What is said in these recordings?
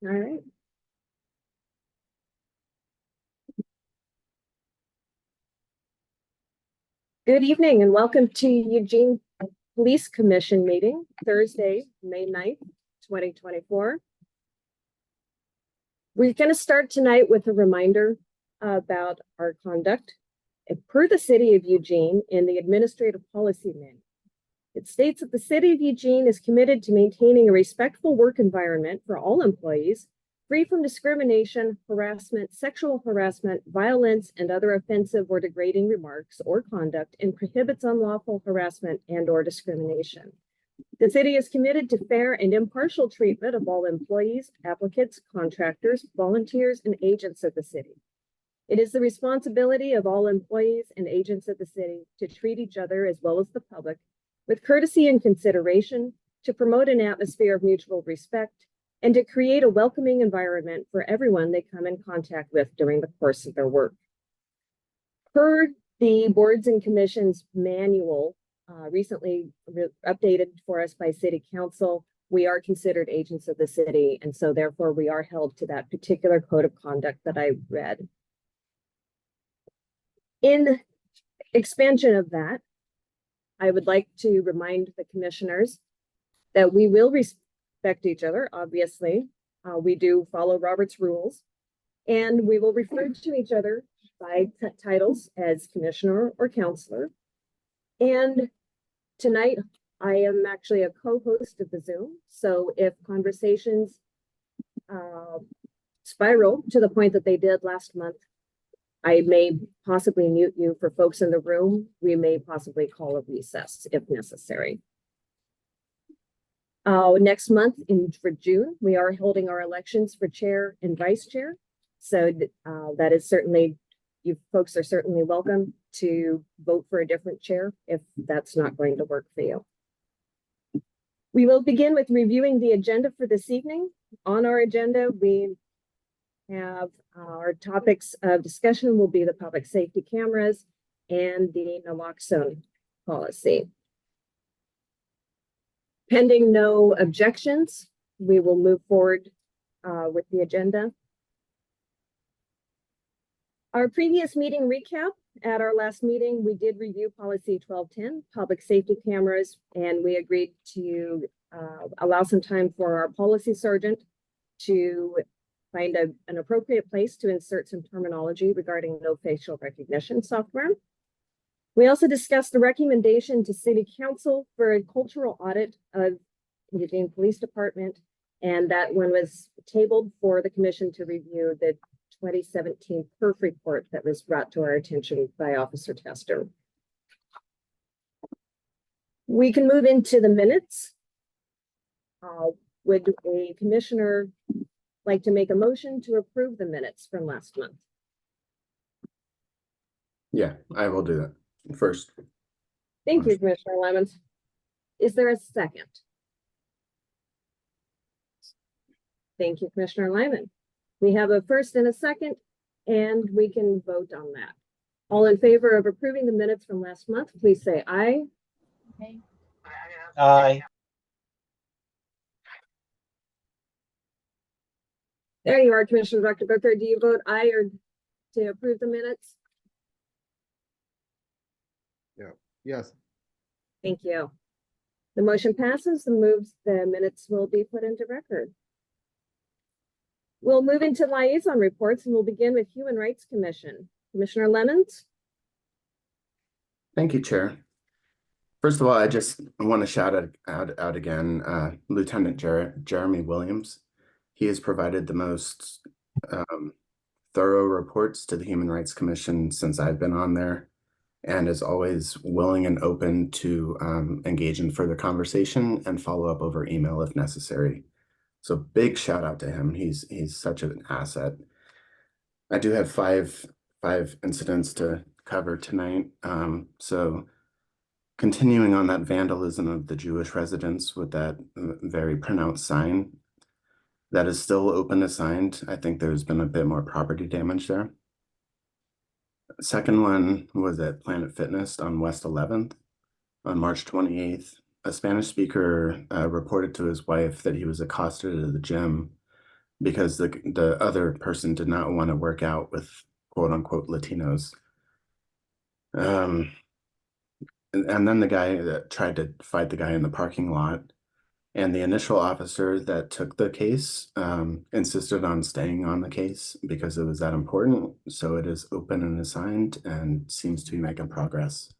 All right. Good evening and welcome to Eugene Police Commission meeting, Thursday, May 9th, 2024. We're going to start tonight with a reminder about our conduct. Per the City of Eugene in the Administrative Policy Manual, it states that the City of Eugene is committed to maintaining a respectful work environment for all employees, free from discrimination, harassment, sexual harassment, violence, and other offensive or degrading remarks or conduct, and prohibits unlawful harassment and/or discrimination. The city is committed to fair and impartial treatment of all employees, applicants, contractors, volunteers, and agents of the city. It is the responsibility of all employees and agents of the city to treat each other as well as the public with courtesy and consideration, to promote an atmosphere of mutual respect, and to create a welcoming environment for everyone they come in contact with during the course of their work. Per the Boards and Commissions Manual, recently updated for us by City Council, we are considered agents of the city, and so therefore we are held to that particular code of conduct that I read. In expansion of that, I would like to remind the commissioners that we will respect each other, obviously. We do follow Robert's rules, and we will refer to each other by titles as commissioner or counselor. And tonight, I am actually a co-host of the Zoom, so if conversations spiral to the point that they did last month, I may possibly mute you. For folks in the room. We may possibly call a recess if necessary. Next month for June, we are holding our elections for chair and vice chair. So that is certainly, you folks are certainly welcome to vote for a different chair if that's not going to work for you. We will begin with reviewing the agenda for this evening. On our agenda, we have our topics of discussion will be the public safety cameras and the naloxone policy. Pending no objections, we will move forward with the agenda. Our previous meeting recap. At our last meeting, we did review policy 1210, public safety cameras, and we agreed to allow some time for our policy sergeant to find an appropriate place to insert some terminology regarding no facial recognition software. We also discussed the recommendation to City Council for a cultural audit of Eugene Police Department, and that one was tabled for the commission to review the 2017 PERF report that was brought to our attention by Officer Tester. We can move into the minutes. Would a commissioner like to make a motion to approve the minutes from last month? Yeah, I will do that first. Thank you, Commissioner Lemons. Is there a second? Thank you, Commissioner Lyman. We have a first and a second, and we can vote on that. All in favor of approving the minutes from last month, please say aye. Okay. Aye. There you are, Commissioner Dr. Booker. Do you vote aye or to approve the minutes? Yeah. Yes. Thank you. The motion passes and moves. The minutes will be put into record. We'll move into liaison reports, and we'll begin with Human Rights Commission. Commissioner Lemons. Thank you, Chair. First of all, I just want to shout out again, Lieutenant Jeremy Williams. He has provided the most thorough reports to the Human Rights Commission since I've been on there, and is always willing and open to engage in further conversation and follow up over email if necessary. So big shout out to him. He's such an asset. I do have five incidents to cover tonight. So continuing on that vandalism of the Jewish residents with that very pronounced sign, that is still open assigned. I think there's been a bit more property damage there. Second one was at Planet Fitness on West 11th on March 28th. A Spanish speaker reported to his wife that he was accosted at the gym because the other person did not want to work out with quote unquote Latinos. And then the guy that tried to fight the guy in the parking lot, and the initial officer that took the case insisted on staying on the case because it was that important. So it is open and assigned and seems to be making progress.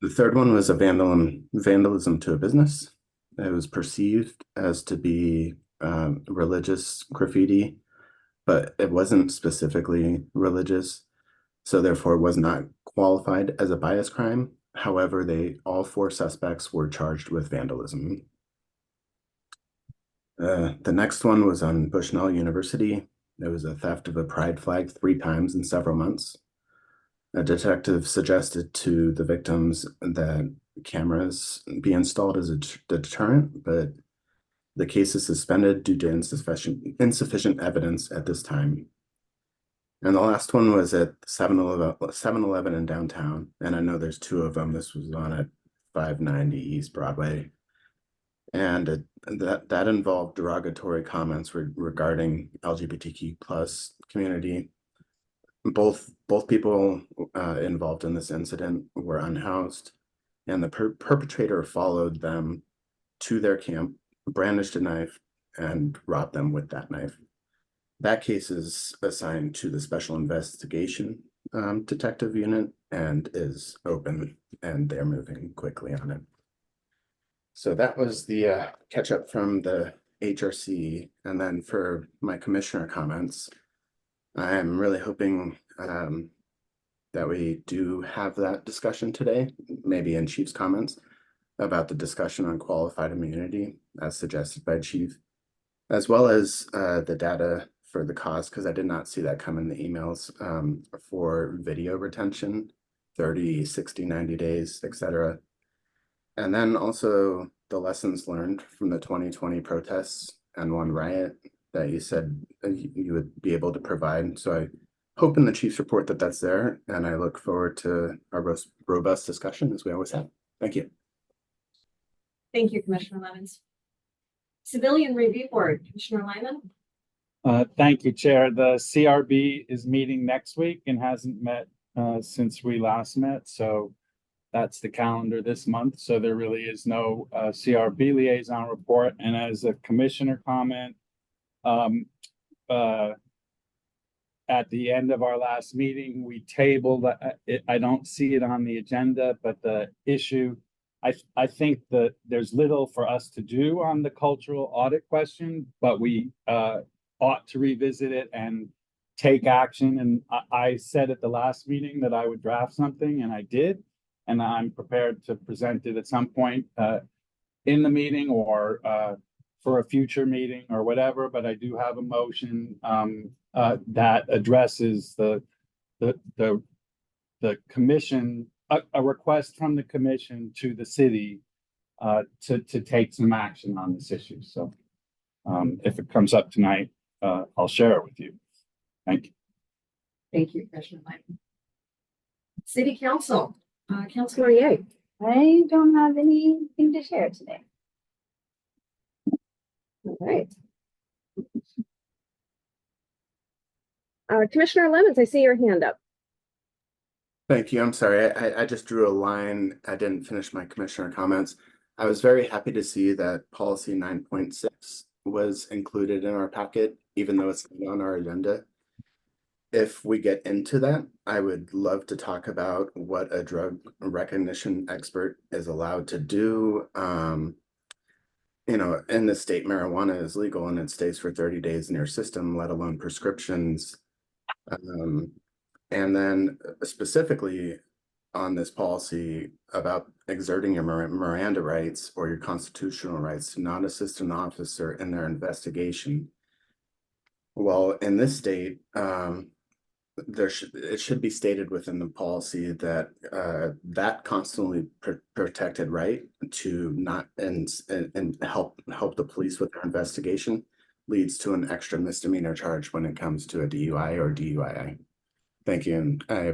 The third one was a vandalism to a business. It was perceived as to be religious graffiti, but it wasn't specifically religious, so therefore was not qualified as a bias crime. However, all 4 suspects were charged with vandalism. The next one was on Bushnell University. There was a theft of a pride flag 3 times in several months. A detective suggested to the victims that cameras be installed as a deterrent, but the case is suspended due to insufficient evidence at this time. And the last one was at 7-Eleven in downtown. And I know there's 2 of them. This was on at 590 East Broadway. And that involved derogatory comments regarding LGBTQ plus community. Both people involved in this incident were unhoused, and the perpetrator followed them to their camp, brandished a knife, and robbed them with that knife. That case is assigned to the Special Investigation Detective Unit and is open, and they're moving quickly on it. So that was the catch up from the HRC. And then for my commissioner comments, I'm really hoping that we do have that discussion today, maybe in Chief's comments, about the discussion on qualified immunity as suggested by Chief, as well as the data for the cost, because I did not see that come in the emails for video retention, 30, 60, 90 days, etc. And then also the lessons learned from the 2020 protests and one riot that you said you would be able to provide. So I hope in the chief's report that that's there, and I look forward to our robust discussion as we always have. Thank you. Thank you, Commissioner Lemons. Civilian Review Board, Commissioner Lyman. Thank you, Chair. The CRB is meeting next week and hasn't met since we last met. So that's the calendar this month. So there really is no CRB liaison report. And as a commissioner comment, at the end of our last meeting, we tabled, I don't see it on the agenda, but the issue, I think that there's little for us to do on the cultural audit question, but we ought to revisit it and take action. And I said at the last meeting that I would draft something, and I did. And I'm prepared to present it at some point in the meeting or for a future meeting or whatever. But I do have a motion that addresses the commission, a request from the commission to the city to take some action on this issue. So if it comes up tonight, I'll share it with you. Thank you. Thank you, Commissioner Lyman. City Council, Councilor Ye. I don't have anything to share today. All right. Commissioner Lemons, I see your hand up. Thank you. I'm sorry. I just drew a line. I didn't finish my commissioner comments. I was very happy to see that policy 9.6 was included in our packet, even though it's not on our agenda. If we get into that, I would love to talk about what a drug recognition expert is allowed to do. You know, in the state, marijuana is legal and it stays for 30 days in your system, let alone prescriptions. And then specifically on this policy about exerting your Miranda rights or your constitutional rights to not assist an officer in their investigation. Well, in this state, it should be stated within the policy that that constantly protected right to not and help the police with their investigation leads to an extra misdemeanor charge when it comes to a DUI or DUII. Thank you, and I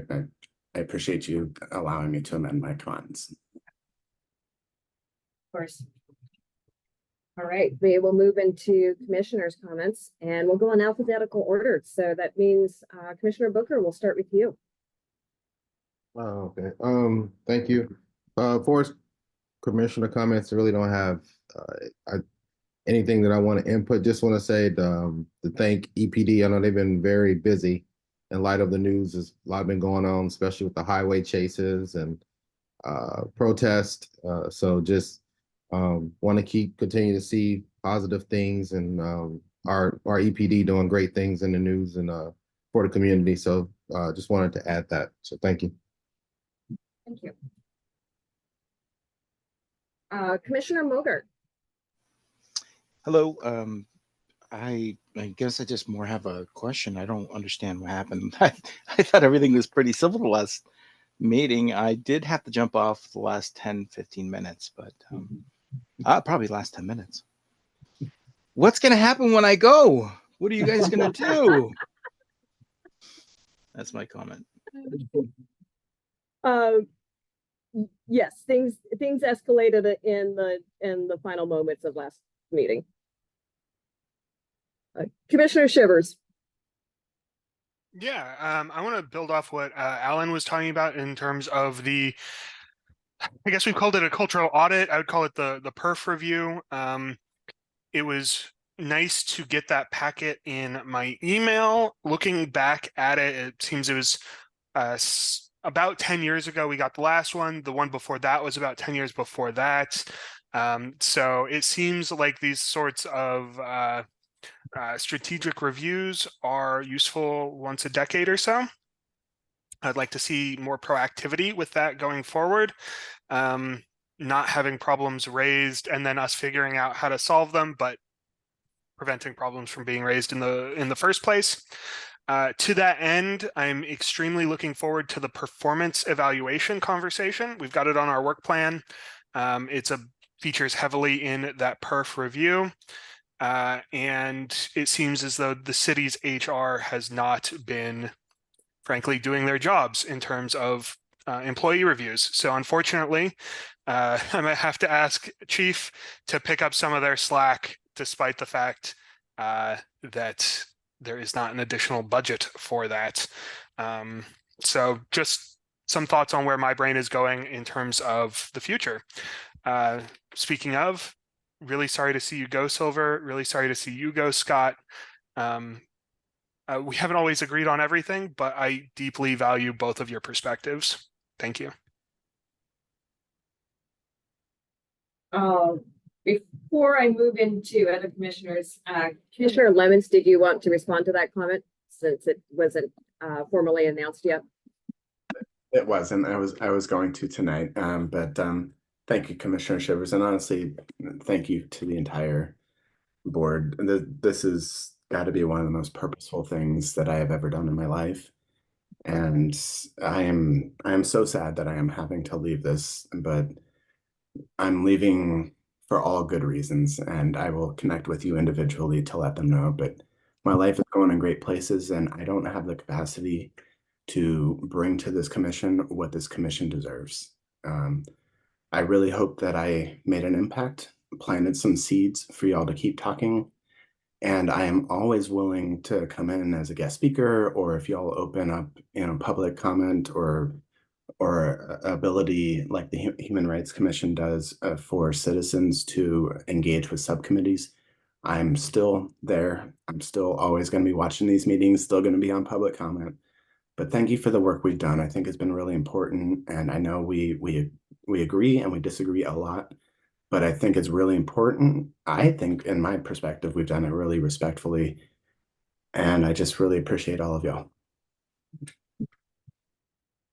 appreciate you allowing me to amend my comments. Of course. All right, we will move into commissioners' comments and we'll go in alphabetical order. So that means Commissioner Booker, we'll start with you. Oh, okay. Thank you. For commissioner comments, I really don't have anything that I want to input. Just want to say to thank EPD. I know they've been very busy in light of the news. There's a lot been going on, especially with the highway chases and protest. So just want to continue to see positive things and our EPD doing great things in the news and for the community. So just wanted to add that. So thank you. Thank you. Commissioner Mogart. Hello. I guess I just more have a question. I don't understand what happened. I thought everything was pretty civil the last meeting. I did have to jump off the last 10, 15 minutes, but probably last 10 minutes. What's going to happen when I go? What are you guys going to do? That's my comment. Yes, things escalated in the final moments of last meeting. Commissioner Shivers. Yeah, I want to build off what Alan was talking about in terms of I guess we've called it a cultural audit. I would call it the perf review. It was nice to get that packet in my email. Looking back at it, it seems it was about 10 years ago we got the last one. The one before that was about 10 years before that. So it seems like these sorts of strategic reviews are useful once a decade or so. I'd like to see more proactivity with that going forward. Not having problems raised and then us figuring out how to solve them, but preventing problems from being raised in the first place. To that end, I'm extremely looking forward to the performance evaluation conversation. We've got it on our work plan. It's features heavily in that perf review. And it seems as though the city's HR has not been, frankly, doing their jobs in terms of employee reviews. So unfortunately, I might have to ask Chief to pick up some of their slack, despite the fact that there is not an additional budget for that. So just some thoughts on where my brain is going in terms of the future. Speaking of, really sorry to see you go, Silver. Really sorry to see you go, Scott. We haven't always agreed on everything, but I deeply value both of your perspectives. Thank you. Before I move into other commissioners, Commissioner Lemons, did you want to respond to that comment since it wasn't formally announced yet? It wasn't. I was going to tonight. But thank you, Commissioner Shivers, and honestly, thank you to the entire board. This has got to be one of the most purposeful things that I have ever done in my life. And I am so sad that I am having to leave this, but I'm leaving for all good reasons, and I will connect with you individually to let them know. But my life is going in great places, and I don't have the capacity to bring to this commission what this commission deserves. I really hope that I made an impact, planted some seeds for y'all to keep talking. And I am always willing to come in as a guest speaker, or if y'all open up, public comment or ability like the Human Rights Commission does for citizens to engage with subcommittees. I'm still there. I'm still always going to be watching these meetings, still going to be on public comment. But thank you for the work we've done. I think it's been really important. And I know we agree and we disagree a lot, but I think it's really important. I think in my perspective, we've done it really respectfully. And I just really appreciate all of y'all.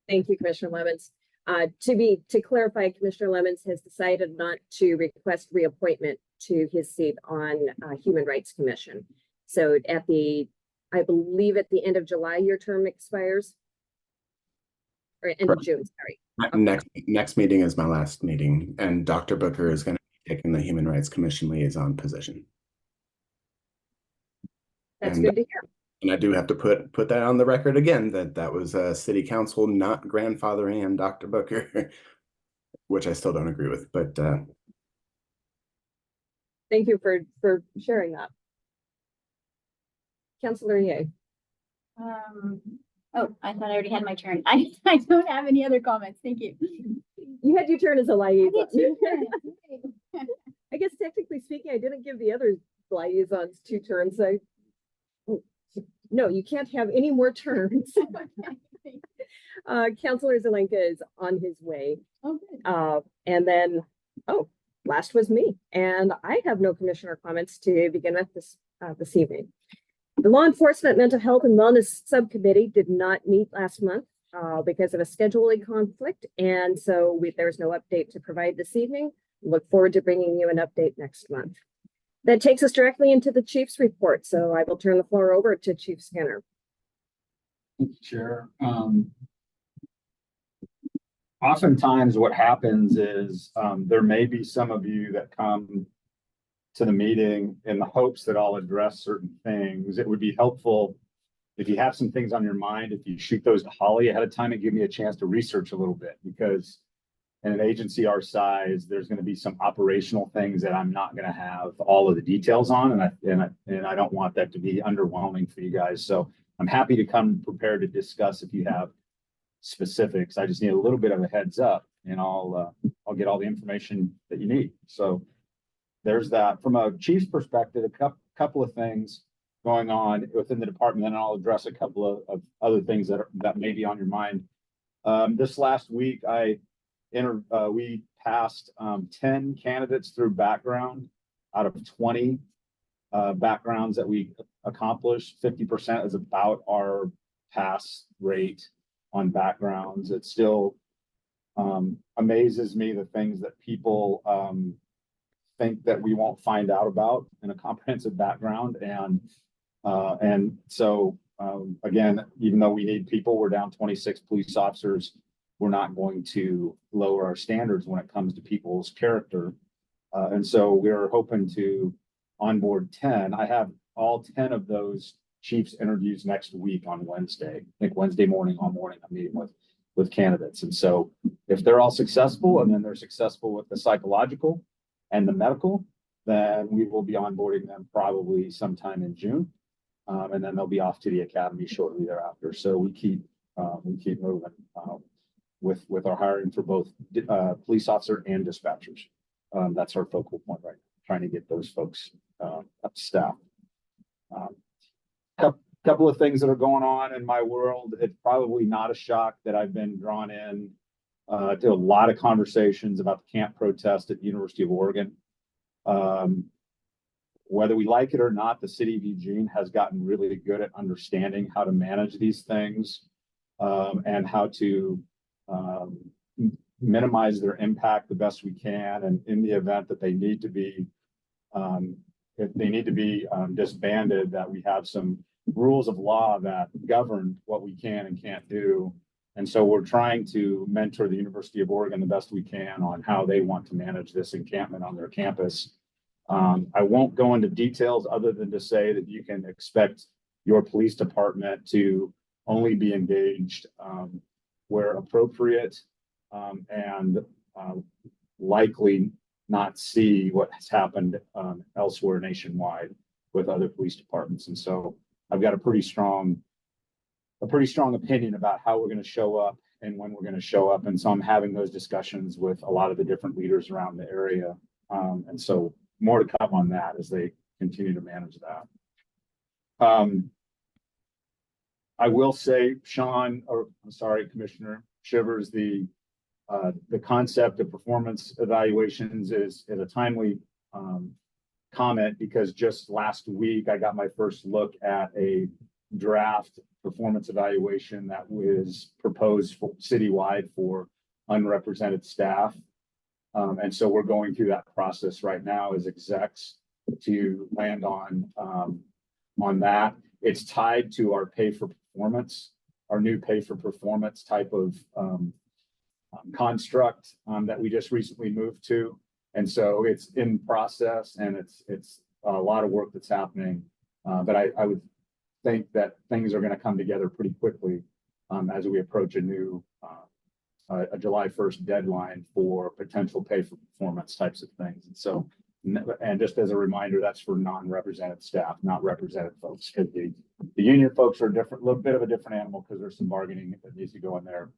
Thank you, Commissioner Lemons. To clarify, Commissioner Lemons has decided not to request reappointment to his seat on Human Rights Commission. So I believe at the end of July, your term expires. Or end of June, sorry. Next meeting is my last meeting, and Dr. Booker is going to be taking the Human Rights Commission liaison position. That's good to hear. And I do have to put that on the record again, that was City Council not grandfathering in Dr. Booker, which I still don't agree with, but Thank you for sharing that. Councilor Ye. Oh, I thought I already had my turn. I don't have any other comments. Thank you. You had your turn as a liaison. I get two turns. I guess technically speaking, I didn't give the other liaisons 2 turns. No, you can't have any more turns. Councilor Zelenka is on his way. Oh, good. And then, last was me. And I have no commissioner comments to begin with this evening. The Law Enforcement Mental Health and Wellness Subcommittee did not meet last month because of a scheduling conflict. And so there's no update to provide this evening. Look forward to bringing you an update next month. That takes us directly into the chief's report. So I will turn the floor over to Chief Skinner. Thank you, Chair. Oftentimes what happens is there may be some of you that come to the meeting in the hopes that I'll address certain things. It would be helpful if you have some things on your mind, if you shoot those to Holly ahead of time and give me a chance to research a little bit, because in an agency our size, there's going to be some operational things that I'm not going to have all of the details on, and I don't want that to be underwhelming for you guys. So I'm happy to come prepared to discuss if you have specifics. I just need a little bit of a heads up, and I'll get all the information that you need. So there's that. From a chief's perspective, a couple of things going on within the department, and I'll address a couple of other things that may be on your mind. This last week, we passed 10 candidates through background out of 20 backgrounds that we accomplished. 50% is about our pass rate on backgrounds. It still amazes me the things that people think that we won't find out about in a comprehensive background. And so again, even though we need people, we're down 26 police officers. We're not going to lower our standards when it comes to people's character. And so we're hoping to onboard 10. I have all 10 of those chiefs interviews next week on Wednesday. I think Wednesday morning, all morning, I'm meeting with candidates. And so if they're all successful and then they're successful with the psychological and the medical, then we will be onboarding them probably sometime in June. And then they'll be off to the academy shortly thereafter. So we keep moving with our hiring for both police officer and dispatchers. That's our focal point right now, trying to get those folks up to staff. Couple of things that are going on in my world. It's probably not a shock that I've been drawn in to a lot of conversations about the camp protest at the University of Oregon. Whether we like it or not, the city of Eugene has gotten really good at understanding how to manage these things and how to minimize their impact the best we can. And in the event that they need to be, if they need to be disbanded, that we have some rules of law that govern what we can and can't do. And so we're trying to mentor the University of Oregon the best we can on how they want to manage this encampment on their campus. I won't go into details other than to say that you can expect your police department to only be engaged where appropriate and likely not see what has happened elsewhere nationwide with other police departments. And so I've got a pretty strong opinion about how we're going to show up and when we're going to show up. And so I'm having those discussions with a lot of the different leaders around the area. And so more to come on that as they continue to manage that. I will say, Commissioner Shivers, the concept of performance evaluations is a timely comment, because just last week I got my first look at a draft performance evaluation that was proposed for citywide for unrepresented staff. And so we're going through that process right now as execs to land on that. It's tied to our pay for performance, our new pay for performance type of construct that we just recently moved to. And so it's in process, and it's a lot of work that's happening. But I would think that things are going to come together pretty quickly as we approach a new a July 1st deadline for potential pay for performance types of things. And so And just as a reminder, that's for non-represented staff, not represented folks, because the union folks are different, a little bit of a different animal, because there's some bargaining that needs to go in there,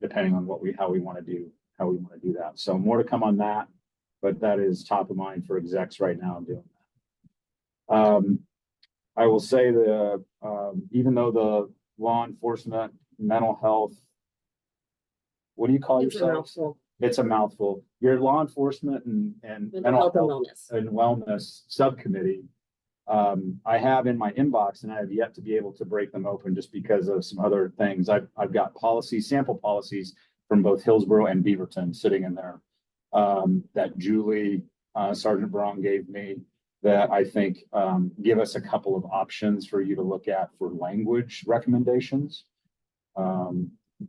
depending on how we want to do that. So more to come on that, but that is top of mind for execs right now doing that. I will say that even though the law enforcement, mental health, what do you call It's a yourselves? mouthful. It's a mouthful. Your law enforcement and Mental health and wellness. and wellness subcommittee. I have in my inbox, and I have yet to be able to break them open just because of some other things. I've got policies, sample policies from both Hillsborough and Beaverton sitting in there that Julie Sergeant Braun gave me, that I think give us a couple of options for you to look at for language recommendations.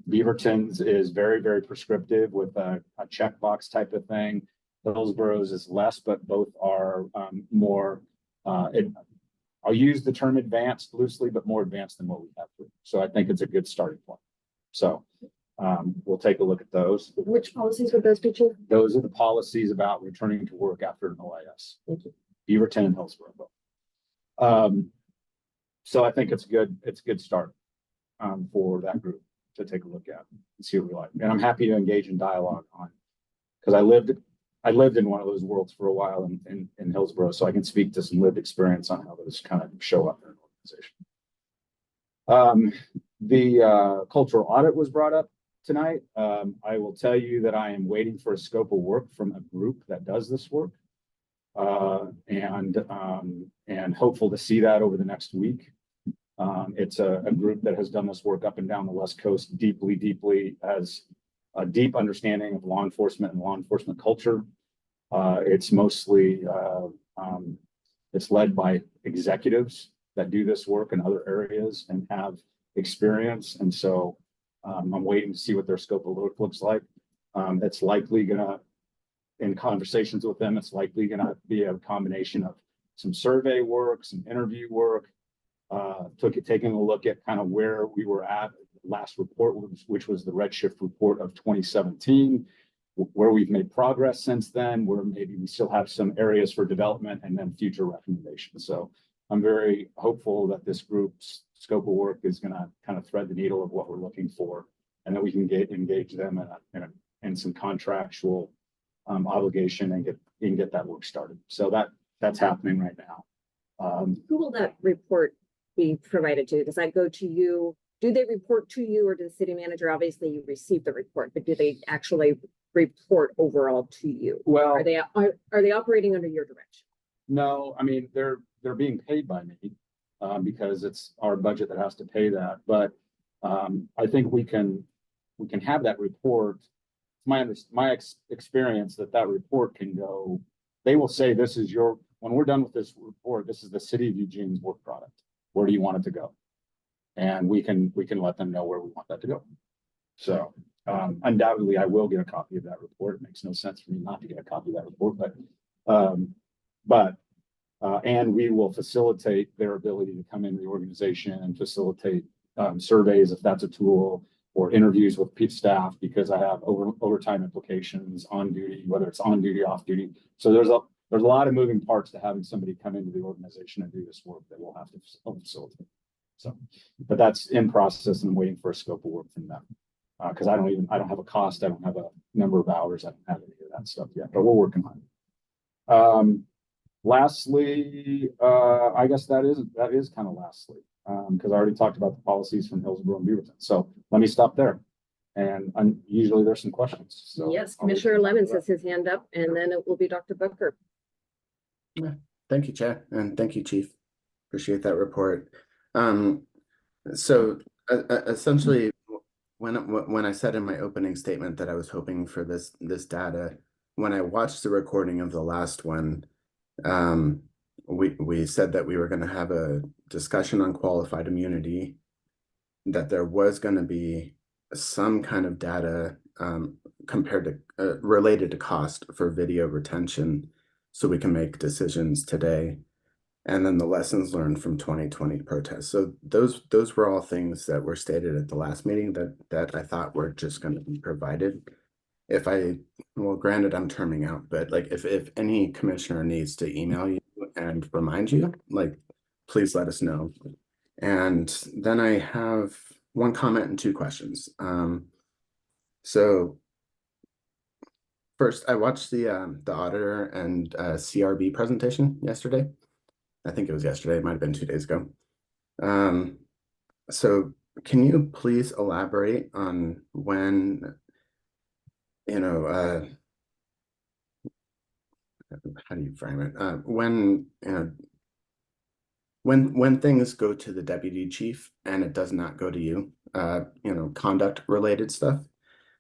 Beaverton's is very, very prescriptive with a checkbox type of thing. Hillsborough's is less, but both are more, I'll use the term advanced loosely, but more advanced than what we have. So I think it's a good starting point. So we'll take a look at those. Which policies would those be, Chief? Those are the policies about returning to work after an OIS. Thank you. Beaverton and Hillsborough. So I think it's a good start for that group to take a look at and see what we like. And I'm happy to engage in dialogue on, because I lived in one of those worlds for a while in Hillsborough, so I can speak to some lived experience on how those kind of show up in an organization. The cultural audit was brought up tonight. I will tell you that I am waiting for a scope of work from a group that does this work. And hopeful to see that over the next week. It's a group that has done this work up and down the West Coast deeply, has a deep understanding of law enforcement and law enforcement culture. It's mostly, it's led by executives that do this work in other areas and have experience. And so I'm waiting to see what their scope of work looks like. It's likely gonna, in conversations with them, it's likely gonna be a combination of some survey work, some interview work, taking a look at kind of where we were at last report, which was the Redshift report of 2017, where we've made progress since then, where maybe we still have some areas for development, and then future recommendations. So I'm very hopeful that this group's scope of work is going to kind of thread the needle of what we're looking for, and that we can engage them in some contractual obligation and get that work started. So that's happening right now. Who will that report be provided to? Does that go to you? Do they report to you or to the city manager? Obviously you receive the report, but do they actually report overall to you? Well, Are they operating under your direction? no, I mean, they're being paid by me because it's our budget that has to pay that. But I think we can have that report. My experience that report can go, they will say, this is when we're done with this report, this is the city of Eugene's work product. Where do you want it to go? And we can let them know where we want that to go. So undoubtedly I will get a copy of that report. It makes no sense for me not to get a copy of that report, and we will facilitate their ability to come into the organization and facilitate surveys if that's a tool, or interviews with staff, because I have overtime implications on duty, whether it's on duty, off duty. So there's a lot of moving parts to having somebody come into the organization and do this work that we'll have to facilitate. So, but that's in process, and I'm waiting for a scope of work from them. Because I don't have a cost, I don't have a number of hours, I don't have any of that stuff yet, but we're working on it. Lastly, I guess that is kind of lastly, because I already talked about the policies from Hillsborough and Beaverton. So let me stop there. And usually there's some questions. So Yes, Commissioner Lemons has his hand up, and then it will be Dr. Booker. Yeah. Thank you, Chad, and thank you, Chief. Appreciate that report. So essentially, when I said in my opening statement that I was hoping for this data, when I watched the recording of the last one, we said that we were going to have a discussion on qualified immunity, that there was going to be some kind of data compared to related to cost for video retention, so we can make decisions today, and then the lessons learned from 2020 protests. So those were all things that were stated at the last meeting that I thought were just going to be provided. well, granted, I'm terming out, but like if any commissioner needs to email you and remind you, like, please let us know. And then I have one comment and two questions. So first, I watched the auditor and CRB presentation yesterday. I think it was yesterday. It might have been 2 days ago. So can you please elaborate on when, you know, how do you frame it? When, you know, when things go to the deputy chief and it does not go to you, you know, conduct related stuff,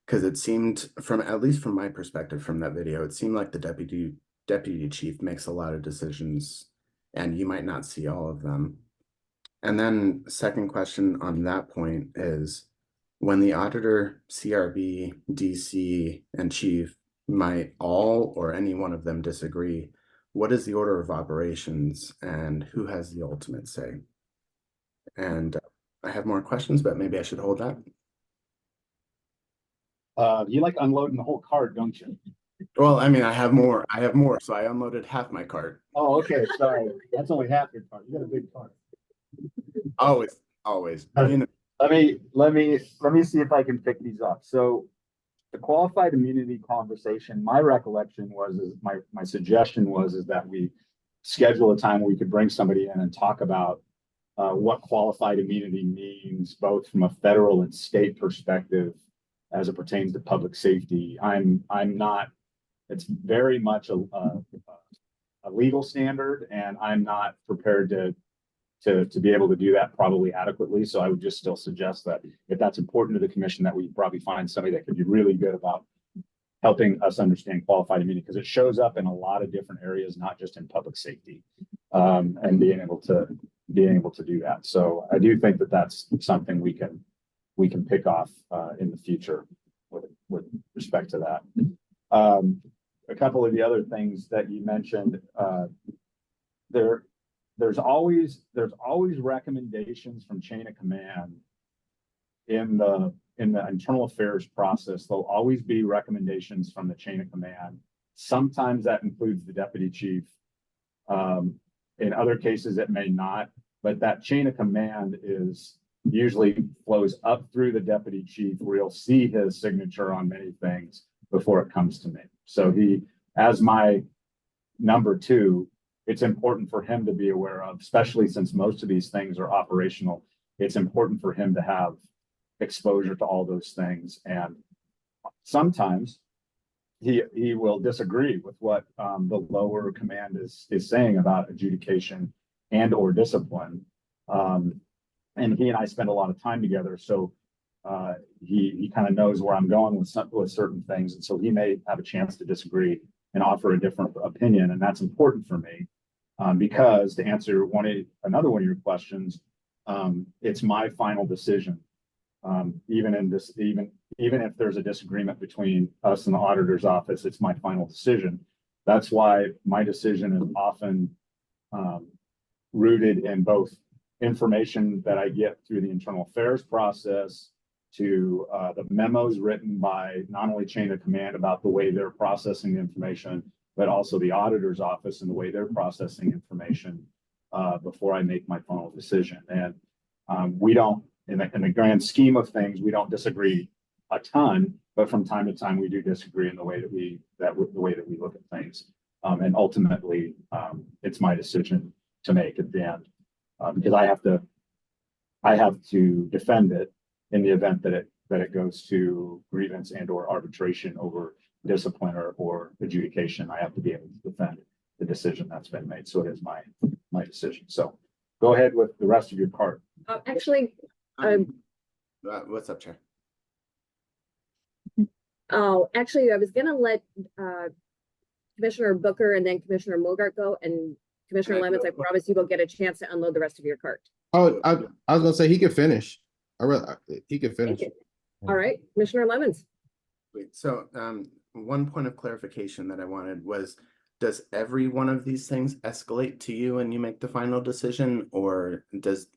because it seemed, from at least from my perspective from that video, it seemed like the deputy chief makes a lot of decisions and you might not see all of them. And then second question on that point is, when the auditor, CRB, DC, and chief might all or any one of them disagree, what is the order of operations and who has the ultimate say? And I have more questions, but maybe I should hold that. You like unloading the whole cart, don't you? Well, I mean, I have more, so I unloaded half my cart. Oh, okay, sorry. That's only half your cart. You got a big cart. Always. You know, Let me see if I can pick these up. So the qualified immunity conversation, my recollection was, my suggestion was that we schedule a time where we could bring somebody in and talk about what qualified immunity means, both from a federal and state perspective as it pertains to public safety. I'm not, it's very much a legal standard, and I'm not prepared to be able to do that probably adequately. So I would just still suggest that if that's important to the commission, that we probably find somebody that could be really good about helping us understand qualified immunity, because it shows up in a lot of different areas, not just in public safety, and being able to do that. So I do think that that's something we can pick off in the future with respect to that. A couple of the other things that you mentioned, there's always recommendations from chain of command in the internal affairs process. There'll always be recommendations from the chain of command. Sometimes that includes the deputy chief. In other cases, it may not, but that chain of command usually flows up through the deputy chief, where you'll see his signature on many things before it comes to me. So as my number two, it's important for him to be aware of, especially since most of these things are operational. It's important for him to have exposure to all those things. And sometimes he will disagree with what the lower command is saying about adjudication and or discipline. And he and I spend a lot of time together. So he kind of knows where I'm going with certain things. And so he may have a chance to disagree and offer a different opinion. And that's important for me. Because to answer another one of your questions, it's my final decision. Even if there's a disagreement between us and the auditor's office, it's my final decision. That's why my decision is often rooted in both information that I get through the internal affairs process, to the memos written by not only chain of command about the way they're processing the information, but also the auditor's office and the way they're processing information before I make my final decision. And we don't, in the grand scheme of things, we don't disagree a ton, but from time to time we do disagree in the way that we look at things. And ultimately, it's my decision to make at the end, because I have to defend it in the event that it goes to grievance and or arbitration over discipline or adjudication. I have to be able to defend the decision that's been made. So it is my decision. So go ahead with the rest of your part. Actually, what's up, Chair? actually, I was gonna let Commissioner Booker and then Commissioner Mogart go, and Commissioner Lemons, I promise you will get a chance to unload the rest of your cart. Oh, I was gonna say he could finish. He could finish. All right, Commissioner Lemons. Wait, so one point of clarification that I wanted was, does every one of these things escalate to you and you make the final decision, or does,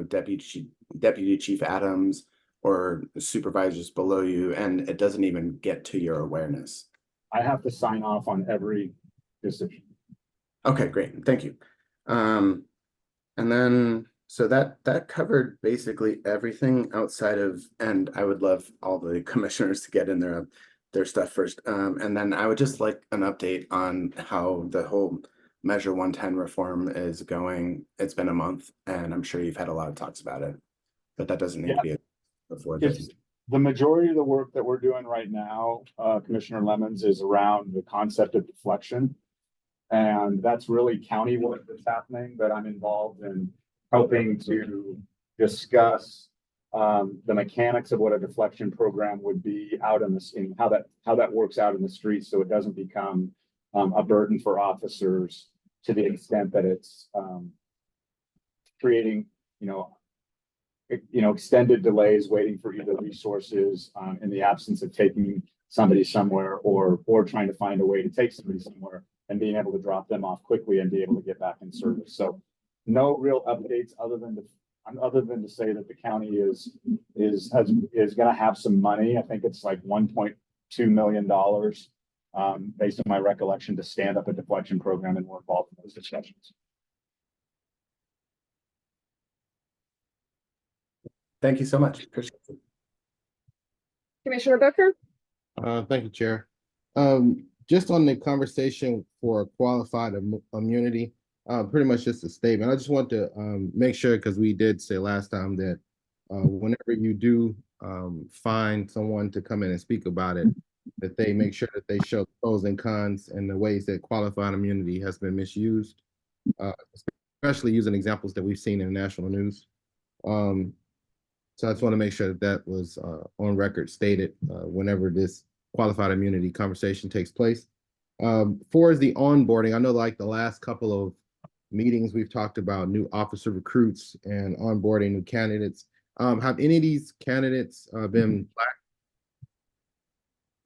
Deputy Chief Adams or supervisors below you, and it doesn't even get to your awareness? I have to sign off on every decision. Okay, great. Thank you. And then, so that covered basically everything outside of, and I would love all the commissioners to get in their stuff first. And then I would just like an update on how the whole Measure 110 reform is going. It's been a month, and I'm sure you've had a lot of talks about it, but that doesn't need to be before It's this. the majority of the work that we're doing right now, Commissioner Lemons, is around the concept of deflection. And that's really county work that's happening, but I'm involved in helping to discuss the mechanics of what a deflection program would be out in the, in how that works out in the streets, so it doesn't become a burden for officers to the extent that it's creating, extended delays waiting for either resources in the absence of taking somebody somewhere, or trying to find a way to take somebody somewhere and being able to drop them off quickly and be able to get back in service. So no real updates other than to say that the county is going to have some money. I think it's like $1.2 million based on my recollection, to stand up a deflection program, and we're involved in those discussions. Thank you so much. Appreciate it. Commissioner Booker? Thank you, Chair. Just on the conversation for qualified immunity, pretty much just a statement. I just want to make sure, because we did say last time that whenever you do find someone to come in and speak about it, that they make sure that they show pros and cons and the ways that qualified immunity has been misused, especially using examples that we've seen in the national news. So I just want to make sure that that was on record stated whenever this qualified immunity conversation takes place. For the onboarding, I know like the last couple of meetings we've talked about new officer recruits and onboarding new candidates. Have any of these candidates been Black?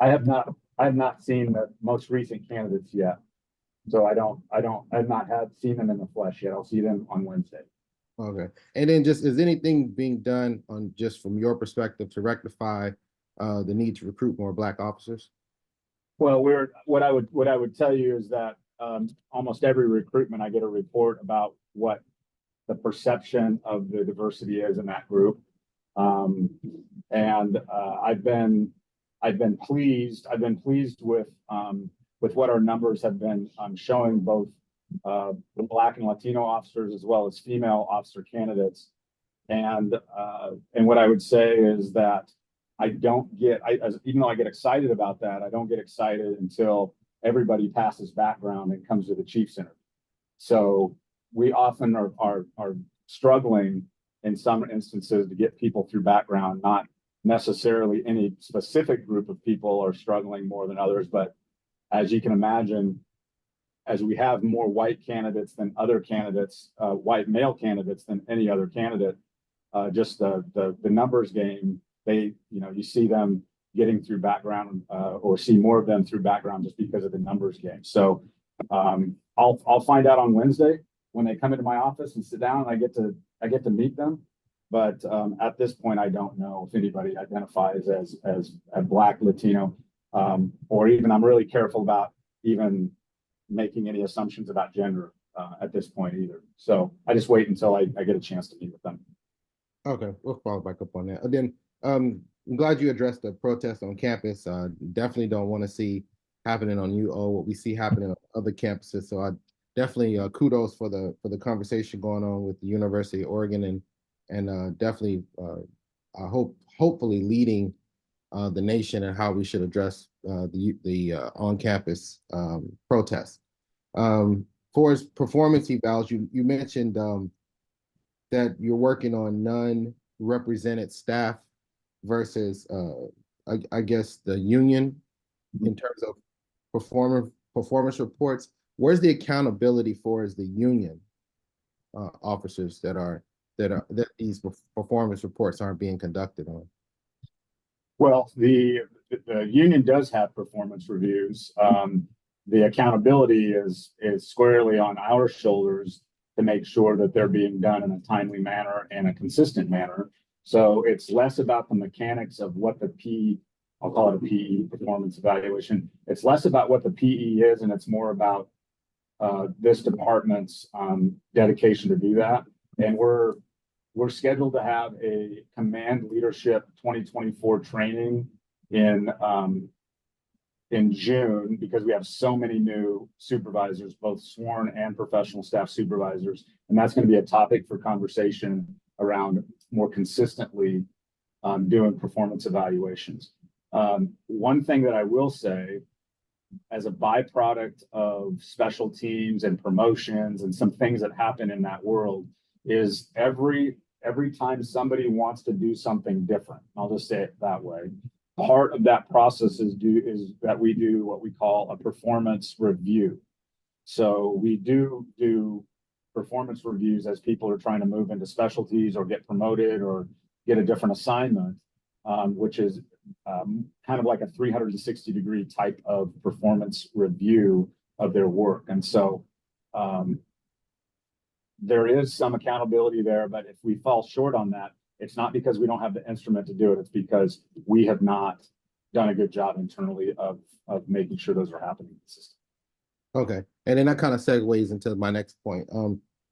I have not seen the most recent candidates yet. So I've not seen them in the flesh yet. I'll see them on Wednesday. Okay. And then just, is anything being done on, just from your perspective, to rectify the need to recruit more Black officers? Well, what I would tell you is that almost every recruitment, I get a report about what the perception of the diversity is in that group. And I've been pleased with what our numbers have been showing, both the Black and Latino officers as well as female officer candidates. And what I would say is that even though I get excited about that, I don't get excited until everybody passes background and comes to the Chiefs interview. So we often are struggling in some instances to get people through background. Not necessarily any specific group of people are struggling more than others, but as you can imagine, as we have more white candidates than other candidates, white male candidates than any other candidate, just the numbers game, you see them getting through background, or see more of them through background just because of the numbers game. So I'll find out on Wednesday when they come into my office and sit down, and I get to meet them. But at this point, I don't know if anybody identifies as a Black, Latino, or even, I'm really careful about even making any assumptions about gender at this point either. So I just wait until I get a chance to meet with them. Okay, we'll follow back up on that. And then I'm glad you addressed the protest on campus. Definitely don't want to see happening on UO what we see happening on other campuses. So I definitely kudos for the conversation going on with the University of Oregon, and definitely hopefully leading the nation and how we should address the on-campus protests. For his performance evals, you mentioned that you're working on non-represented staff versus I guess the union in terms of performance reports. Where's the accountability for the union officers that these performance reports aren't being conducted on? Well, the union does have performance reviews. The accountability is squarely on our shoulders to make sure that they're being done in a timely manner and a consistent manner. So it's less about the mechanics of what I'll call it a PE, performance evaluation. It's less about what the PE is, and it's more about this department's dedication to do that. And we're scheduled to have a command leadership 2024 training in June, because we have so many new supervisors, both sworn and professional staff supervisors. And that's going to be a topic for conversation around more consistently doing performance evaluations. One thing that I will say, as a byproduct of special teams and promotions and some things that happen in that world, is every time somebody wants to do something different, I'll just say it that way, part of that process is that we do what we call a performance review. So we do performance reviews as people are trying to move into specialties or get promoted or get a different assignment, which is kind of like a 360-degree type of performance review of their work. And so there is some accountability there, but if we fall short on that, it's not because we don't have the instrument to do it. It's because we have not done a good job internally of making sure those are happening in the system. Okay, and then that kind of segues into my next point.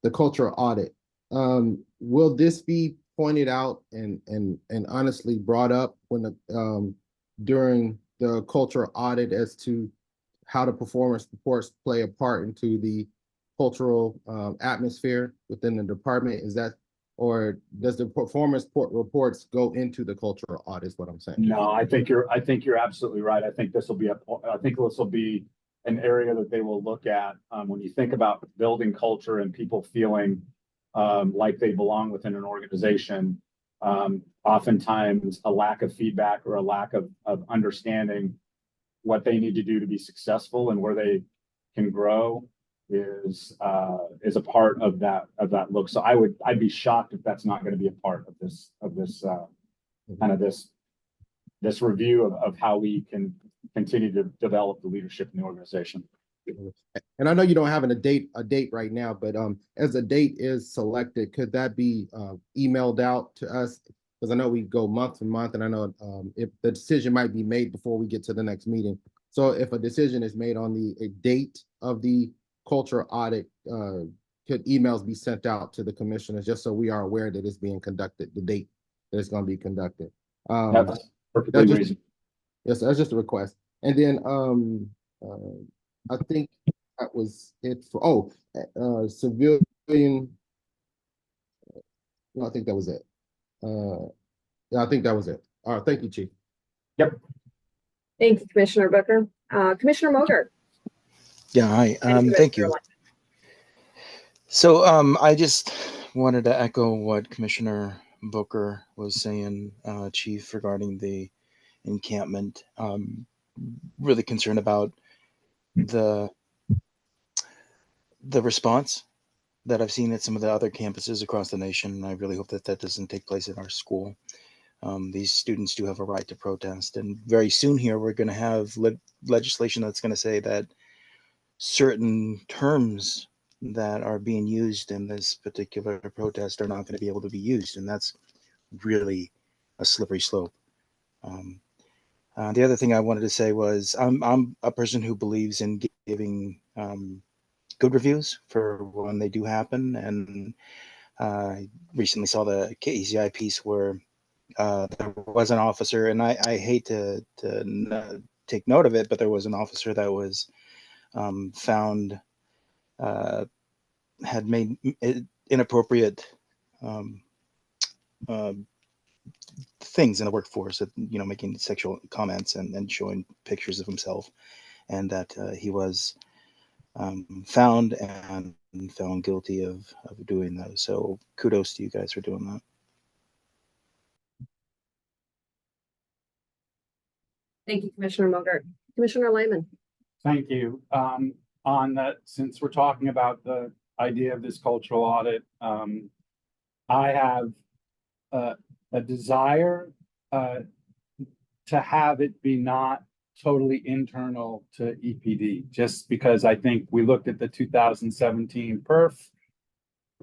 The cultural audit. Will this be pointed out and honestly brought up when the during the cultural audit as to how the performance reports play a part into the cultural atmosphere within the department? Is that, or does the performance reports go into the cultural audit? Is what I'm saying. No, I think you're absolutely right. I think this will be an area that they will look at when you think about building culture and people feeling like they belong within an organization. Oftentimes a lack of feedback or a lack of understanding what they need to do to be successful and where they can grow is a part of that look. So I'd be shocked if that's not going to be a part of this kind of this review of how we can continue to develop the leadership in the organization. And I know you don't have a date right now, but as a date is selected, could that be emailed out to us? Because I know we go month to month, and I know if the decision might be made before we get to the next meeting. So if a decision is made on the date of the cultural audit, could emails be sent out to the commissioners just so we are aware that it's being conducted, the date that it's going to be conducted? That's perfectly reasonable. Yes, that's just a request. And then I think that was it for civilian. No, I think that was it. Yeah, I think that was it. All right, thank you, Chief. Yep. Thank you, Commissioner Booker. Commissioner Moger. Yeah, hi. Thank you. So I just wanted to echo what Commissioner Booker was saying, Chief, regarding the encampment. Really concerned about the response that I've seen at some of the other campuses across the nation. I really hope that that doesn't take place at our school. These students do have a right to protest, and very soon here we're going to have legislation that's going to say that certain terms that are being used in this particular protest are not going to be able to be used, and that's really a slippery slope. The other thing I wanted to say was I'm a person who believes in giving good reviews for when they do happen, and I recently saw the KECI piece where there was an officer, and I hate to take note of it, but there was an officer that was found had made inappropriate things in the workforce, making sexual comments and showing pictures of himself, and that he was found guilty of doing those. So kudos to you guys for doing that. Thank you, Commissioner Moger. Commissioner Lehman. Thank you. On that, since we're talking about the idea of this cultural audit, I have a desire to have it be not totally internal to EPD, just because I think we looked at the 2017 perf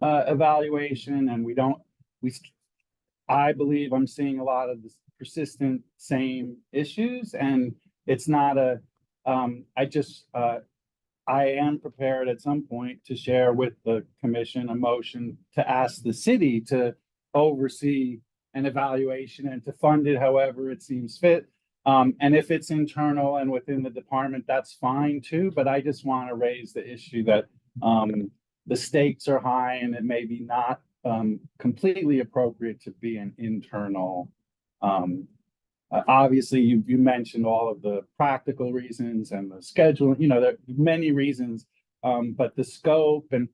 evaluation, and I believe I'm seeing a lot of the persistent same issues, and it's not a, I am prepared at some point to share with the commission a motion to ask the city to oversee an evaluation and to fund it however it seems fit. And if it's internal and within the department, that's fine too, but I just want to raise the issue that the stakes are high and it may be not completely appropriate to be an internal. Obviously, you mentioned all of the practical reasons and the schedule, there are many reasons, but the scope and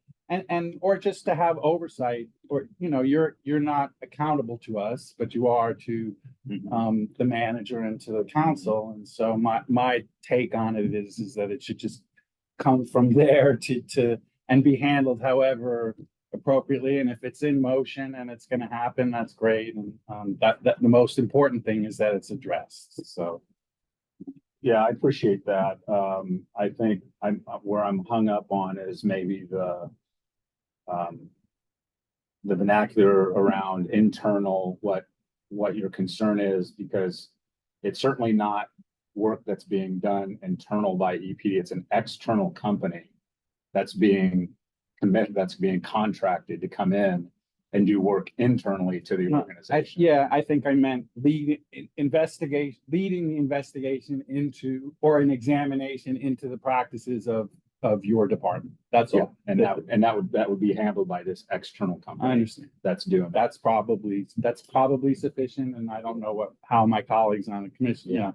or just to have oversight, or you're not accountable to us, but you are to the manager and to the council. And so my take on it is that it should just come from there to and be handled however appropriately. And if it's in motion and it's going to happen, that's great. And that the most important thing is that it's addressed. So Yeah, I appreciate that. I think where I'm hung up on is maybe the vernacular around internal, what your concern is, because it's certainly not work that's being done internal by EPD. It's an external company that's being contracted to come in and do work internally to the organization. I think I meant leading the investigation into, or an examination into the practices of your department. That's all. And that would be handled by this external company. I understand. That's doing that. That's probably sufficient. And I don't know how my colleagues on the commission,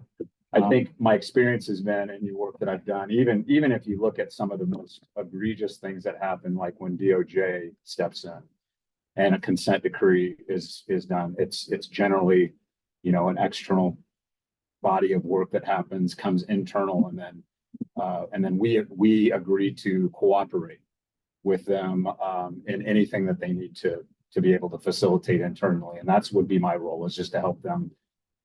I think my experience has been in the work that I've done, even if you look at some of the most egregious things that happen, like when DOJ steps in and a consent decree is done, it's generally, an external body of work that happens, comes internal, and then we agree to cooperate with them in anything that they need to be able to facilitate internally. And that's would be my role, is just to help them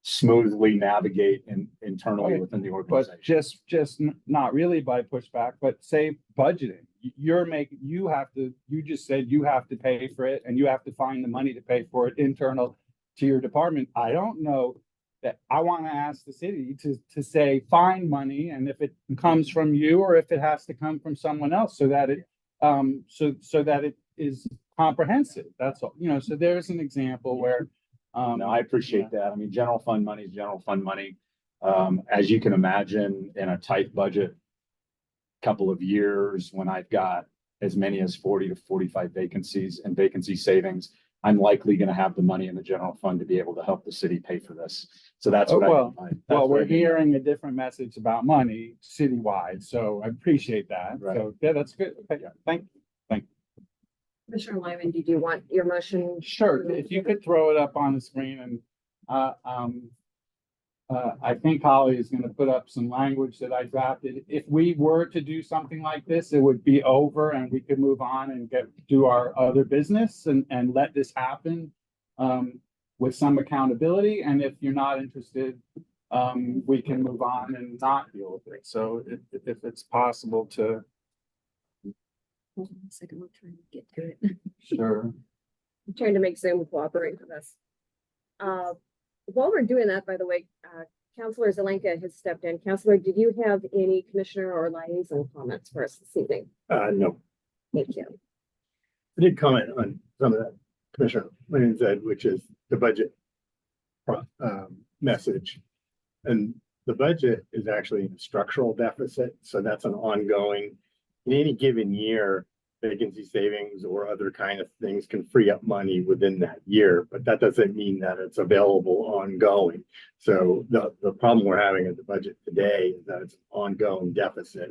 smoothly navigate internally within the organization. But just not really by pushback, but say budgeting. You just said you have to pay for it and you have to find the money to pay for it internal to your department. I don't know that I want to ask the city to say, find money, and if it comes from you or if it has to come from someone else, so that it so that it is comprehensive. That's all. So there's an example where no, I appreciate that. I mean, general fund money is general fund money. As you can imagine, in a tight budget couple of years, when I've got as many as 40 to 45 vacancies and vacancy savings, I'm likely going to have the money in the general fund to be able to help the city pay for this. So that's what we're hearing a different message about money citywide. So I appreciate that. Right. So yeah, that's good. Okay, thank you. Commissioner Lyman, did you want your motion? Sure, if you could throw it up on the screen, and I think Holly is going to put up some language that I drafted. If we were to do something like this, it would be over and we could move on and do our other business and let this happen with some accountability. And if you're not interested, we can move on and not deal with it. So if it's possible to. Hold on a second, we're trying to get to it. Sure. I'm trying to make Zoom cooperate with us. While we're doing that, by the way, Councilor Zelenka has stepped in. Councilor, did you have any commissioner or liaison comments for us this evening? No. Thank you. I did comment on some of that Commissioner Lane said, which is the budget message. And the budget is actually in a structural deficit. So that's an ongoing, in any given year, vacancy savings or other kind of things can free up money within that year, but that doesn't mean that it's available ongoing. So the problem we're having in the budget today is that it's an ongoing deficit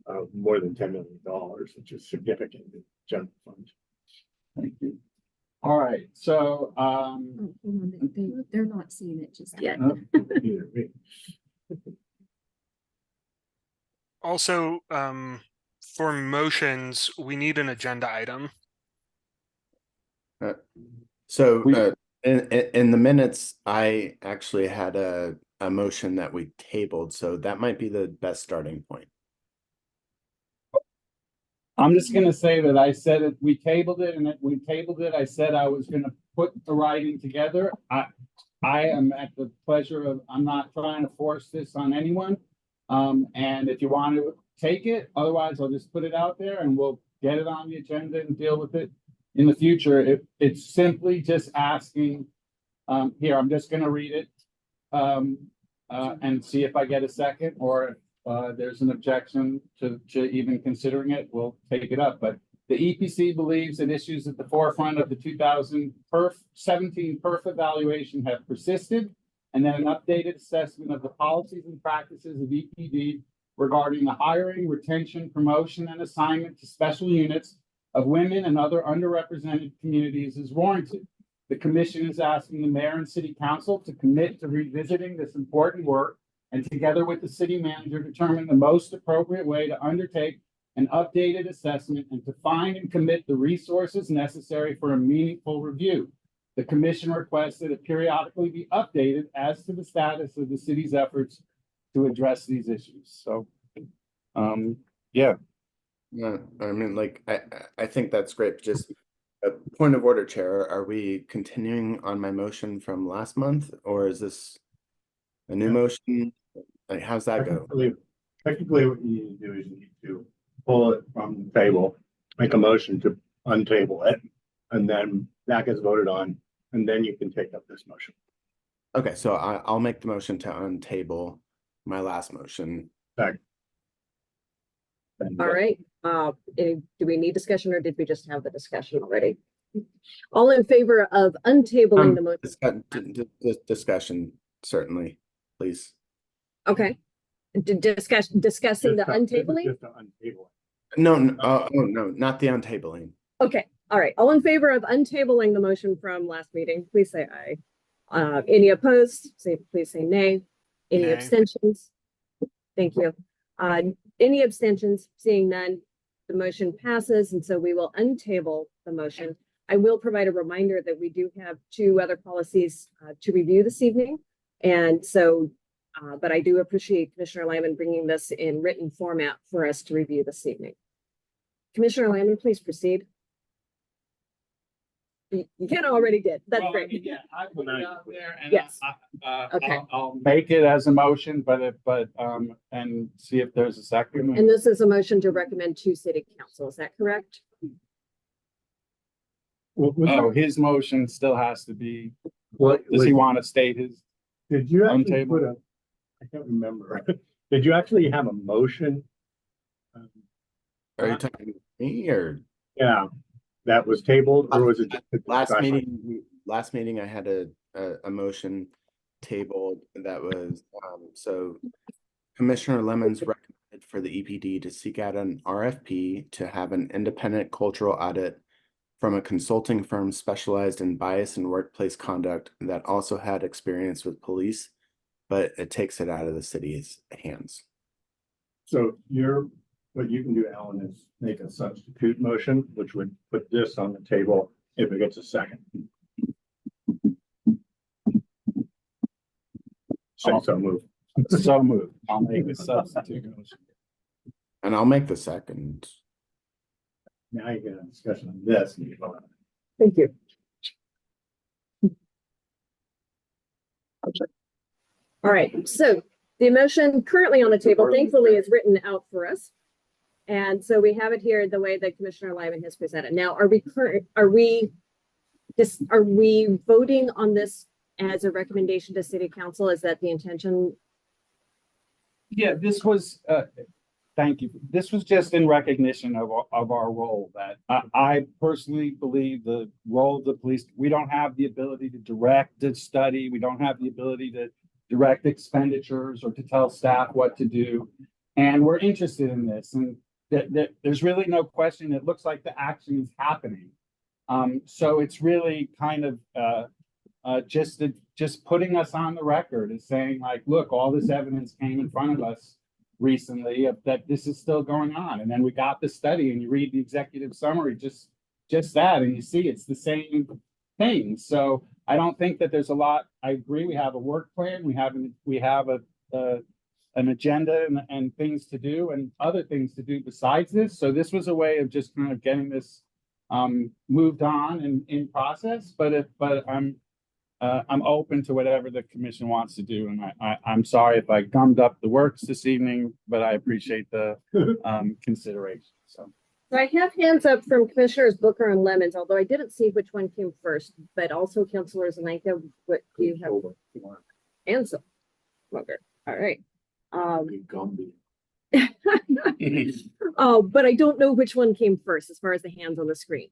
of more than $10 million, which is significant in general fund. Thank you. All right, so They're not seeing it just yet. Also, for motions, we need an agenda item. In the minutes, I actually had a motion that we tabled, so that might be the best starting point. I'm just going to say that I said it, we tabled it, and we tabled it. I said I was going to put the writing together. I am at the pleasure of, I'm not trying to force this on anyone. And if you want to take it, otherwise I'll just put it out there and we'll get it on the agenda and deal with it in the future. It's simply just asking, here, I'm just gonna read it. And see if I get a second, or if there's an objection to even considering it, we'll take it up. But the EPC believes that issues at the forefront of the 2017 PERF evaluation have persisted, and that an updated assessment of the policies and practices of EPD regarding the hiring, retention, promotion, and assignment to special units of women and other underrepresented communities is warranted. The commission is asking the mayor and city council to commit to revisiting this important work and together with the city manager determine the most appropriate way to undertake an updated assessment and to find and commit the resources necessary for a meaningful review. The commission requests that it periodically be updated as to the status of the city's efforts to address these issues. So, yeah. No, I mean, like, I think that's great. Just a point of order, Chair. Are we continuing on my motion from last month, or is this a new motion? Like, how's that go? Technically, what you need to do is you need to pull it from the table, make a motion to untable it, and then that gets voted on, and then you can take up this motion. Okay, so I'll make the motion to untable my last motion. Back. All right, do we need discussion or did we just have the discussion already? All in favor of untabling the motion? Discussion, certainly, please. Okay. Discussing the untabling? Just to untable it. No, oh no, not the untabling. Okay, all right. All in favor of untabling the motion from last meeting, please say aye. Any opposed? Please say nay. Any Nay. abstentions? Thank you. Any abstentions? Seeing none, the motion passes, and so we will untable the motion. I will provide a reminder that we do have 2 other policies to review this evening, and so, but I do appreciate Commissioner Lyman bringing this in written format for us to review this evening. Commissioner Lyman, please proceed. You kind of already did. That's Well, great. Yeah, I put it out there and Yes. Okay. I'll make it as a motion, but and see if there's a second. And this is a motion to recommend to city council. Is that correct? Oh, his motion still has to be, What does he want to state his? Did you actually Untable. put a, I can't remember. Did you actually have a motion? Are you talking to me or Yeah, that was tabled, or was it just a last discussion? meeting? I had a motion tabled that was so Commissioner Lemons recommended for the EPD to seek out an RFP to have an independent cultural audit from a consulting firm specialized in bias and workplace conduct that also had experience with police, but it takes it out of the city's hands. So what you can do, Alan, is make a substitute motion, which would put this on the table if it gets a second. So move. So moved. I'll make a substitute motion. And I'll make the second. Now you get a discussion on this. And you vote on it. Thank you. All right, so the motion currently on the table, thankfully, is written out for us. And so we have it here the way that Commissioner Lyman has presented. Now, are we voting on this as a recommendation to city council? Is that the intention? Yeah, this was, thank you. This was just in recognition of our role that I personally believe the role of the police, we don't have the ability to direct the study. We don't have the ability to direct expenditures or to tell staff what to do. And we're interested in this. And there's really no question. It looks like the action is happening. So it's really kind of just putting us on the record and saying like, look, all this evidence came in front of us recently that this is still going on. And then we got the study and you read the executive summary, just that, and you see it's the same thing. So I don't think that there's a lot. I agree. We have a work plan. We have an agenda and things to do and other things to do besides this. So this was a way of just kind of getting this moved on in process, but I'm open to whatever the commission wants to do, and I'm sorry if I gummed up the works this evening, but I appreciate the consideration. So I have hands up from Commissioners Booker and Lemons, although I didn't see which one came first, but also Councilors Annika, what do you have? And so, Booker. All right. Oh, but I don't know which one came first as far as the hands on the screen.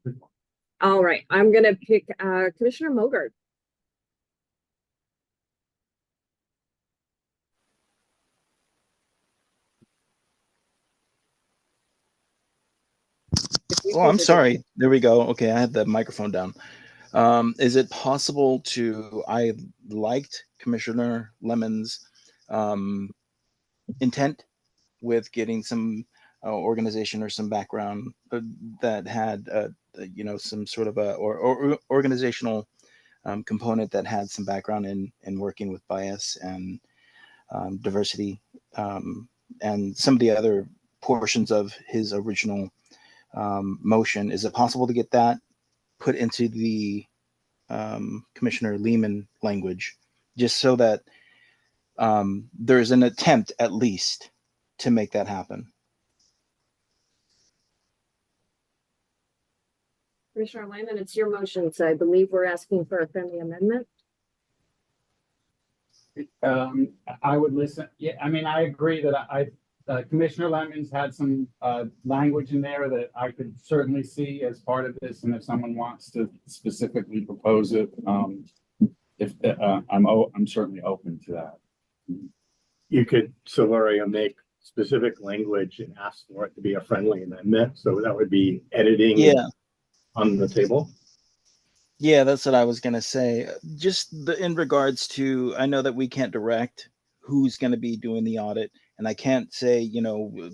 All right, I'm gonna pick Commissioner Mogart. Oh, I'm sorry. There we go. Okay, I had the microphone down. Is it possible to? I liked Commissioner Lemon's intent with getting some organization or some background that had some sort of or organizational component that had some background in working with bias and diversity, and some of the other portions of his original motion. Is it possible to get that put into the Commissioner Lehman language, just so that there's an attempt at least to make that happen? Commissioner Lyman, it's your motion, so I believe we're asking for a friendly amendment. I would listen. Yeah, I mean, I agree that Commissioner Lemons had some language in there that I could certainly see as part of this, and if someone wants to specifically propose it, I'm certainly open to that. You could, Soloria, make specific language and ask for it to be a friendly amendment. So that would be editing on the table. Yeah, that's what I was going to say. Just in regards to, I know that we can't direct who's going to be doing the audit, and I can't say,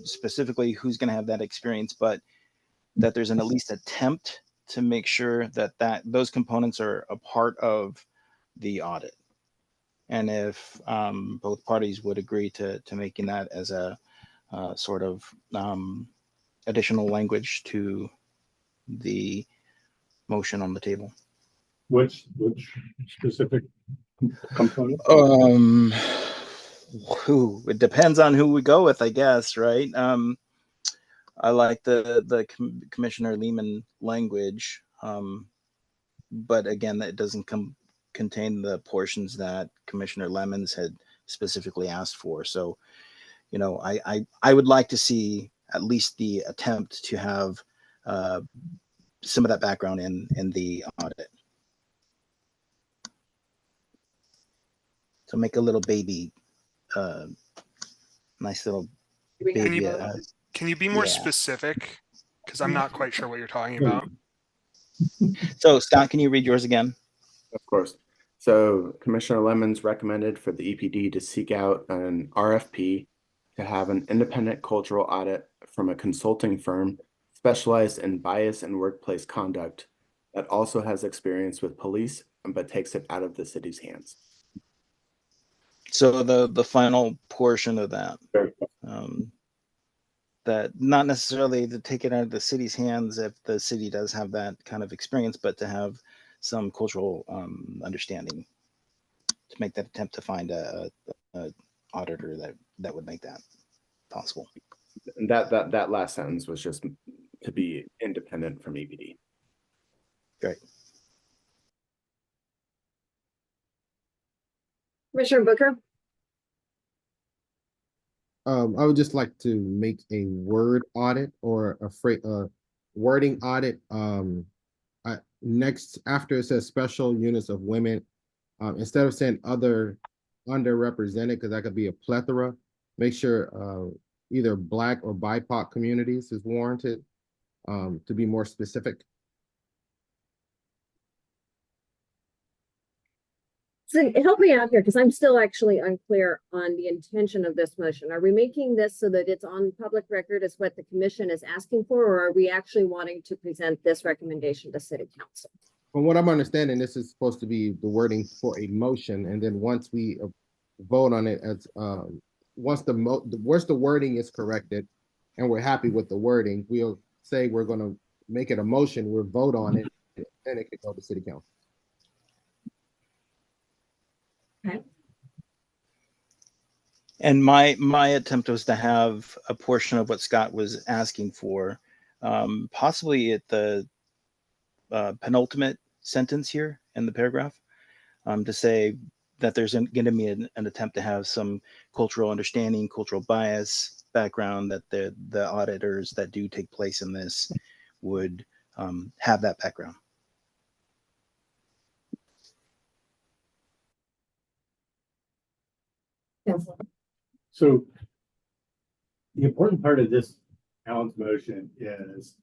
specifically who's going to have that experience, but that there's an at least attempt to make sure that those components are a part of the audit. And if both parties would agree to making that as a sort of additional language to the motion on the table. Which specific component? It depends on who we go with, I guess, right? I like the Commissioner Lehman language, but again, that doesn't contain the portions that Commissioner Lemons had specifically asked for. So, I would like to see at least the attempt to have some of that background in the audit. So make a little baby, nice little baby. Can you be more specific? Because I'm not quite sure what you're talking about. So Scott, can you read yours again? Of course. So Commissioner Lemons recommended for the EPD to seek out an RFP to have an independent cultural audit from a consulting firm specialized in bias and workplace conduct that also has experience with police, but takes it out of the city's hands. So the final portion of that, that not necessarily to take it out of the city's hands if the city does have that kind of experience, but to have some cultural understanding to make that attempt to find a auditor that would make that possible. And that last sentence was just to be independent from EPD. Great. Commissioner Booker. I would just like to make a word audit or a wording audit. Next, after it says special units of women, instead of saying other underrepresented, because that could be a plethora, make sure either Black or BIPOC communities is warranted, to be more specific. So help me out here, because I'm still actually unclear on the intention of this motion. Are we making this so that it's on public record as what the commission is asking for, or are we actually wanting to present this recommendation to City Council? From what I'm understanding, this is supposed to be the wording for a motion, and then once we vote on it, as once the wording is corrected, and we're happy with the wording, we'll say we're going to make it a motion, we'll vote on it, and it can go to city council. And my attempt was to have a portion of what Scott was asking for, possibly at the penultimate sentence here in the paragraph, to say that there's going to be an attempt to have some cultural understanding, cultural bias background, that the auditors that do take place in this would have that background. So the important part of this Alan's motion is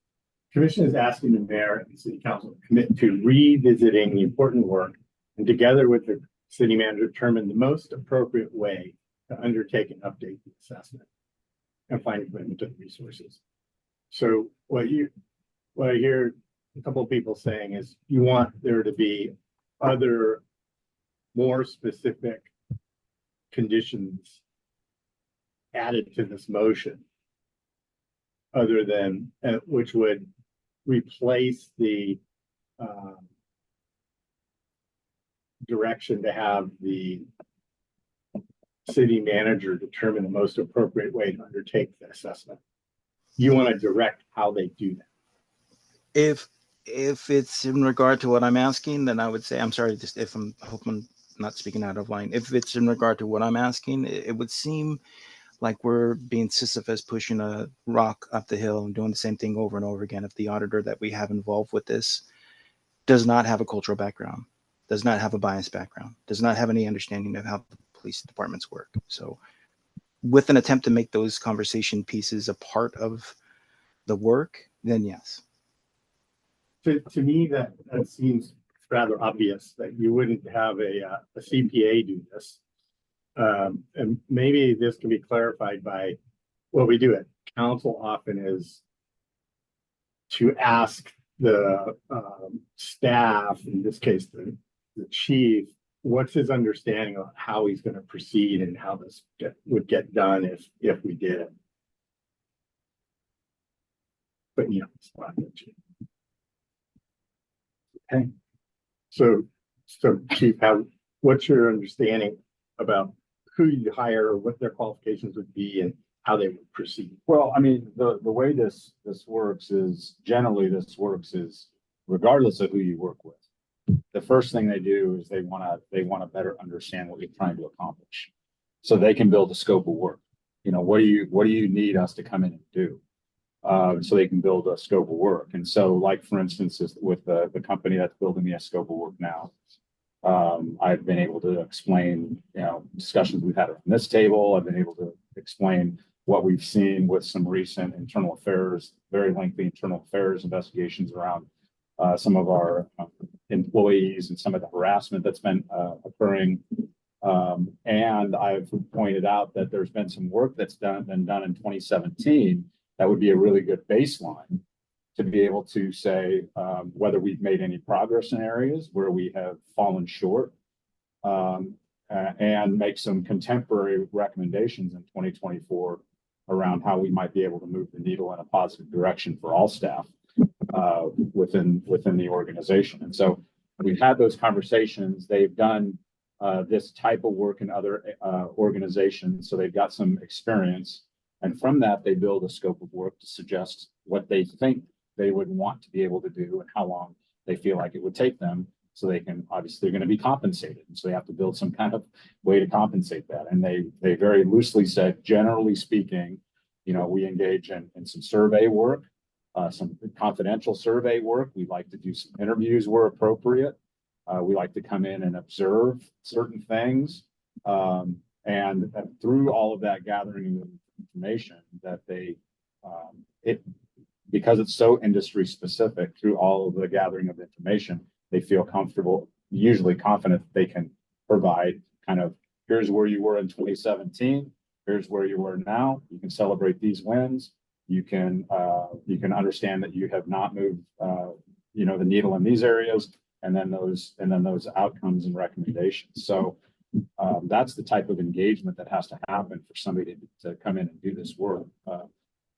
Commission is asking the mayor and city council to commit to revisiting the important work and together with the city manager determine the most appropriate way to undertake and update the assessment and find a commitment to the resources. So what I hear a couple of people saying is you want there to be other more specific conditions added to this motion other than which would replace the direction to have the city manager determine the most appropriate way to undertake the assessment. You want to direct how they do that. If it's in regard to what I'm asking, then I would say, I'm sorry, just if I hope I'm not speaking out of line. If it's in regard to what I'm asking, it would seem like we're being Sisyphus pushing a rock up the hill and doing the same thing over and over again. If the auditor that we have involved with this does not have a cultural background, does not have a bias background, does not have any understanding of how the police departments work. So with an attempt to make those conversation pieces a part of the work, then yes. To me, that seems rather obvious that you wouldn't have a CPA do this. And maybe this can be clarified by what we do at council often is to ask the staff, in this case, the chief, what's his understanding of how he's going to proceed and how this would get done if we did it. But you know, it's not the chief. Okay. So Chief, what's your understanding about who you hire or what their qualifications would be and how they would proceed? Well, I mean, the way this works is regardless of who you work with, the first thing they do is they want to better understand what you're trying to accomplish, so they can build a scope of work. You know, what do you need us to come in and do? So they can build a scope of work. And so, like for instance, with the company that's building me a scope of work now, I've been able to explain, you know, discussions we've had on this table. I've been able to explain what we've seen with some recent internal affairs, very lengthy internal affairs investigations around some of our employees and some of the harassment that's been occurring. And I've pointed out that there's been some work that's been done in 2017 that would be a really good baseline to be able to say whether we've made any progress in areas where we have fallen short, and make some contemporary recommendations in 2024 around how we might be able to move the needle in a positive direction for all staff within the organization. And so we've had those conversations. They've done this type of work in other organizations, so they've got some experience. And from that, they build a scope of work to suggest what they think they would want to be able to do and how long they feel like it would take them. So they can, obviously, they're going to be compensated. And so they have to build some kind of way to compensate that. And they very loosely said, generally speaking, you know, we engage in some survey work, some confidential survey work. We like to do some interviews where appropriate. We like to come in and observe certain things. And through all of that gathering of information that because it's so industry specific, through all of the gathering of information, they feel comfortable, usually confident that they can provide kind of, here's where you were in 2017, here's where you were now. You can celebrate these wins. You can understand that you have not moved the needle in these areas, and then those outcomes and recommendations. So that's the type of engagement that has to happen for somebody to come in and do this work.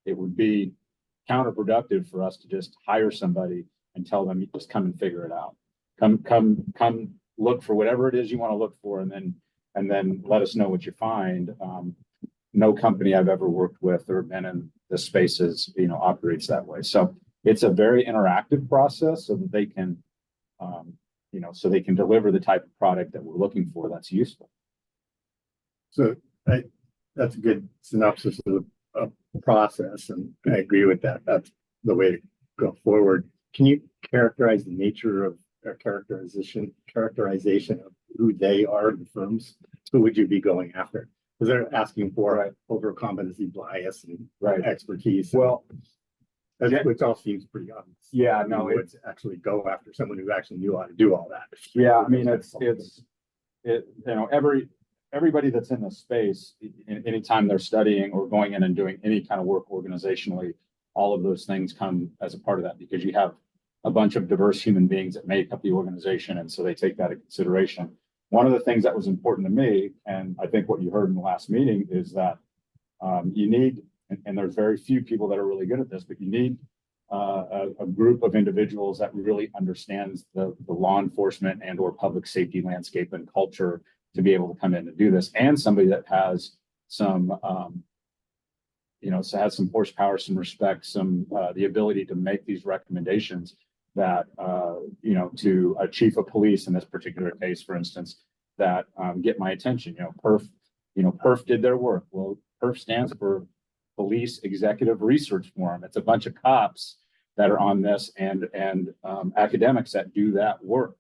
It would be counterproductive for us to just hire somebody and tell them, you just come and figure it out. Come look for whatever it is you want to look for, and then let us know what you find. No company I've ever worked with or been in the spaces, operates that way. So it's a very interactive process so that they can, so they can deliver the type of product that we're looking for that's useful. So that's a good synopsis of the process, and I agree with that. That's the way to go forward. Can you characterize the nature of or characterization of who they are, the firms? Who would you be going after? Because they're asking for over competency bias and expertise. Well, which all seems pretty obvious. Yeah, no, it's actually go after someone who actually knew how to do all that. Yeah, I mean, everybody that's in this space, anytime they're studying or going in and doing any kind of work organizationally, all of those things come as a part of that, because you have a bunch of diverse human beings that make up the organization, and so they take that into consideration. One of the things that was important to me, and I think what you heard in the last meeting, is that you need, and there's very few people that are really good at this, but you need a group of individuals that really understands the law enforcement and or public safety landscape and culture to be able to come in and do this, and somebody that has some has some horsepower, some respect, some the ability to make these recommendations that to a chief of police in this particular case, for instance, that get my attention. PERF did their work. Well, PERF stands for Police Executive Research Forum. It's a bunch of cops that are on this and academics that do that work.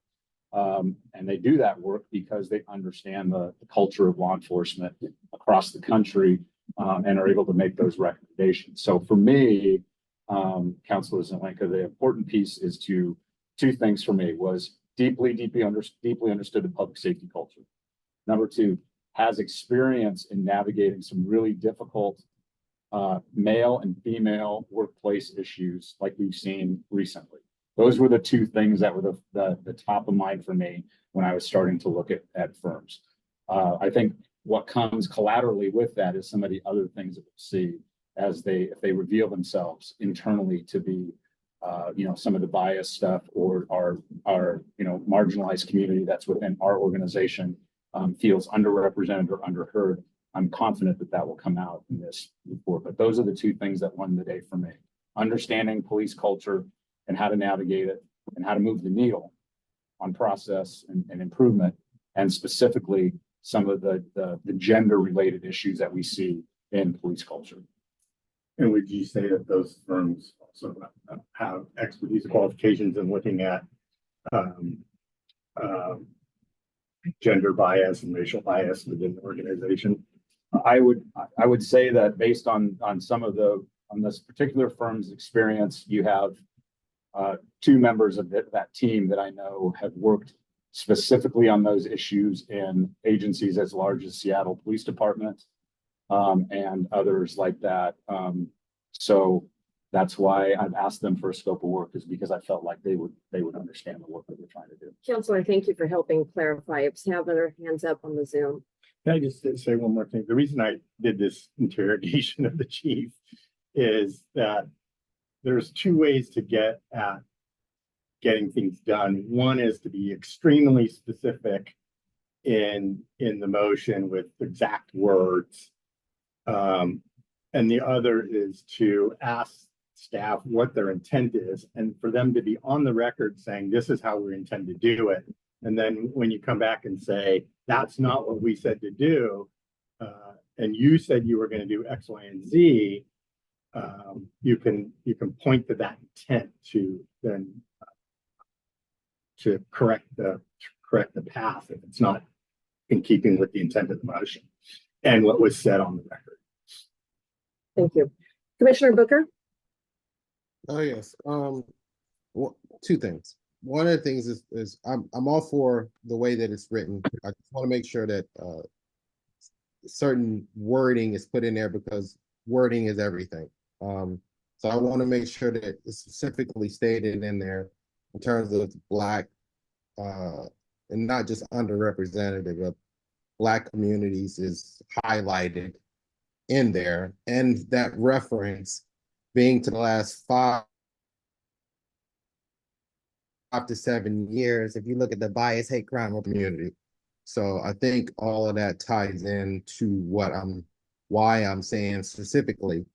And they do that work because they understand the culture of law enforcement across the country and are able to make those recommendations. So for me, Councilor Zelenka, the important piece is two things for me was deeply understood the public safety culture. Number two, has experience in navigating some really difficult male and female workplace issues like we've seen recently. Those were the two things that were the top of mind for me when I was starting to look at firms. I think what comes collaterally with that is some of the other things that we'll see as if they reveal themselves internally to be, some of the bias stuff or our marginalized community that's within our organization feels underrepresented or underheard. I'm confident that will come out in this report. But those are the two things that won the day for me: understanding police culture and how to navigate it and how to move the needle on process and improvement, and specifically some of the gender related issues that we see in police culture. And would you say that those firms also have expertise qualifications in looking at gender bias and racial bias within the organization? I would say that based on some of on this particular firm's experience, you have two members of that team that I know have worked specifically on those issues in agencies as large as Seattle Police Department and others like that. So that's why I've asked them for a scope of work, is because I felt like they would understand the work that we're trying to do. Counselor, thank you for helping clarify. I have their hands up on the Zoom. Can I just say one more thing? The reason I did this interrogation of the chief is that there's two ways to get at getting things done. One is to be extremely specific in the motion with exact words. And the other is to ask staff what their intent is, and for them to be on the record saying, this is how we intend to do it. And then when you come back and say, that's not what we said to do, and you said you were going to do X, Y, and Z, you can point to that intent to then to correct the path if it's not in keeping with the intent of the motion and what was said on the record. Thank you. Commissioner Booker? Oh, yes. Two things. One of the things is I'm all for the way that it's written. I just want to make sure that certain wording is put in there, because wording is everything. So I want to make sure that it's specifically stated in there in terms of Black and not just underrepresented, but Black communities is highlighted in there, and that reference being to the last 5 to 7 years, if you look at the bias, hate, crime community. So I think all of that ties into why I'm saying specifically,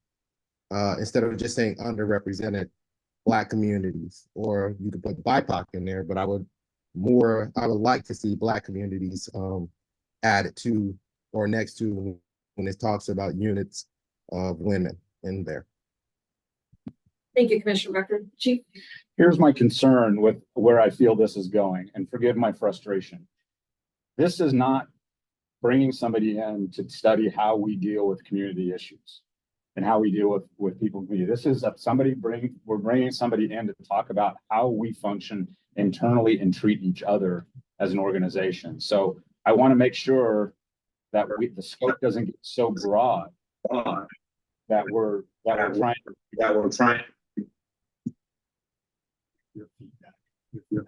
instead of just saying underrepresented Black communities, or you could put BIPOC in there, but I would like to see Black communities added to or next to when it talks about units of women in there. Thank you, Commissioner Becker. Chief? Here's my concern with where I feel this is going, and forgive my frustration. This is not bringing somebody in to study how we deal with community issues and how we deal with people in the community. This is we're bringing somebody in to talk about how we function internally and treat each other as an organization. So I want to make sure that the scope doesn't get so broad that we're trying.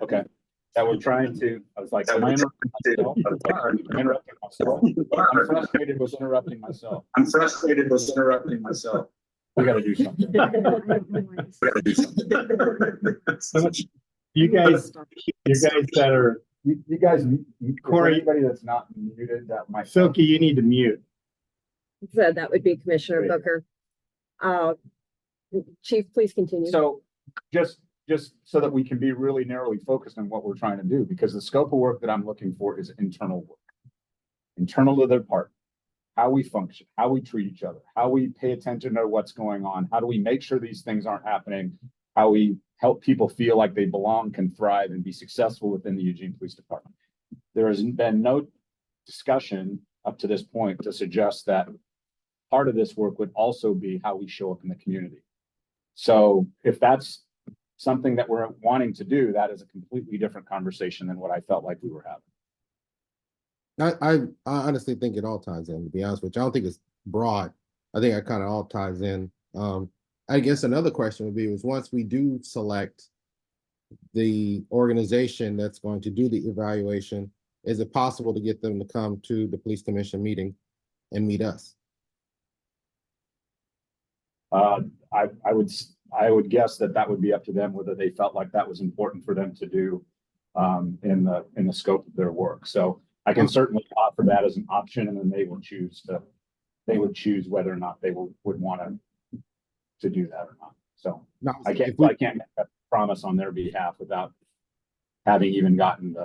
Okay. That we're trying to, I was like, am I interrupting myself? I'm interrupting myself. I'm frustrated with interrupting myself. We got to do something. You guys that are, You guys, Corey, anybody that's not muted, that might. Silky, you need to mute. So that would be Commissioner Booker. Chief, please continue. So just so that we can be really narrowly focused on what we're trying to do, because the scope of work that I'm looking for is internal work, internal to their part, how we function, how we treat each other, how we pay attention to what's going on, how do we make sure these things aren't happening, how we help people feel like they belong, can thrive, and be successful within the Eugene Police Department. There has been no discussion up to this point to suggest that part of this work would also be how we show up in the community. So if that's something that we're wanting to do, that is a completely different conversation than what I felt like we were having. I honestly think it all ties in, to be honest with you. I don't think it's broad. I think it kind of all ties in. I guess another question would be, was once we do select the organization that's going to do the evaluation, is it possible to get them to come to the police commission meeting and meet us? I would guess that would be up to them whether they felt like that was important for them to do in the scope of their work. So I can certainly offer that as an option, and then they would choose whether or not they would want to do that or not. So No, I can't make that promise on their behalf without having even gotten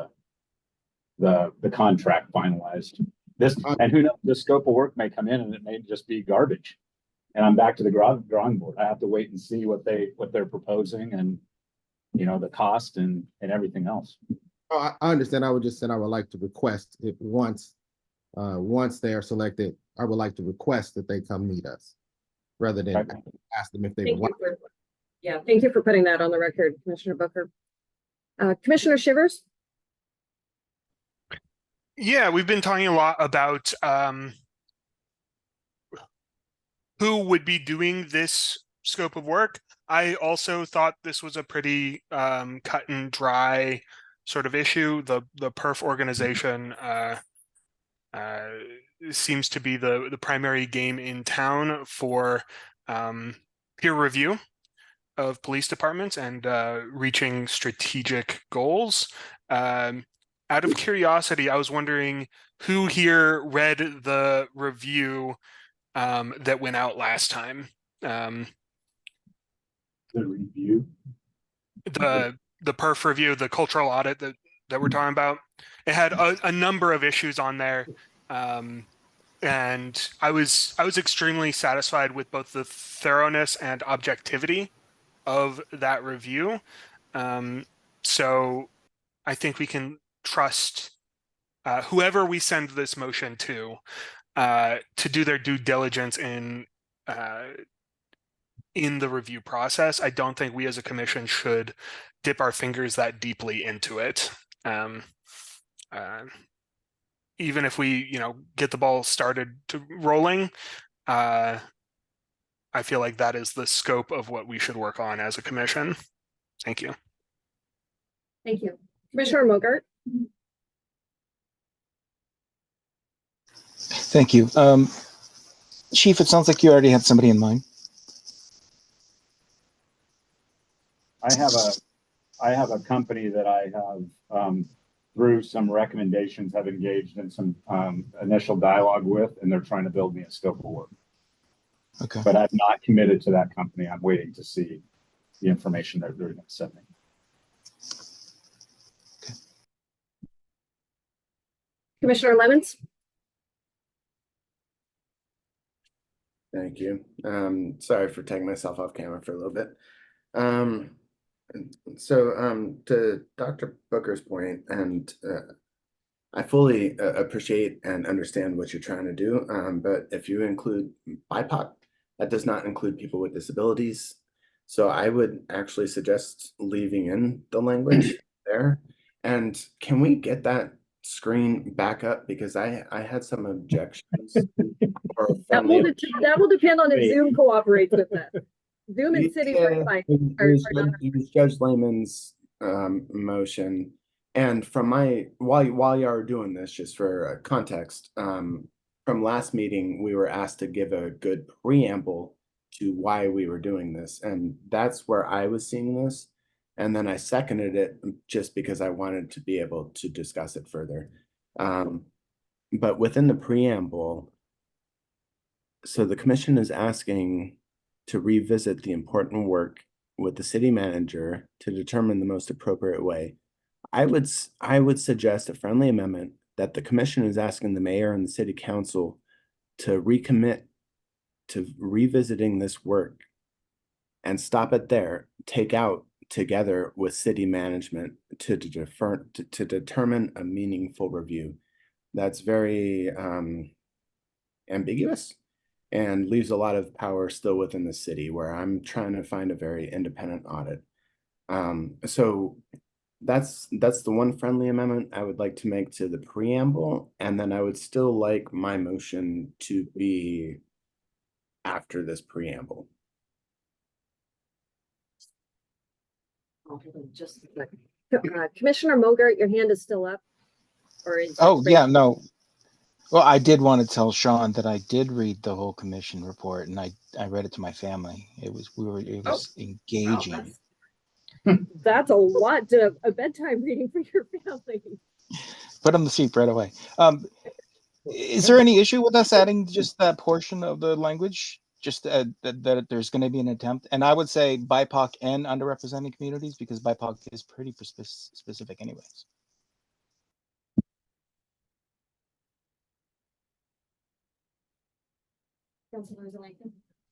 the contract finalized. And who knows, the scope of work may come in and it may just be garbage. And I'm back to the drawing board. I have to wait and see what they're proposing, and the cost and everything else. I understand. I would just say I would like to request if once they are selected, I would like to request that they come meet us, rather than ask them if they would. Thank you for putting that on the record, Commissioner Booker. Commissioner Shivers? Yeah, we've been talking a lot about who would be doing this scope of work. I also thought this was a pretty cut and dry sort of issue. The PERF organization seems to be the primary game in town for peer review of police departments and reaching strategic goals. Out of curiosity, I was wondering who here read the review that went out last time. The review? The PERF review, the cultural audit that we're talking about. It had a number of issues on there. And I was extremely satisfied with both the thoroughness and objectivity of that review. So I think we can trust whoever we send this motion to do their due diligence in the review process. I don't think we as a commission should dip our fingers that deeply into it. Even if we, get the ball started to rolling, I feel like that is the scope of what we should work on as a commission. Thank you. Thank you. Commissioner Mogart? Thank you. Chief, it sounds like you already had somebody in mind. I have a company that I have, through some recommendations, have engaged in some, initial dialogue with, and they're trying to build me a scope of work. Okay. But I've not committed to that company. I'm waiting to see the information they're going to send me. Commissioner Lemons? Thank you. Sorry for taking myself off camera for a little bit. To Dr. Booker's point, and I fully appreciate and understand what you're trying to do. But if you include BIPOC, that does not include people with disabilities. So I would actually suggest leaving in the language there. And can we get that screen back up? Because I had some objections. or That will, friendly- that will depend on if Wait. Zoom cooperates with that. Zoom and City Yeah, Wi-Fi it are was- not. it was Judge Lehman's motion. And from while you are doing this, just for context, from last meeting, we were asked to give a good preamble to why we were doing this. And that's where I was seeing this. And then I seconded it just because I wanted to be able to discuss it further. But within the preamble, so the commission is asking to revisit the important work with the city manager to determine the most appropriate way. I would suggest a friendly amendment that the commission is asking the mayor and the city council to recommit to revisiting this work and stop it there, take out together with city management to determine a meaningful review. That's very ambiguous and leaves a lot of power still within the city, where I'm trying to find a very independent audit. So that's the one friendly amendment I would like to make to the preamble, and then I would still like my motion to be after this preamble. Just a second. Commissioner Mogart, your hand is still up? Or is it Oh, yeah, raised? no. Well, I did want to tell Sean that I did read the whole commission report, and I read it to my family. It was engaging. That's a lot to a bedtime reading for your family. Put on the seat right away. Is there any issue with us adding just that portion of the language? Just that there's going to be an attempt, and I would say BIPOC and underrepresented communities, because BIPOC is pretty specific, anyways.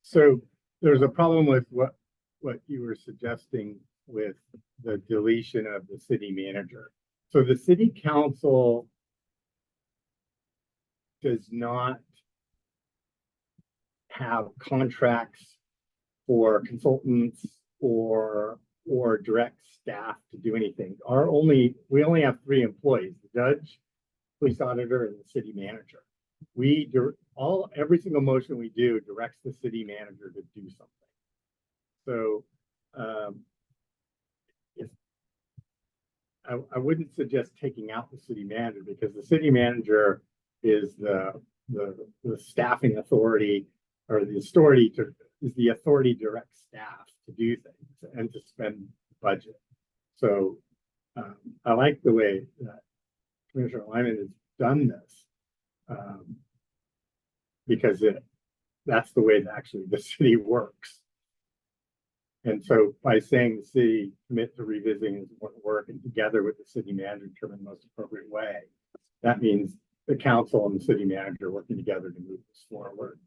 So there's a problem with what you were suggesting with the deletion of the city manager. So the city council does not have contracts for consultants or direct staff to do anything. We only have 3 employees: the judge, police auditor, and the city manager. Every single motion we do directs the city manager to do something. So I wouldn't suggest taking out the city manager, because the city manager is the staffing authority, or the authority to direct staff to do things and to spend budget. So I like the way that Commissioner Lyman has done this, because that's the way that actually the city works. And so by saying the city commit to revisiting its work and together with the city manager determine the most appropriate way, that means the council and the city manager working together to move this forward.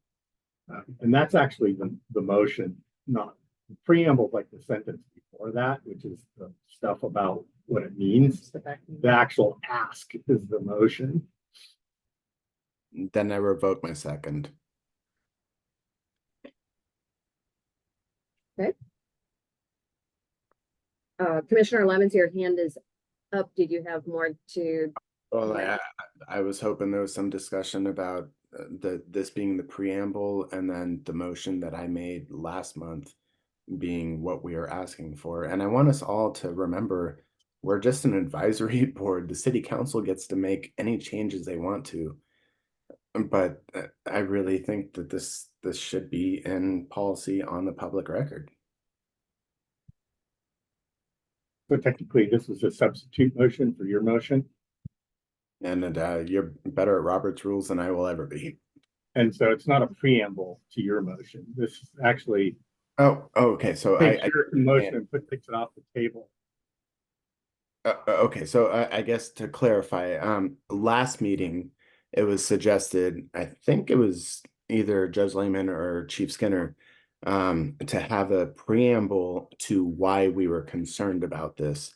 And that's actually the motion, not the preamble, like the sentence before that, which is the stuff about what it means. The actual ask is the motion. Then I revoke my second. Okay. Commissioner Lemons, your hand is up. Did you have more to? Well, I was hoping there was some discussion about this being the preamble, and then the motion that I made last month being what we are asking for. And I want us all to remember, we're just an advisory board. The city council gets to make any changes they want to. But I really think that this should be in policy on the public record. So technically, this was a substitute motion for your motion. And you're better at Robert's rules than I will ever be. And so it's not a preamble to your motion. This is actually Oh, okay. So takes your motion and takes it off the table. Okay, so I guess to clarify, last meeting, it was suggested, I think it was either Judge Lehman or Chief Skinner, to have a preamble to why we were concerned about this.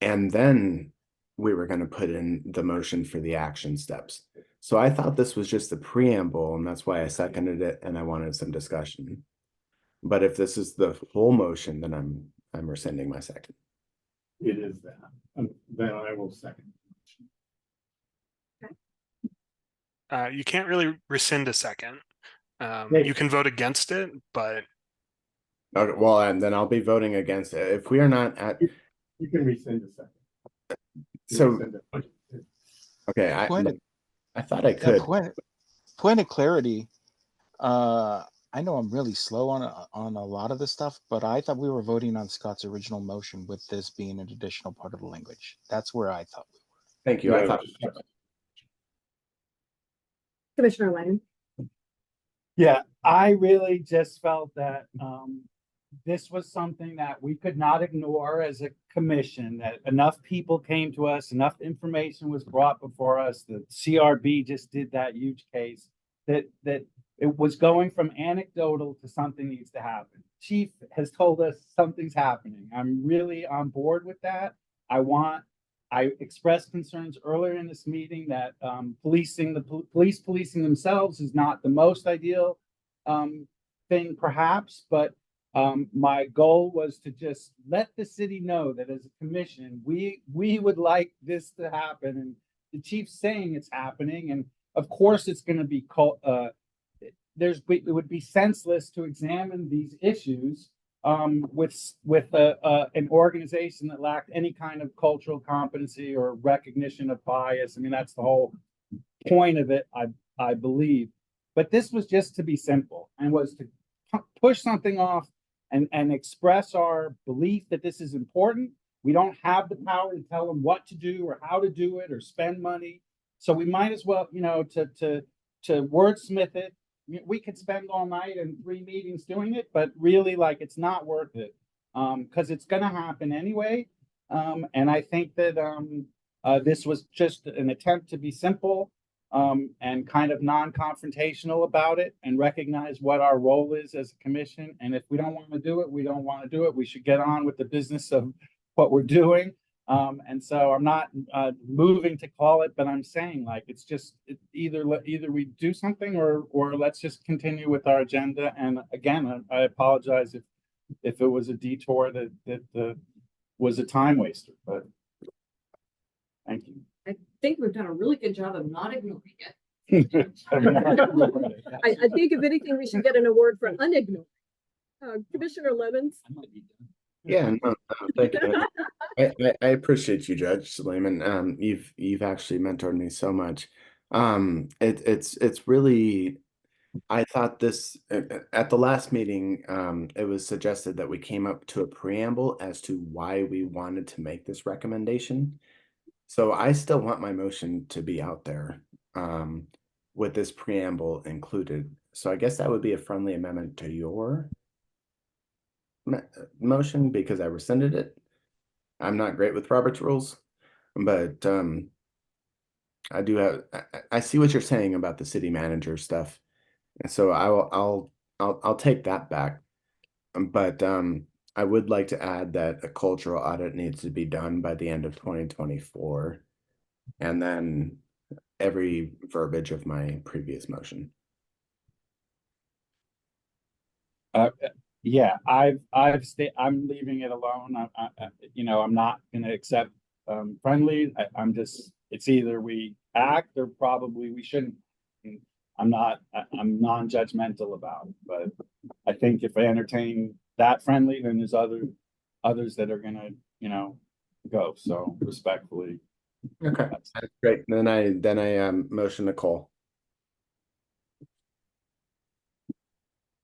And then we were going to put in the motion for the action steps. So I thought this was just the preamble, and that's why I seconded it, and I wanted some discussion. But if this is the whole motion, then I'm rescinding my second. It is that. Then I will second. You can't really rescind a second. Yeah. You can vote against it, but Okay, well, and then I'll be voting against it. If we are not at, You can rescind a second. so, Rescind it. okay, I thought I Yeah, could. point of clarity. I know I'm really slow on a lot of this stuff, but I thought we were voting on Scott's original motion with this being an additional part of the language. That's where I thought we were. Thank you. I thought, Commissioner Lennon. Yeah, I really just felt that this was something that we could not ignore as a commission, that enough people came to us, enough information was brought before us, the CRB just did that huge case, that it was going from anecdotal to something needs to happen. Chief has told us something's happening. I'm really on board with that. I expressed concerns earlier in this meeting that police policing themselves is not the most ideal thing perhaps, but my goal was to just let the city know that as a commission, we would like this to happen. And the chief's saying it's happening. And of course it's going to be it would be senseless to examine these issues with an organization that lacked any kind of cultural competency or recognition of bias. I mean, that's the whole point of it, I believe. But this was just to be simple and was to push something off and express our belief that this is important. We don't have the power to tell them what to do or how to do it or spend money. So we might as well, to wordsmith it. We could spend all night and 3 meetings doing it, but really, like, it's not worth it because it's going to happen anyway. And I think that this was just an attempt to be simple and kind of non-confrontational about it and recognize what our role is as a commission. And if we don't want to do it, we don't want to do it. We should get on with the business of what we're doing. And so I'm not moving to call it, but I'm saying, like, it's just either we do something or let's just continue with our agenda. And again, I apologize if it was a detour that was a time waster, but thank you. I think we've done a really good job of not ignoring it. I think if anything, we should get an award for unignored. Commissioner Levens. yeah, no, thank you. I appreciate you, Judge Lehman. You've actually mentored me so much. It's really, I thought this at the last meeting, it was suggested that we came up to a preamble as to why we wanted to make this recommendation. So I still want my motion to be out there with this preamble included. So I guess that would be a friendly amendment to your motion because I rescinded it. I'm not great with Robert's rules, but I do have. I see what you're saying about the city manager stuff, and so I'll take that back. But I would like to add that a cultural audit needs to be done by the end of 2024, and then every verbiage of my previous motion. Yeah, I'm leaving it alone. I'm not going to accept friendly. I'm just, it's either we act or probably we shouldn't. I'm non-judgmental about it, but I think if I entertain that friendly, then there's others that are gonna, go. So respectfully. Okay, that's great. Then I motion to call.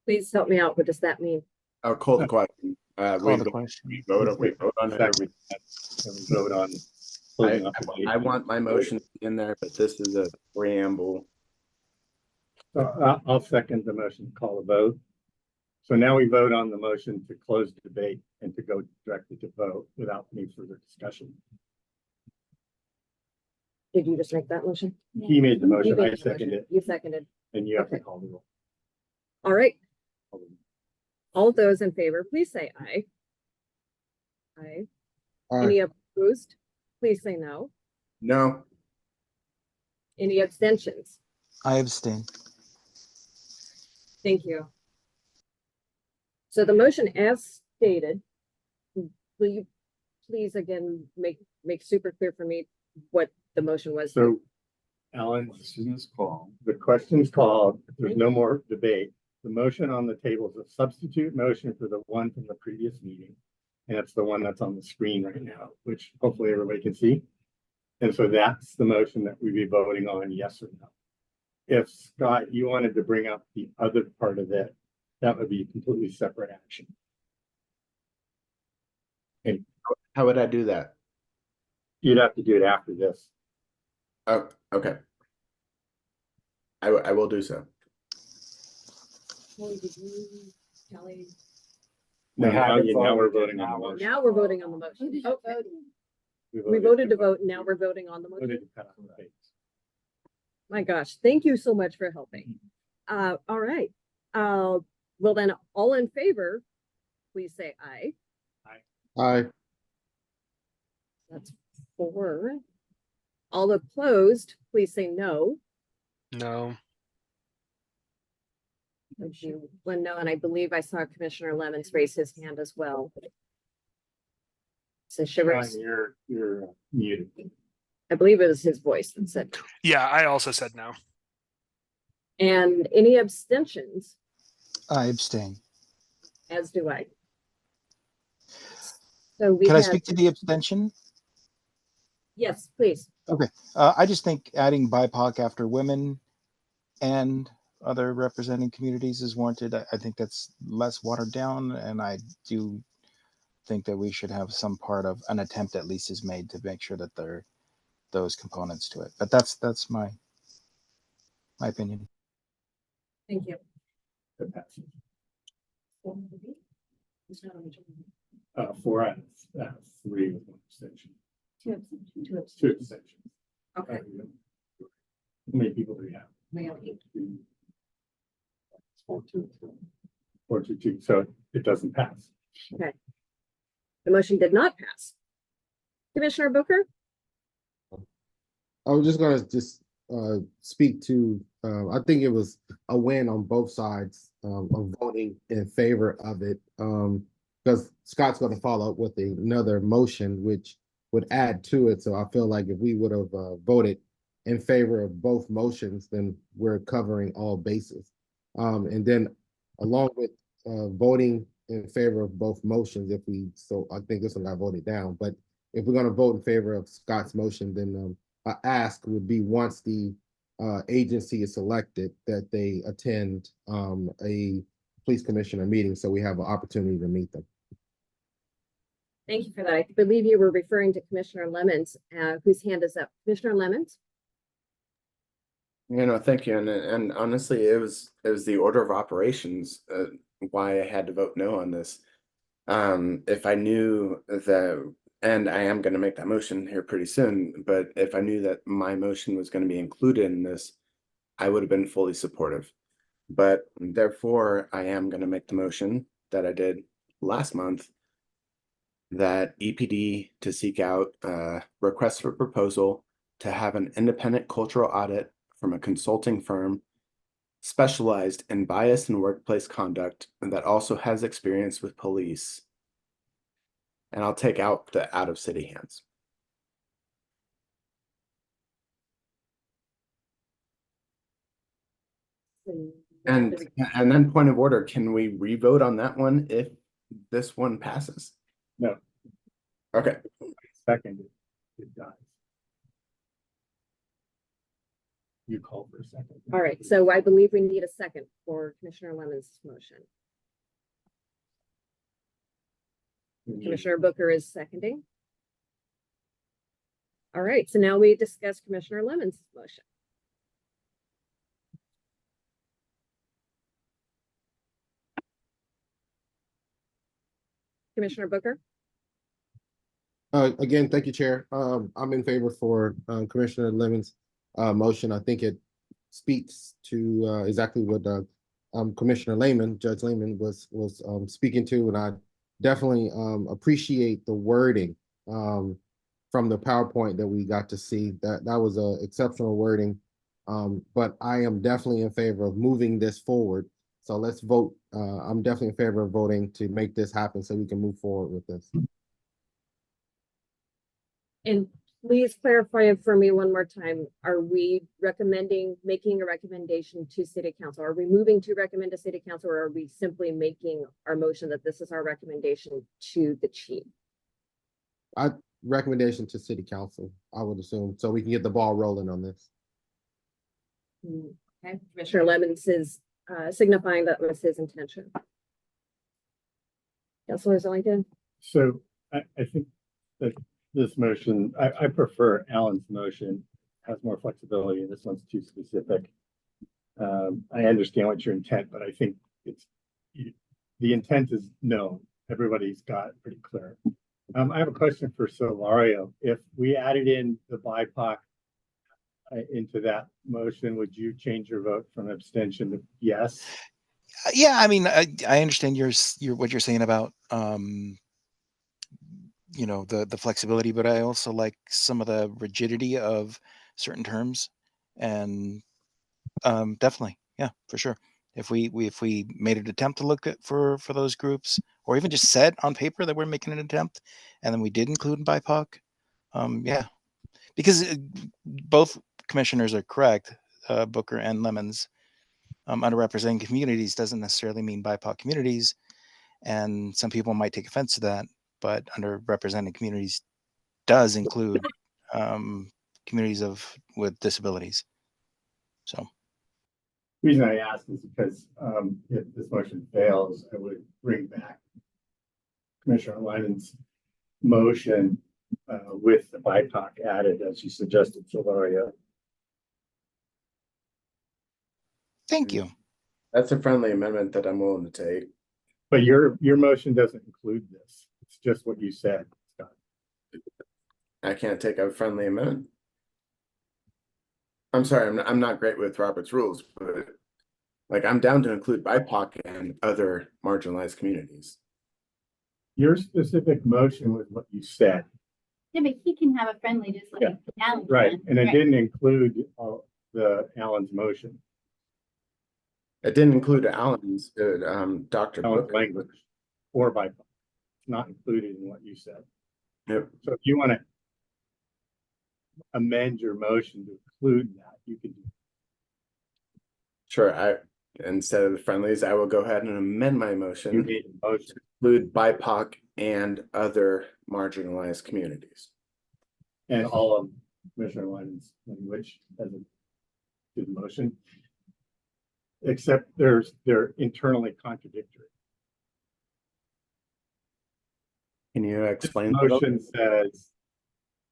Please help me out. What does that mean? I'll call the question. Call the question. We vote on it. Or we, And we vote on closing up the debate. I want my motion in there, but this is a preamble. So I'll second the motion, call a vote. So now we vote on the motion to close the debate and to go directly to vote without any further discussion. Did you just make that motion? He made the You motion, made I the seconded motion. it, You seconded. and you have to Okay. call the roll. All right. All those in favor, please say aye. Aye. Aye. Any opposed? Please say no. No, Any abstentions? I abstain. Thank you. So the motion as stated, will you please again make super clear for me what the motion was? So, Alan, Questions called. the question's called, if there's no more debate. The motion on the table is a substitute motion for the one from the previous meeting. And it's the one that's on the screen right now, which hopefully everybody can see. And so that's the motion that we'd be voting on, yes or no. If Scott, you wanted to bring up the other part of it, that would be a completely separate action. how would I do that? You'd have to do it after this. Oh, okay. I will do so. Kelly, did you, Kelly? No, We now, haven't now we're voted, voting on now the we're- motion. Now we're voting on the Who motion. did Okay. vote? We voted to vote. Now we're voting on the motion. Voted to pass the debate. My gosh, thank you so much for helping. All right. Well then, all in favor, please say aye. Aye. That's 4. All opposed, please say no. No. Thank you. One no, and I believe I saw Commissioner Lemons raise his hand as well. So Shivers, Sean, you're muted. I believe it was his voice that said, Yeah, I also said no. and any abstentions, I abstain. as do I. So we Can I have, speak to the abstention? yes, please. I just think adding BIPOC after women and other representing communities is warranted. I think that's less watered down, and I do think that we should have some part of an attempt at least is made to make sure that there are those components to it. But that's my opinion. Thank you. It passes. It's not on the agenda. 4 out of 3 with 1 abstention. Two abstentions. 2 abstentions. Okay. How many people do we have? We have 8. 4 to 2, so it doesn't pass. The motion did not pass. Commissioner Booker? I was just gonna speak to, I think it was a win on both sides of voting in favor of it. Because Scott's gonna follow up with another motion, which would add to it. So I feel like if we would have voted in favor of both motions, then we're covering all bases. And then along with voting in favor of both motions, I think this one got voted down, but if we're gonna vote in favor of Scott's motion, then a ask would be once the agency is selected that they attend a police commissioner meeting, so we have an opportunity to meet them. Thank you for that. I believe you were referring to Commissioner Lemons, whose hand is up. Commissioner Lemons? Thank you. And honestly, it was the order of operations why I had to vote no on this. If I knew that, and I am going to make that motion here pretty soon, but if I knew that my motion was going to be included in this, I would have been fully supportive. But therefore, I am going to make the motion that I did last month, that EPD to seek out requests for proposal to have an independent cultural audit from a consulting firm specialized in bias and workplace conduct and that also has experience with police. And I'll take out the out of city hands. And then point of order, can we re-vote on that one if this one passes? No. Okay. Second, it dies. You call for a second. All right, so I believe we need a second for Commissioner Lemons' motion. Commissioner Booker is seconding. All right, so now we discuss Commissioner Lemon's motion. Commissioner Booker? Again, thank you, Chair. I'm in favor for Commissioner Lemon's motion. I think it speaks to exactly what Commissioner Judge Lehman was speaking to, and I definitely appreciate the wording from the PowerPoint that we got to see. That was exceptional wording. But I am definitely in favor of moving this forward. So let's vote. I'm definitely in favor of voting to make this happen so we can move forward with this. And please clarify for me one more time. Are we making a recommendation to City Council? Are we moving to recommend to City Council, or are we simply making our motion that this is our recommendation to the chief? Recommendation to City Council, I would assume, so we can get the ball rolling on this. Okay, Commissioner Lemons is signifying that was his intention. Councilor Zellington? So I think that this motion, I prefer Alan's motion, has more flexibility. This one's too specific. I understand what your intent, but I think the intent is known. Everybody's got it pretty clear. I have a question for Solario. If we added in the BIPOC into that motion, would you change your vote from abstention to yes? Yeah, I mean, I understand what you're saying about you know, the flexibility, but I also like some of the rigidity of certain terms, and definitely, yeah, for sure. If we made an attempt to look at for those groups, or even just said on paper that we're making an attempt, and then we did include BIPOC, yeah, because both commissioners are correct, Booker and Lemons. Underrepresented communities doesn't necessarily mean BIPOC communities, and some people might take offense to that, but underrepresented communities does include communities with disabilities. So The reason I ask is because if this motion fails, I would bring back Commissioner Lyman's motion with the BIPOC added, as you suggested, Solario. thank you. That's a friendly amendment that I'm willing to take. But your motion doesn't include this. It's just what you said, Scott. I can't take a friendly amendment. I'm sorry, I'm not great with Robert's rules, but like I'm down to include BIPOC and other marginalized communities. Your specific motion was what you said. Yeah, but he can have a friendly, just like Yeah. Alan Right, can. and it Right. didn't include the Allen's motion, It didn't include Alan's, Dr. Allen's Booker. language, or BIPOC. It's not included in what you said. Yep. So if you want to amend your motion to include that, you can do it. Sure, instead of the friendlies, I will go ahead and amend my You motion made a motion. to include BIPOC and other marginalized communities. And all of Commissioner Lyman's language as a good motion. Except they're internally contradictory. Can you This explain? motion says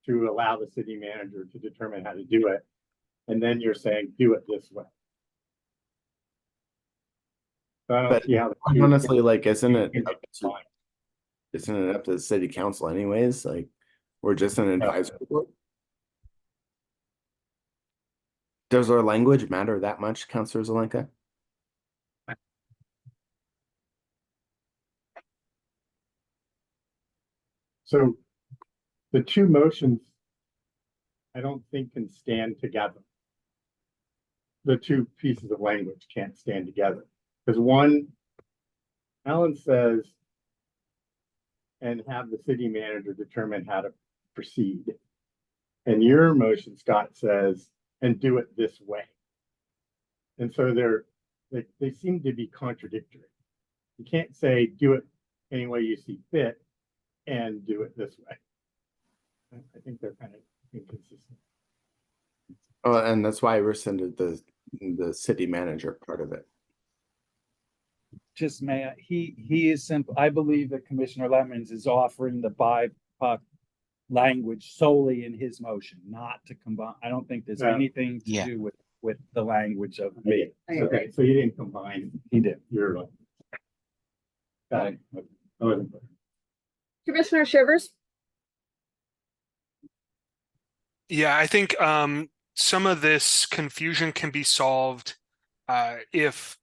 to allow the city manager to determine how to do it. And then you're saying, do it this way. So I don't But see how. the two- honestly, like, isn't it can up be to, combined. isn't it up to the city council anyways? Like, we're just an advisory board. Does our language matter that much, Councilor Zelenka? So the two motions, I don't think can stand together. The two pieces of language can't stand together. Because one, Alan says, and have the city manager determine how to proceed. And your motion, Scott, says, and do it this way. And so they seem to be contradictory. You can't say, do it any way you see fit and do it this way. I think they're kind of inconsistent. Oh, and that's why I rescinded the city manager part of it. just he is simple. I believe that Commissioner Lemons is offering the BIPOC language solely in his motion, not to combine. I don't think there's Yeah. anything to Yeah. do with the language of Me. Okay, so you didn't combine he did. your. Got it. I wasn't- Commissioner Shivers? Yeah, I think some of this confusion can be solved if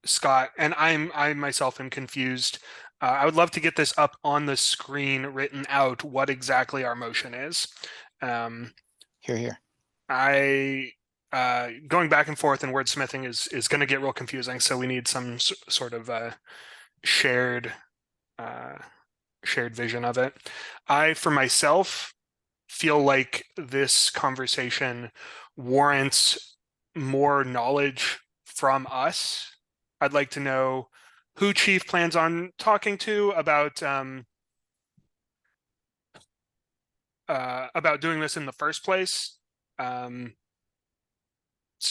Scott, and I myself am confused. I would love to get this up on the screen written out what exactly our motion is. Here, here. I going back and forth and wordsmithing is going to get real confusing, so we need some sort of shared shared vision of it. I, for myself, feel like this conversation warrants more knowledge from us. I'd like to know who Chief plans on talking to about doing this in the first place. So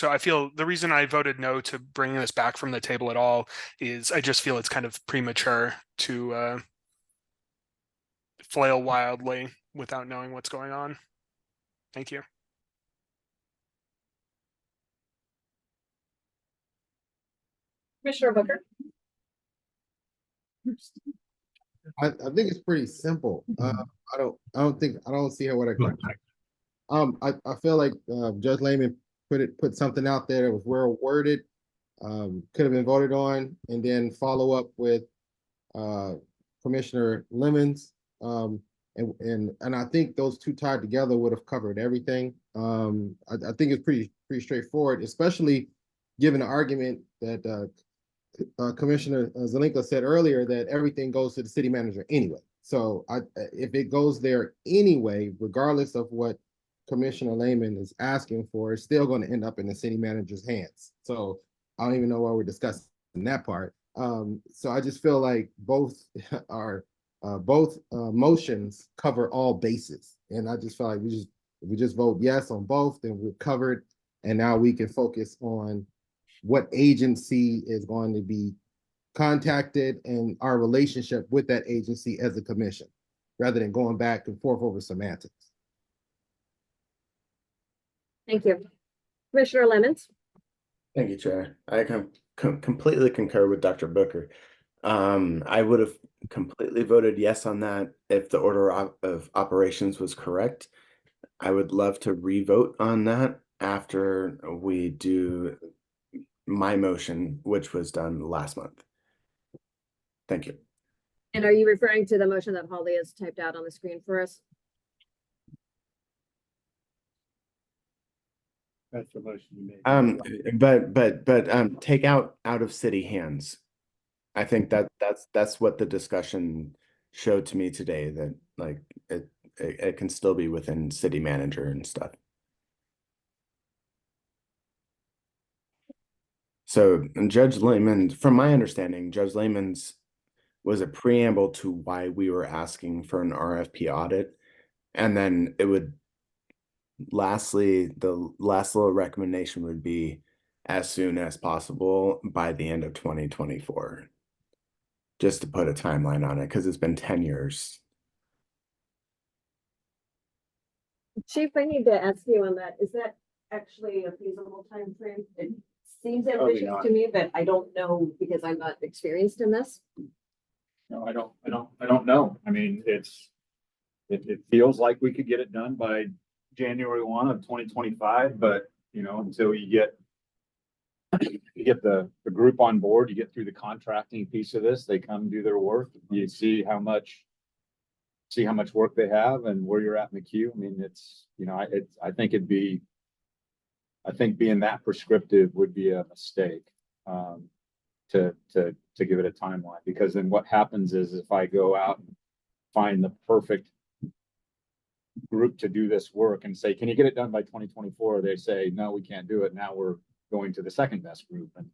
I feel the reason I voted no to bringing this back from the table at all is I just feel it's kind of premature to flail wildly without knowing what's going on. Thank you. Commissioner Booker? I think it's pretty simple. I don't see how what I feel like Judge Lehman put something out there that was well worded, could have been voted on, and then follow up with Commissioner Lemons. And I think those two tied together would have covered everything. I think it's pretty straightforward, especially given the argument that Commissioner Zelenka said earlier that everything goes to the city manager anyway. So if it goes there anyway, regardless of what Commissioner Lehman is asking for, it's still going to end up in the city manager's hands. So I don't even know why we're discussing that part. So I just feel like both are motions cover all bases, and I just feel like if we just vote yes on both, then we're covered, and now we can focus on what agency is going to be contacted and our relationship with that agency as a commission, rather than going back and forth over semantics. Thank you. Commissioner Lemons? Thank you, Chair. I completely concur with Dr. Booker. I would have completely voted yes on that if the order of operations was correct. I would love to re-vote on that after we do my motion, which was done last month. Thank you. And are you referring to the motion that Holly has typed out on the screen for us? That's the motion you made. But take out of city hands. I think that's what the discussion showed to me today, that like it can still be within city manager and stuff. So Judge Lehman, from my understanding, Judge Lehman's was a preamble to why we were asking for an RFP audit. And then it would, lastly, the last little recommendation would be as soon as possible by the end of 2024. Just to put a timeline on it, because it's been 10 years. Chief, I need to ask you on that. Is that actually a feasible time frame? It seems ambitious not. to me, but I don't know because I'm not experienced in this. No, I don't know. I mean, it feels like we could get it done by January 1 of 2025, but you know, until you get the group on board, you get through the contracting piece of this, they come do their work, you see how much work they have and where you're at in the queue. I mean, it's, you know, I think being that prescriptive would be a mistake, to give it a timeline, because then what happens is if I go out and find the perfect group to do this work and say, can you get it done by 2024? They say, no, we can't do it. Now we're going to the second best group. And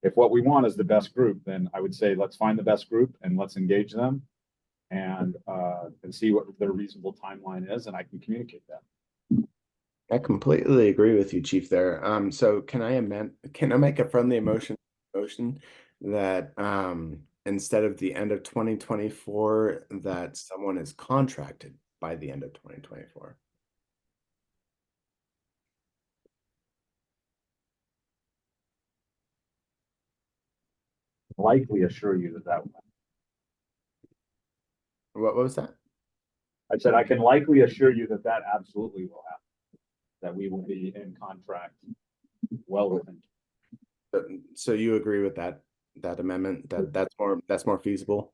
if what we want is the best group, then I would say, let's find the best group and let's engage them and see what their reasonable timeline is. And I can communicate that. I completely agree with you, Chief, there. So can I make a friendly motion that instead of the end of 2024, that someone is contracted by the end of 2024. Likely assure you that What was that? I said, I can likely assure you that absolutely will happen. That we will be in contract well within. So you agree with that amendment, that's more feasible?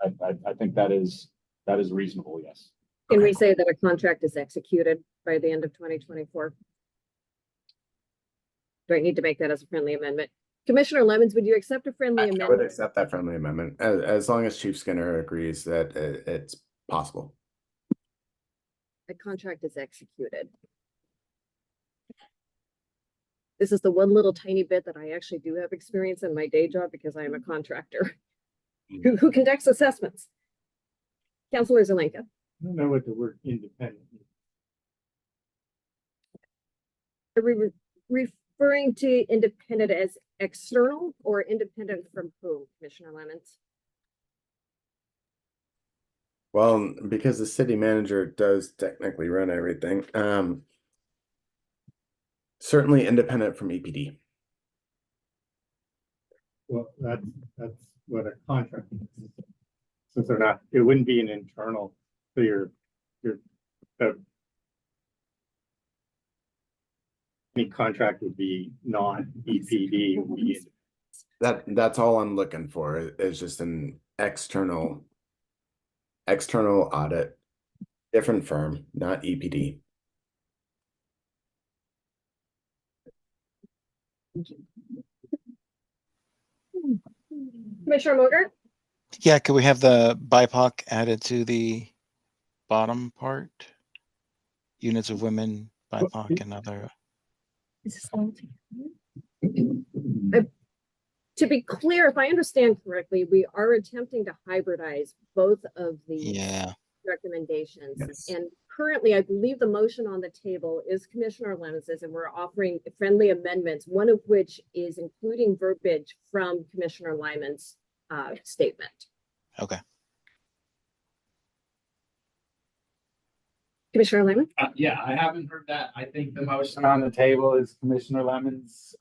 I think that is reasonable, yes. Can we Okay. say that a contract is executed by the end of 2024? Do I need to make that as a friendly amendment? Commissioner Lemons, would you accept a friendly I would amendment? accept that friendly amendment, as long as Chief Skinner agrees that it's possible. A contract is executed. This is the one little tiny bit that I actually do have experience in my day job because I am a contractor who conducts assessments. Councilor Zelenka. I don't know what the word independent means. Are we referring to independent as external or independent from whom, Commissioner Lemons? Well, because the city manager does technically run everything, certainly independent from EPD. Well, that's what a contract is. Since they're not, it wouldn't be an internal, so any contract would be non-EPD. That's all I'm looking for is just an external audit, different firm, not EPD. Commissioner Mogart? Yeah, could we have the BIPOC added to the bottom part? Units of women, BIPOC, and other. Is this all together? To be clear, if I understand correctly, we are attempting to hybridize both of these recommendations. Yes. And currently, I believe the motion on the table is Commissioner Lemons's, and we're offering friendly amendments, one of which is including verbiage from Commissioner Lyman's statement. Okay. Commissioner Lyman? Yeah, I haven't heard that. I think the motion on the table is Commissioner Lemon's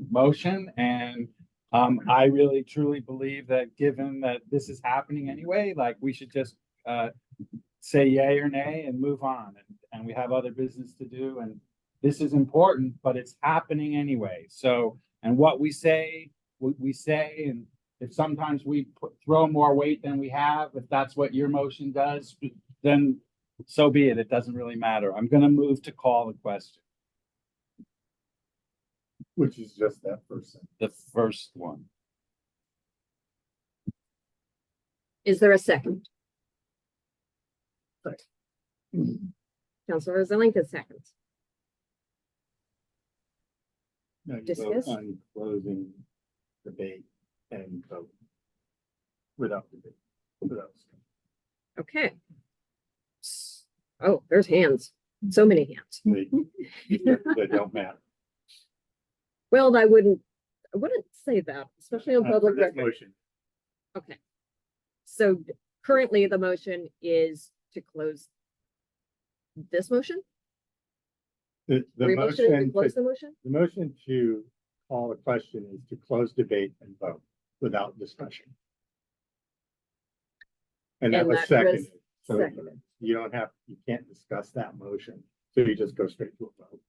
motion, and I really truly believe that given that this is happening anyway, like we should just say yay or nay and move on, and we have other business to do, and this is important, but it's happening anyway. So, and what we say, and if sometimes we throw more weight than we have, if that's what your motion does, then so be it. It doesn't really matter. I'm going to move to call the question. Which is just that person. The first one. Is there a second? Councilor Zelenka seconds. No, you vote Discuss. on closing debate and vote without debate. Without discussion. Okay. Oh, there's hands. So many hands. They don't matter. Well, I wouldn't say that, especially on For public this record. motion, Okay. So currently the motion is to close this motion? the Re-motion to motion, close the motion? the motion to call a question is to close debate and vote without discussion. And that And was that seconded. was So seconded. you can't discuss that motion. So you just go straight to a vote.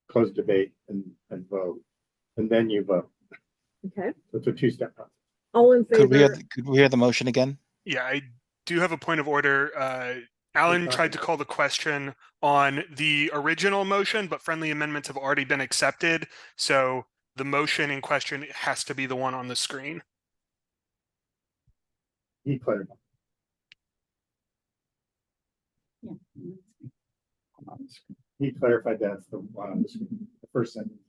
Close debate and vote, and then you vote. Okay. So it's a two-step process. All in Could we favor? hear the motion again? Yeah, I do have a point of order. Alan tried to call the question on the original motion, but friendly amendments have already been accepted. So the motion in question has to be the one on the screen. He clarified. Yeah. He clarified that's the one on the screen, the first sentence.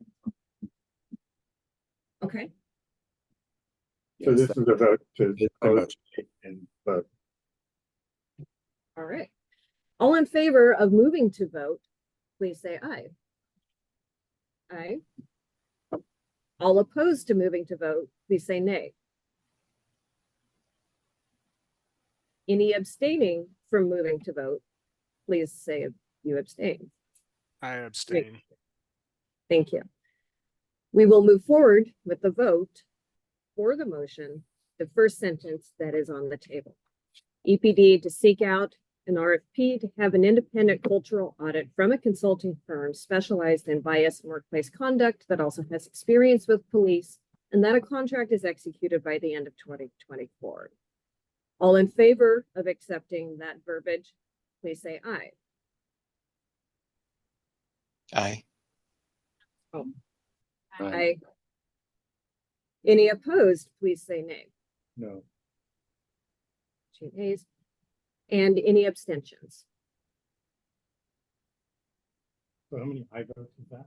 Okay. So this is a vote to It's my close motion. debate and vote. All right. All in favor of moving to vote, please say aye. Aye. All opposed to moving to vote, please say nay. Any abstaining from moving to vote, please say you abstain. I abstain. Thank you. We will move forward with the vote for the motion, the first sentence that is on the table. EPD to seek out an RFP to have an independent cultural audit from a consulting firm specialized in bias and workplace conduct that also has experience with police, and that a contract is executed by the end of 2024. All in favor of accepting that verbiage, please say aye. Aye. Aye. Any opposed, please say nay. No. 2 nays. And any abstentions? So how many aye votes is that?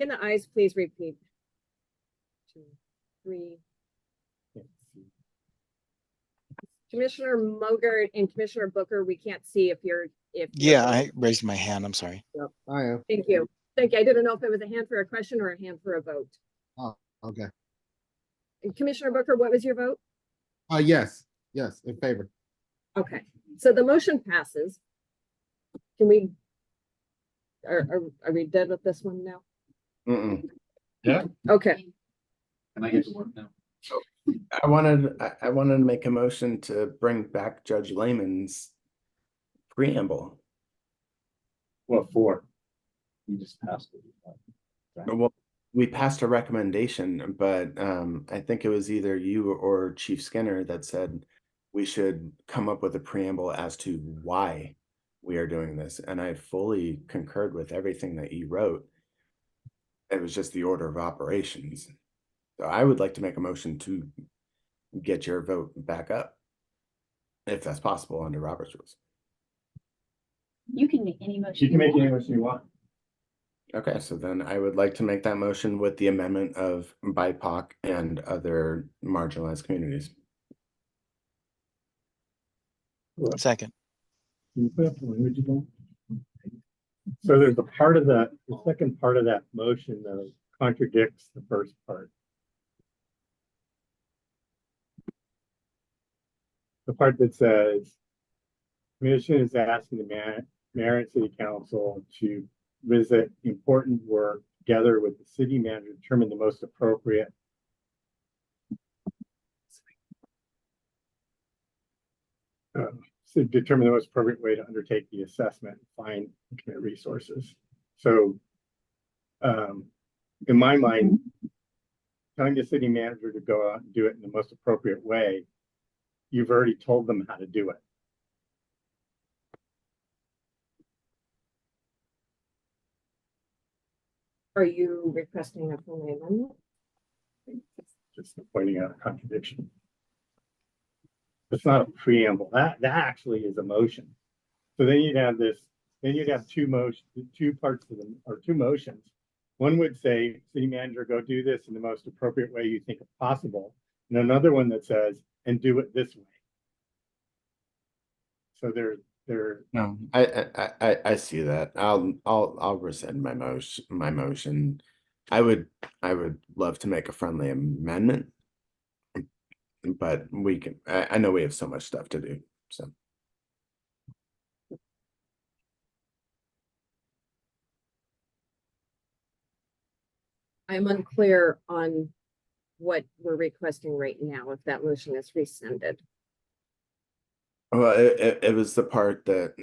Can the ayes please repeat? 2, 3. Can't see. Commissioner Mogart and Commissioner Booker, we can't see if you're, Yeah, I raised my hand. I'm sorry. I am. Thank you. Thank you. I didn't know if it was a hand for a question or a hand for a vote. Okay. And Commissioner Booker, what was your vote? Yes, in favor. Okay, so the motion passes. Can we, are we done with this one now? Okay, Can I get to work now? I wanted to make a motion to bring back Judge Lehman's preamble. What for? You just passed it. Well, we passed a recommendation, but I think it was either you or Chief Skinner that said we should come up with a preamble as to why we are doing this. And I fully concurred with everything that you wrote. It was just the order of operations. So I would like to make a motion to get your vote back up, if that's possible under Robert's rules. You can make any motion. You can make any motion you want. Okay, so then I would like to make that motion with the amendment of BIPOC and other marginalized communities. Second. Can you put up the language again? So there's the second part of that motion that contradicts the first part. The part that says, Commission is asking the mayor and city council to visit important work together with the city manager to determine the most appropriate way to undertake the assessment and find and commit resources. So in my mind, telling the city manager to go out and do it in the most appropriate way, you've already told them how to do it. are you requesting a friendly amendment? Just pointing out a contradiction. It's not a preamble. That actually is a motion. So then you'd have this. Then you'd have two parts of them, or two motions. One would say, "City manager, go do this in the most appropriate way you think possible," and another one that says, "And do it this way." So they're. No, I see that. I'll rescind my motion. I would love to make a friendly amendment, but we can. I know we have so much stuff to do. So I'm unclear on what we're requesting right now, if that motion is rescinded. well, it was the part that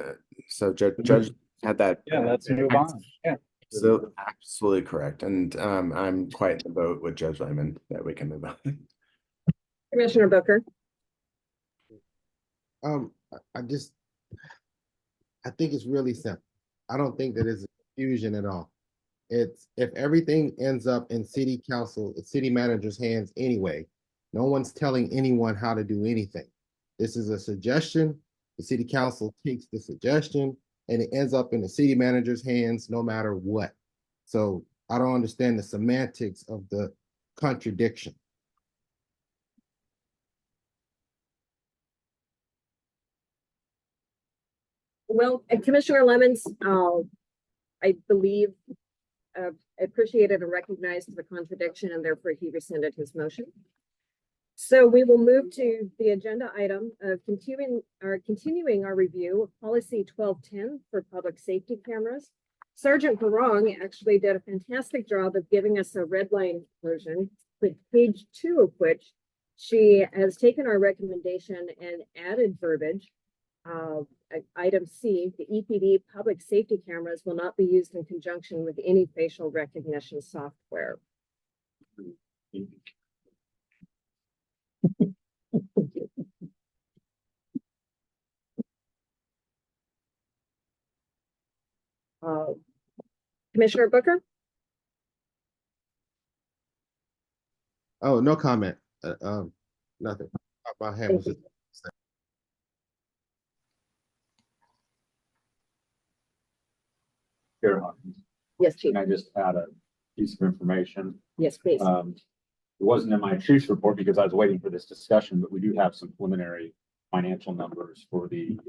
so Judge had that. Yeah, let's move on. Yeah. So absolutely correct, and I'm quite in the boat with Judge Lehman that we can move on. Commissioner Booker. I think it's really simple. I don't think that it's a confusion at all. It's if everything ends up in city council, city manager's hands anyway, no one's telling anyone how to do anything. This is a suggestion. The city council takes the suggestion and it ends up in the city manager's hands no matter what. So I don't understand the semantics of the contradiction. Well, Commissioner Lemons, I believe appreciated and recognized the contradiction, and therefore he rescinded his motion. So we will move to the agenda item of continuing our review of policy 1210 for public safety cameras. Sergeant Barong actually did a fantastic job of giving us a red line version, with page 2 of which she has taken our recommendation and added verbiage. Item C, the EPD public safety cameras will not be used in conjunction with any facial recognition software. Commissioner Booker? Oh, no comment. Nothing. My hand was Thank just. Here, Hawkins, Yes, Chief. can I just add a piece of information? Yes, please. It wasn't in my chief's report because I was waiting for this discussion, but we do have some preliminary financial numbers for the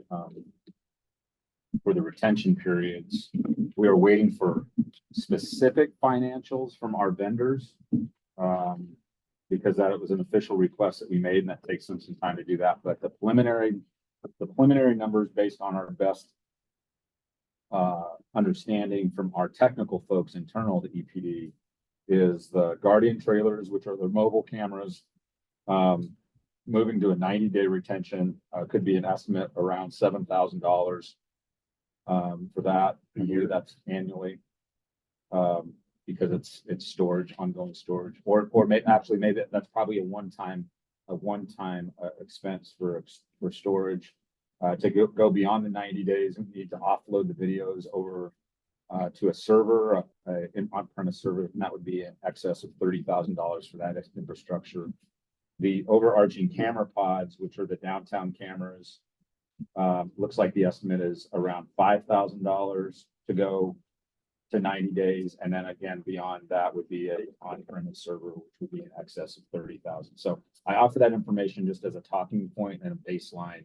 retention periods. We are waiting for specific financials from our vendors. Because that it was an official request that we made, and that takes some time to do that. But the preliminary numbers based on our best understanding from our technical folks internal to EPD is the Guardian trailers, which are the mobile cameras, moving to a 90-day retention. Could be an estimate around $7,000 for that a year. That's annually. Because it's storage, ongoing storage, or maybe that's probably a one-time expense for storage. To go beyond the 90 days, we need to offload the videos over to a server, an on-premise server, and that would be in excess of $30,000 for that infrastructure. The overarching camera pods, which are the downtown cameras, looks like the estimate is around $5,000 to go to 90 days. And then again, beyond that would be a on-premise server, which would be in excess of 30,000. So I offer that information just as a talking point and a baseline.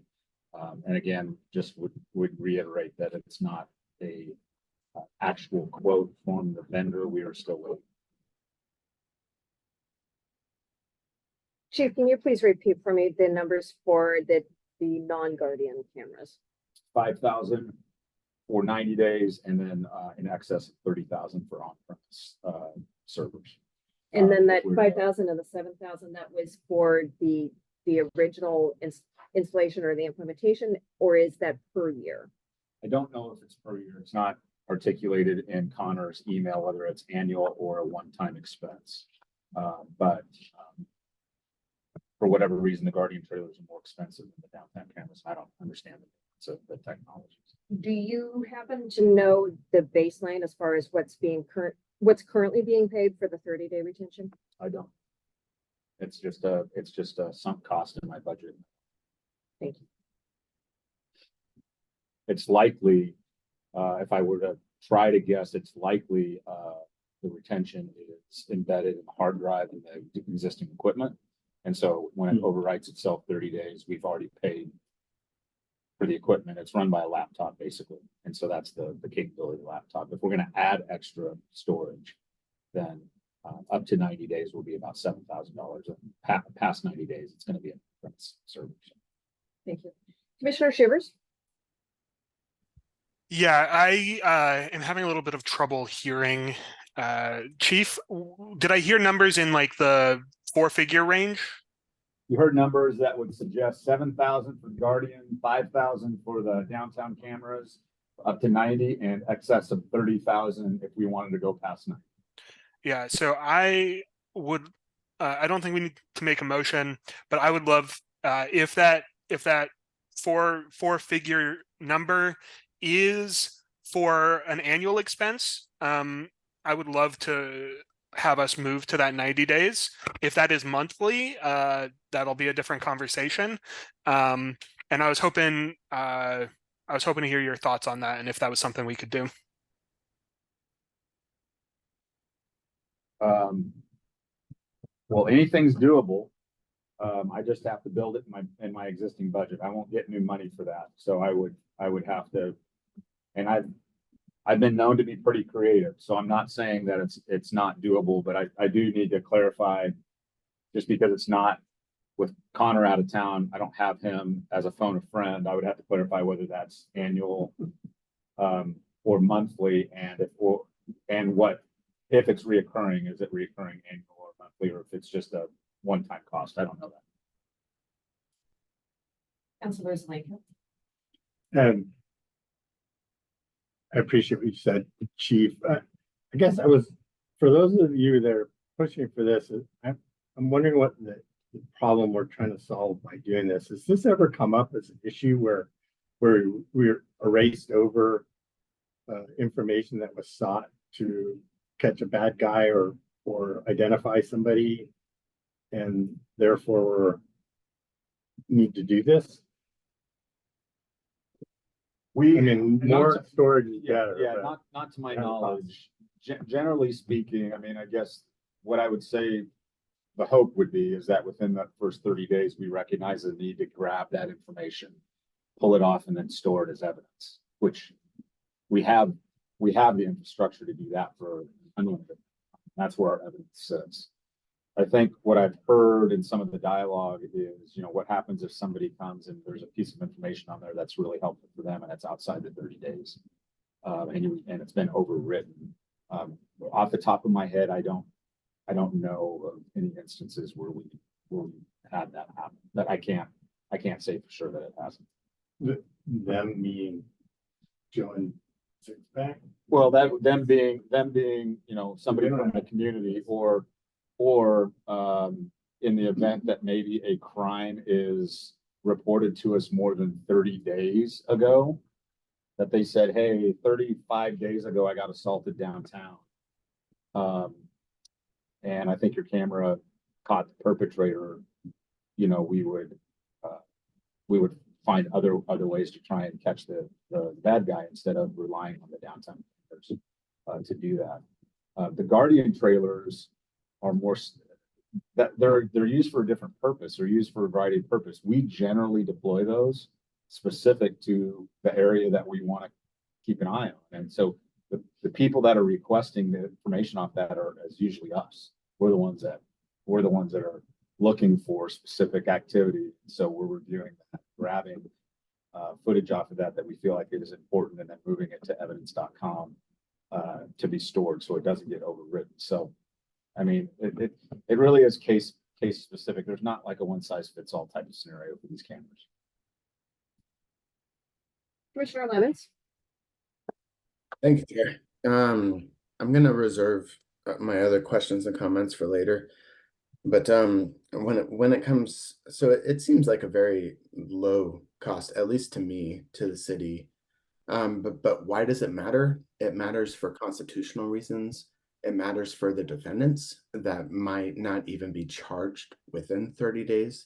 And again, just would reiterate that it's not a actual quote from the vendor. We are still waiting. Chief, can you please repeat for me the numbers for the non-Guardian cameras? 5,000 for 90 days, and then in excess of 30,000 for on-premise servers. And then that 5,000 and the 7,000, that was for the original installation or the implementation, or is that per year? I don't know if it's per year. It's not articulated in Connor's email, whether it's annual or a one-time expense. But for whatever reason, the Guardian trailers are more expensive than the downtown cameras. I don't understand the technologies. Do you happen to know the baseline as far as what's currently being paid for the 30-day retention? I don't. It's just a sunk cost in my budget. Thank you. It's likely, if I were to try to guess, it's likely the retention is embedded in the hard drive in the existing equipment. And so when it overwrites itself 30 days, we've already paid for the equipment. It's run by a laptop basically. And so that's the capability of the laptop. If we're going to add extra storage, then up to 90 days will be about $7,000. Past 90 days, it's going to be a server. Thank you. Commissioner Shivers? Yeah, I am having a little bit of trouble hearing. Chief, did I hear numbers in like the 4-figure range? You heard numbers that would suggest 7,000 for Guardian, 5,000 for the downtown cameras, up to 90, and excess of 30,000 if we wanted to go past 90. Yeah, so I would, I don't think we need to make a motion, but I would love if that 4-figure number is for an annual expense. I would love to have us move to that 90 days. If that is monthly, that'll be a different conversation. And I was hoping to hear your thoughts on that and if that was something we could do. Well, anything's doable. I just have to build it in my existing budget. I won't get new money for that. So I would have to, and I've been known to be pretty creative. So I'm not saying that it's not doable, but I do need to clarify, just because it's not with Connor out of town, I don't have him as a phone a friend. I would have to clarify whether that's annual or monthly, and if it's reoccurring, is it reoccurring annual or monthly, or if it's just a one-time cost? I don't know that. Councilors Lincoln. And I appreciate what you said, Chief. I guess for those of you that are pushing for this, I'm wondering what the problem we're trying to solve by doing this. Has this ever come up as an issue where we're erased over information that was sought to catch a bad guy or identify somebody, and therefore need to do this? I mean, more storage is better. Yeah, but not to my kind of knowledge. Generally speaking, I mean, I guess what I would say the hope would be is that within the first 30 days, we recognize the need to grab that information, pull it off, and then store it as evidence, which we have the infrastructure to do that for unlimited. That's where our evidence sits. I think what I've heard in some of the dialogue is, what happens if somebody comes and there's a piece of information on there that's really helpful for them and it's outside the 30 days. And it's been overwritten. Off the top of my head, I don't know of any instances where we had that happen. That I can't say for sure that it hasn't. Them being Joe and Sixpack. Well, them being somebody from the community, or in the event that maybe a crime is reported to us more than 30 days ago, that they said, hey, 35 days ago, I got assaulted downtown. And I think your camera caught the perpetrator. We would find other ways to try and catch the bad guy instead of relying on the downtown to do that. The Guardian trailers are more that they're used for a different purpose. They're used for a variety of purpose. We generally deploy those specific to the area that we want to keep an eye on. And so the people that are requesting the information off that is usually us. We're the ones that are looking for specific activity. So we're reviewing that, grabbing footage off of that we feel like it is important, and then moving it to evidence.com to be stored so it doesn't get overwritten. So, I mean, it really is case specific. There's not like a one size fits all type of scenario for these cameras. Commissioner Lemons. Thank you, Chair. I'm gonna reserve my other questions and comments for later. But when it comes, so it seems like a very low cost, at least to me, to the city. But why does it matter? It matters for constitutional reasons. It matters for the defendants that might not even be charged within 30 days.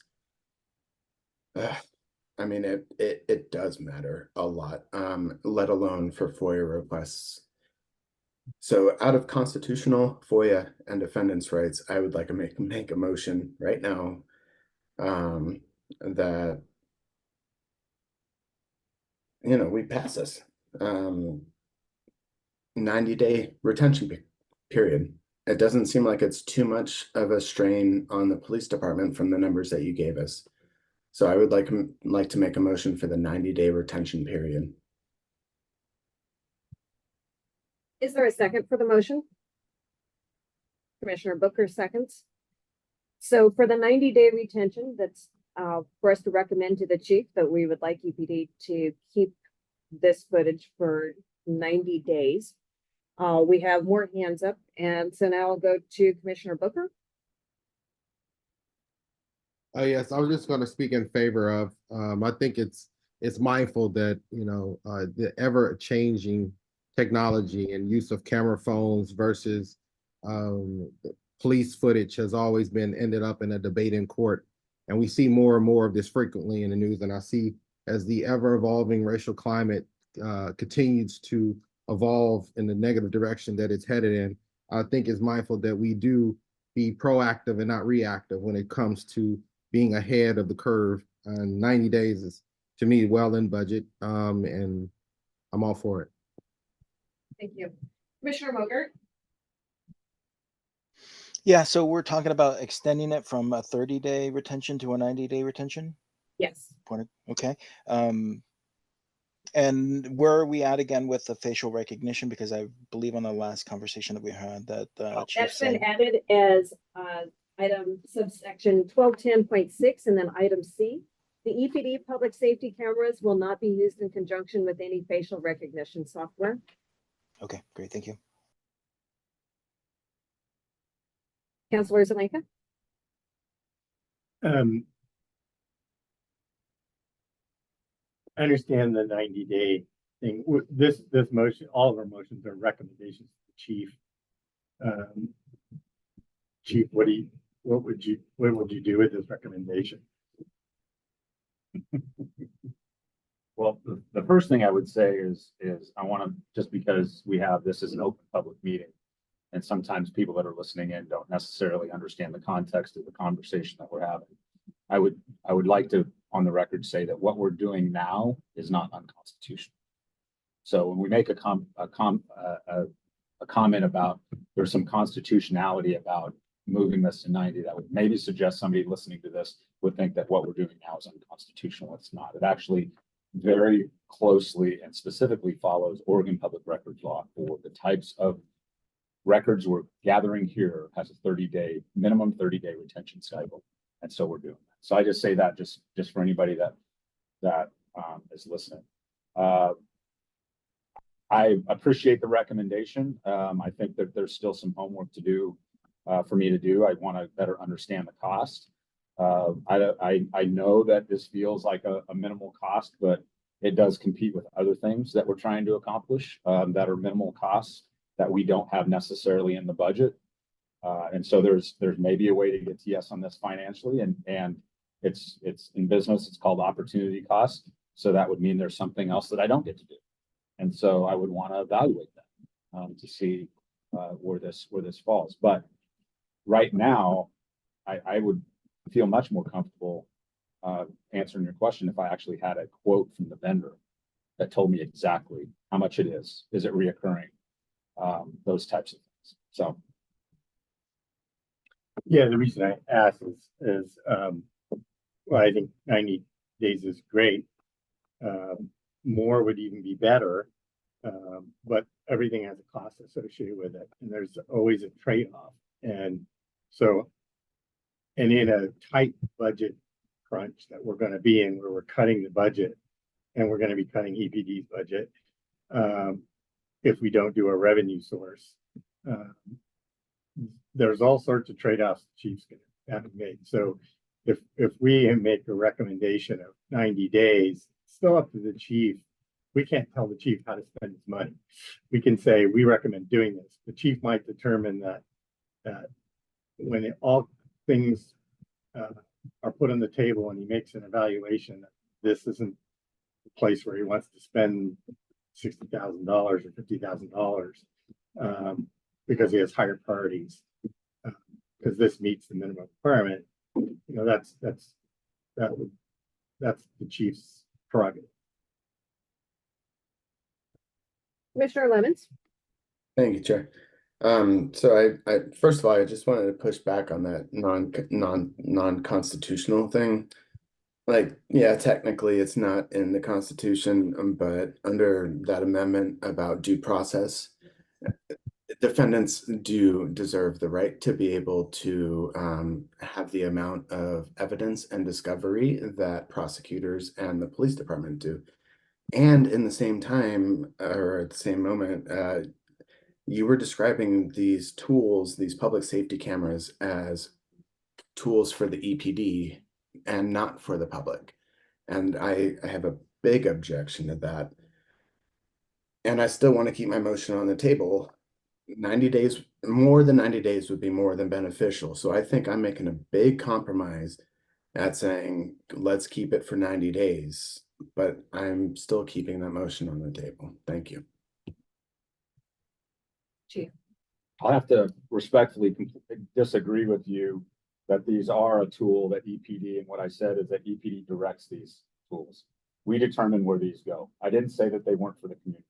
I mean, it does matter a lot, let alone for FOIA requests. So out of constitutional, FOIA, and defendants' rights, I would like to make a motion right now that we pass this 90-day retention period. It doesn't seem like it's too much of a strain on the police department from the numbers that you gave us. So I would like to make a motion for the 90-day retention period. Is there a second for the motion? Commissioner Booker seconds. So for the 90-day retention, that's for us to recommend to the chief that we would like EPD to keep this footage for 90 days. We have more hands up, and so now I'll go to Commissioner Booker. Yes, I was just going to speak in favor of. I think it's mindful that the ever changing technology and use of camera phones versus police footage has always ended up in a debate in court, and we see more and more of this frequently in the news. And I see as the ever evolving racial climate continues to evolve in the negative direction that it's headed in, I think it's mindful that we do be proactive and not reactive when it comes to being ahead of the curve. 90 days is, to me, well in budget, and I'm all for it. Thank you. Commissioner Mogert. Yeah, so we're talking about extending it from a 30-day retention to a 90-day retention? Yes. Okay. And where are we at again with the facial recognition? Because I believe on the last conversation that we had that Chief That's been said, added as item subsection 1210.6 and then item C. The EPD public safety cameras will not be used in conjunction with any facial recognition software. okay, great, thank you. Councilor Zelenka? I understand the 90-day thing. This motion, all of our motions are recommendations to the chief. Chief, what would you do with this recommendation? Well, the first thing I would say is I want to, just because we have this as an open public meeting, and sometimes people that are listening in don't necessarily understand the context of the conversation that we're having. I would like to, on the record, say that what we're doing now is not unconstitutional. So when we make a comment about there's some constitutionality about moving this to 90, that would maybe suggest somebody listening to this would think that what we're doing now is unconstitutional. It's not. It actually very closely and specifically follows Oregon Public Records Law for the types of records we're gathering here has a 30-day minimum 30-day retention cycle, and so we're doing that. So I just say that just for anybody that is listening. I appreciate the recommendation. I think that there's still some homework to do for me to do. I want to better understand the cost. I know that this feels like a minimal cost, but it does compete with other things that we're trying to accomplish that are minimal costs that we don't have necessarily in the budget. And so there's maybe a way to get to yes on this financially, and it's in business, it's called opportunity cost. So that would mean there's something else that I don't get to do. And so I would want to evaluate that to see where this falls. But right now, I would feel much more comfortable answering your question if I actually had a quote from the vendor that told me exactly how much it is it reoccurring, those types of things. So yeah, the reason I asked is well, I think 90 days is great. More would even be better, but everything has a cost associated with it, and there's always a trade-off. And so, and in a tight budget crunch that we're going to be in, where we're cutting the budget, and we're going to be cutting EPD's budget, if we don't do a revenue source, there's all sorts of trade-offs the chief's going to have to make. So if we make a recommendation of 90 days, it's still up to the chief. We can't tell the chief how to spend his money. We can say we recommend doing this. The chief might determine that when all things are put on the table and he makes an evaluation, this isn't the place where he wants to spend $60,000 or $50,000 because he has higher priorities. Because this meets the minimum requirement, that's the chief's prerogative. Commissioner Lemons? Thank you, Chair. So I first of all, I just wanted to push back on that non-constitutional thing. Like, yeah, technically it's not in the Constitution, but under that amendment about due process, defendants do deserve the right to be able to have the amount of evidence and discovery that prosecutors and the police department do. And in the same time, or at the same moment, you were describing these tools, these public safety cameras, as tools for the EPD and not for the public. And I have a big objection to that. And I still want to keep my motion on the table. 90 days, more than 90 days would be more than beneficial. So I think I'm making a big compromise at saying, let's keep it for 90 days, but I'm still keeping that motion on the table. Thank you. Chief. I'll have to respectfully disagree with you that these are a tool that EPD, and what I said is that EPD directs these tools. We determine where these go. I didn't say that they weren't for the community.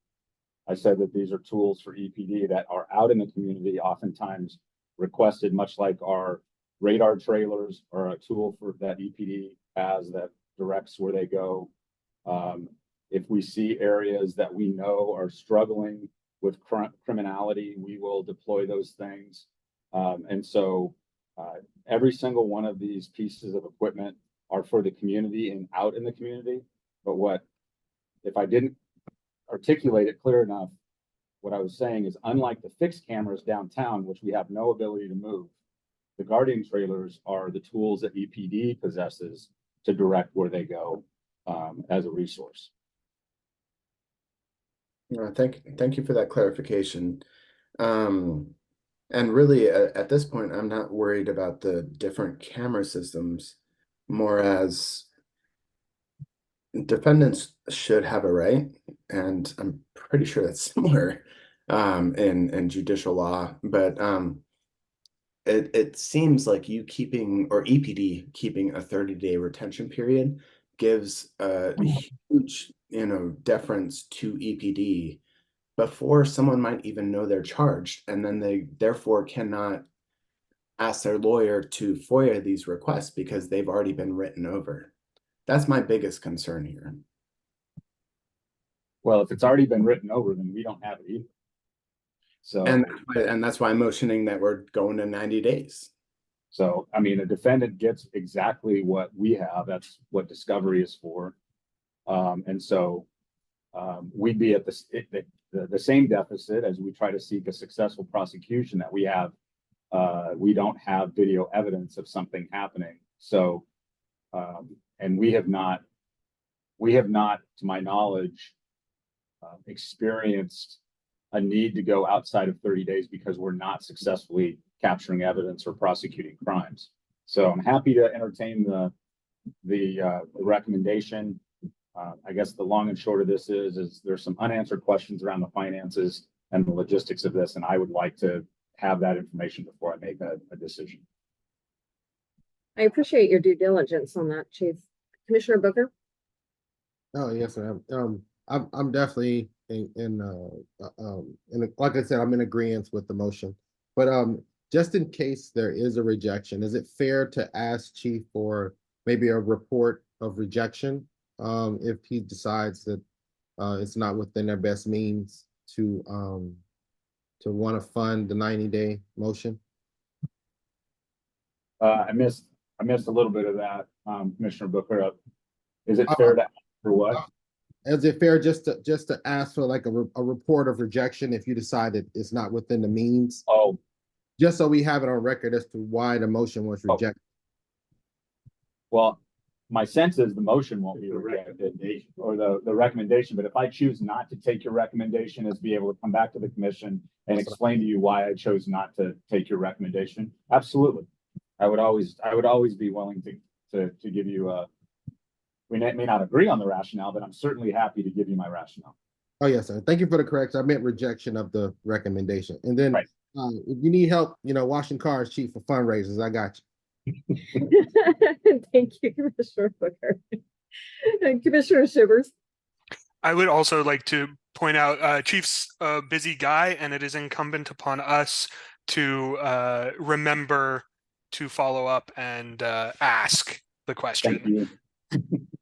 I said that these are tools for EPD that are out in the community, oftentimes requested, much like our radar trailers are a tool for that EPD has that directs where they go. If we see areas that we know are struggling with criminality, we will deploy those things. And so every single one of these pieces of equipment are for the community and out in the community. But if I didn't articulate it clear enough, what I was saying is, unlike the fixed cameras downtown, which we have no ability to move, the Guardian trailers are the tools that EPD possesses to direct where they go as a resource. Thank you for that clarification. And really, at this point, I'm not worried about the different camera systems, more as defendants should have a right, and I'm pretty sure that's similar in judicial law, but it seems like you keeping, or EPD keeping a 30-day retention period gives a huge, deference to EPD before someone might even know they're charged, and then they therefore cannot ask their lawyer to FOIA these requests because they've already been written over. That's my biggest concern here. Well, if it's already been written over, then we don't have it either. So, and that's why I'm motioning that we're going to 90 days. So, I mean, a defendant gets exactly what we have. That's what discovery is for. And so we'd be at the same deficit as we try to seek a successful prosecution that we have. We don't have video evidence of something happening. So, and we have not, to my knowledge, experienced a need to go outside of 30 days because we're not successfully capturing evidence or prosecuting crimes. So I'm happy to entertain the recommendation. I guess the long and short of this is there's some unanswered questions around the finances and the logistics of this, and I would like to have that information before I make a decision. I appreciate your due diligence on that, Chief. Commissioner Booker? Oh, yes, sir. I'm definitely like I said, I'm in agreement with the motion. But just in case there is a rejection, is it fair to ask Chief for maybe a report of rejection if he decides that it's not within their best means to want to fund the 90-day motion? I missed a little bit of that, Commissioner Booker. Is it fair to ask for what? Is it fair just to ask for like a report of rejection if you decide that it's not within the means? Oh, just so we have it on record as to why the motion was rejected. Well, my sense is the motion won't be rejected or the recommendation, but if I choose not to take your recommendation, is be able to come back to the commission and explain to you why I chose not to take your recommendation. Absolutely. I would always be willing to give you we may not agree on the rationale, but I'm certainly happy to give you my rationale. Oh, yes, sir. Thank you for the correction. I meant rejection of the recommendation. And then right. If you need help, washing cars, Chief, for fundraisers, I got you. Thank you, Commissioner Booker. And Commissioner Shivers? I would also like to point out Chief's a busy guy, and it is incumbent upon us to remember to follow up and ask the question. Thank you.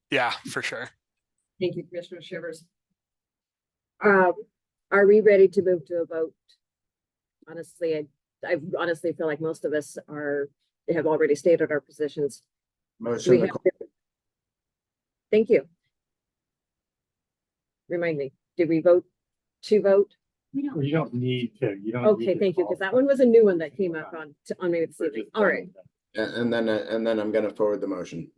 Yeah, for sure. Thank you, Commissioner Shivers. Are we ready to move to a vote? Honestly, I honestly feel like most of us have already stated our positions. Motion. Thank you. Remind me, did we vote to vote? You don't need to. Okay, thank you, because that one was a new one that came up on me this evening. All right. And then I'm going to forward the motion.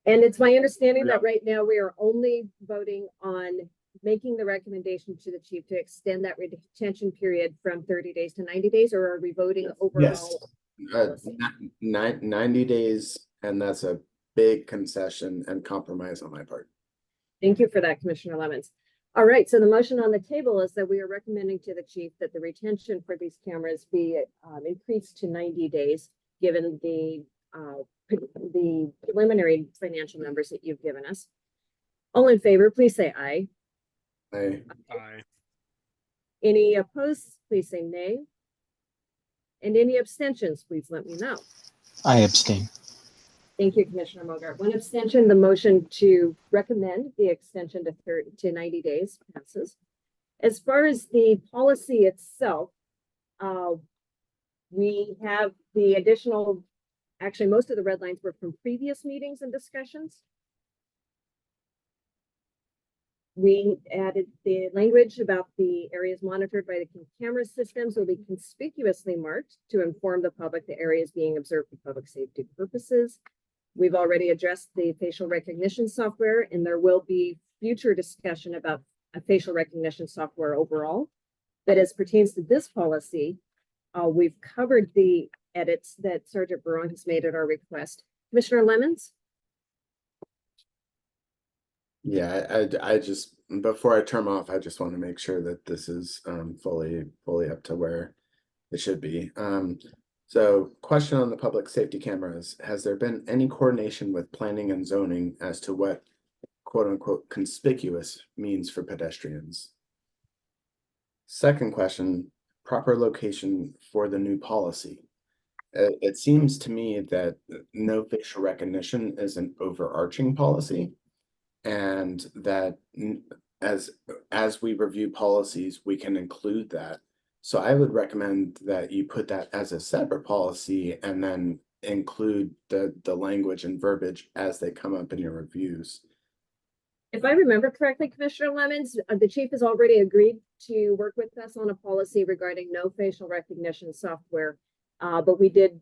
And it's my understanding that right now we are only voting on making the recommendation to the chief to extend that retention period from 30 days to 90 days, or are we voting overall? Yes. 90 days, and that's a big concession and compromise on my part. Thank you for that, Commissioner Lemons. All right, so the motion on the table is that we are recommending to the chief that the retention for these cameras be increased to 90 days, given the preliminary financial numbers that you've given us. All in favor, please say aye. Aye. Aye. Any opposed, please say nay. And any abstentions, please let me know. I abstain. Thank you, Commissioner Mogart. One abstention, the motion to recommend the extension to 90 days passes. As far as the policy itself, we have the additional, actually, most of the red lines were from previous meetings and discussions. We added the language about the areas monitored by the camera systems will be conspicuously marked to inform the public the areas being observed for public safety purposes. We've already addressed the facial recognition software, and there will be future discussion about a facial recognition software overall. But as pertains to this policy, we've covered the edits that Sergeant Barone has made at our request. Commissioner Lemons? Yeah, I just, before I turn off, I just want to make sure that this is fully up to where it should be. So question on the public safety cameras. Has there been any coordination with planning and zoning as to what quote unquote conspicuous means for pedestrians? Second question, proper location for the new policy. It seems to me that no facial recognition is an overarching policy, and that as we review policies, we can include that. So I would recommend that you put that as a separate policy and then include the language and verbiage as they come up in your reviews. If I remember correctly, Commissioner Lemons, the chief has already agreed to work with us on a policy regarding no facial recognition software. But we did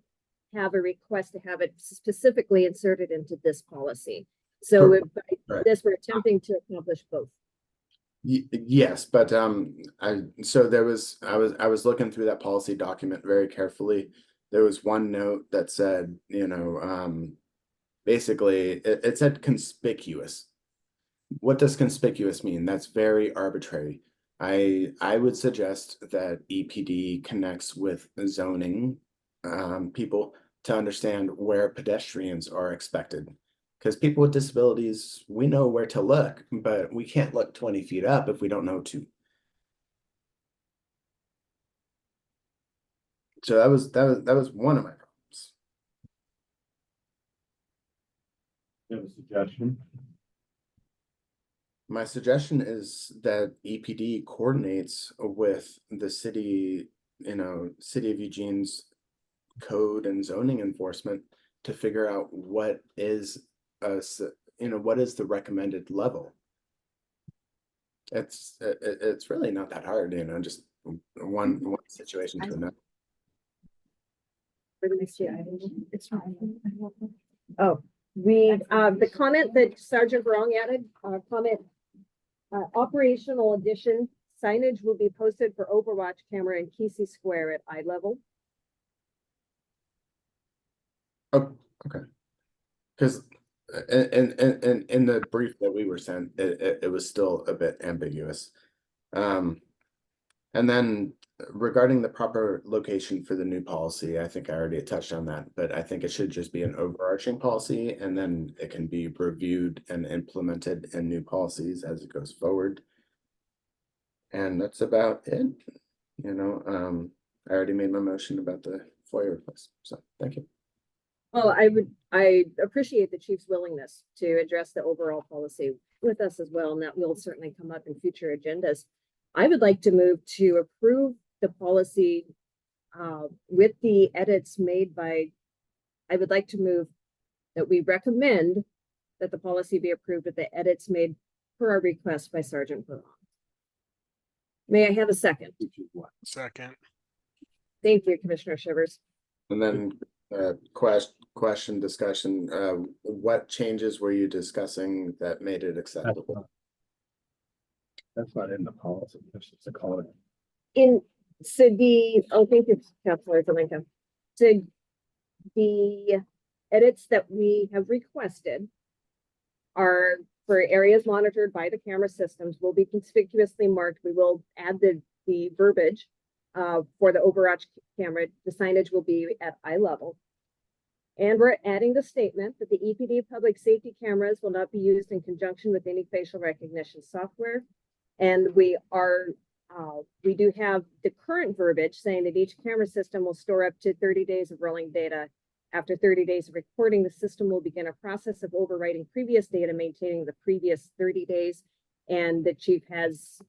have a request to have it specifically inserted into this policy. So if by this, we're attempting to accomplish both. Yes, but I was looking through that policy document very carefully. There was one note that said, basically it said conspicuous. What does conspicuous mean? That's very arbitrary. I would suggest that EPD connects with zoning people to understand where pedestrians are expected. Because people with disabilities, we know where to look, but we can't look 20 feet up if we don't know to. So that was one of my problems. You have a suggestion? My suggestion is that EPD coordinates with the city, City of Eugene's code and zoning enforcement to figure out what is what is the recommended level. It's really not that hard, just one situation to another. It's fine. Oh, the comment that Sergeant Barong added, operational addition signage will be posted for Overwatch camera in Kesey Square at eye level. Oh, okay. Because in the brief that we were sent, it was still a bit ambiguous. And then regarding the proper location for the new policy, I think I already touched on that, but I think it should just be an overarching policy, and then it can be reviewed and implemented in new policies as it goes forward. And that's about it. I already made my motion about the FOIA request, so thank you. Well, I appreciate the chief's willingness to address the overall policy with us as well, and that will certainly come up in future agendas. I would like to move to approve the policy with the edits made by, I would like to move that we recommend that the policy be approved with the edits made per our request by Sergeant Barong. May I have a second? Second. Thank you, Commissioner Shivers. And then question discussion, what changes were you discussing that made it acceptable? That's not in the policy, that's just a comment. Thank you, Councilor Zelenka. So the edits that we have requested are for areas monitored by the camera systems will be conspicuously marked. We will add the verbiage for the Overwatch camera. The signage will be at eye level. And we're adding the statement that the EPD public safety cameras will not be used in conjunction with any facial recognition software. And we are We do have the current verbiage saying that each camera system will store up to 30 days of rolling data. After 30 days of recording, the system will begin a process of overwriting previous data, maintaining the previous 30 days. And the chief has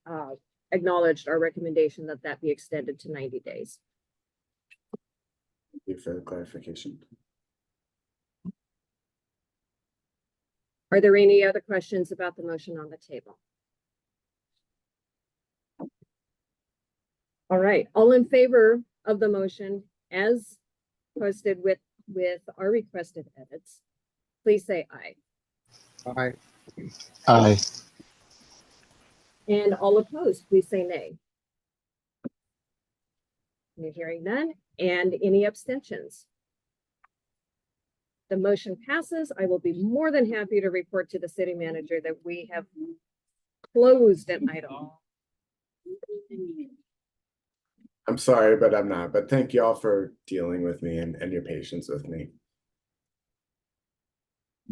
acknowledged our recommendation that that be extended to 90 days. Thank you for the clarification. Are there any other questions about the motion on the table? All right, all in favor of the motion as posted with our requested edits, please say aye. Aye. Aye. And all opposed, please say nay. You're hearing none, and any abstentions? The motion passes. I will be more than happy to report to the city manager that we have closed an item. I'm sorry, but I'm not. But thank you all for dealing with me and your patience with me.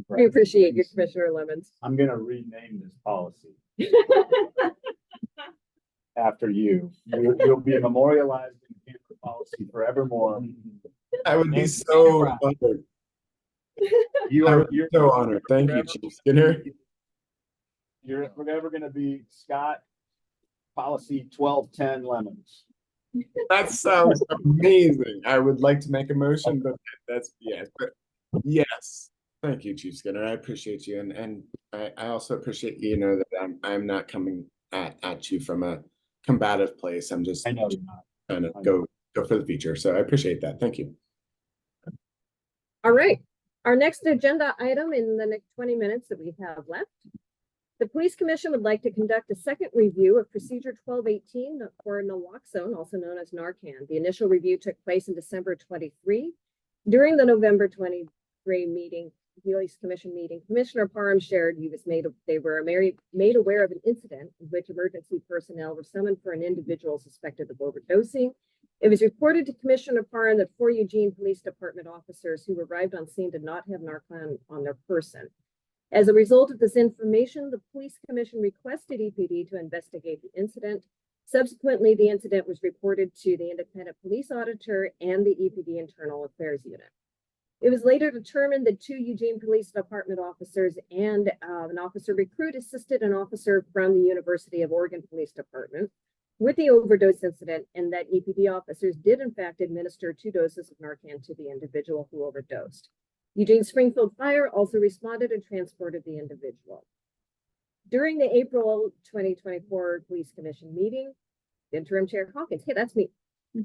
We appreciate you, Commissioner Lemons. I'm gonna rename this policy after you. You'll be memorialized in camera policy forevermore. I would be Thank so you. honored. You I are, would be you're so honored. Thank you, forever- Chief Skinner. You're forever gonna be Scott Policy 1210 Lemons. That sounds amazing. I would like to make a motion, but that's yes. But yes, thank you, Chief Skinner. I appreciate you, and I also appreciate that I'm not coming at you from a combative place. I'm just I know you're not. trying to go for the future. So I appreciate that. Thank you. All right, our next agenda item in the next 20 minutes that we have left. The Police Commission would like to conduct a second review of Procedure 1218 for naloxone, also known as Narcan. The initial review took place in December 23. During the November 23 meeting, Police Commission meeting, Commissioner Parham shared they were made aware of an incident in which emergency personnel were summoned for an individual suspected of overdosing. It was reported to Commissioner Parham that 4 Eugene Police Department officers who arrived on scene did not have Narcan on their person. As a result of this information, the Police Commission requested EPD to investigate the incident. Subsequently, the incident was reported to the Independent Police Auditor and the EPD Internal Affairs Unit. It was later determined that 2 Eugene Police Department officers and an officer recruit assisted an officer from the University of Oregon Police Department with the overdose incident, and that EPD officers did in fact administer 2 doses of Narcan to the individual who overdosed. Eugene Springfield Fire also responded and transported the individual. During the April 2024 Police Commission meeting, Interim Chair Hawkins, hey, that's me,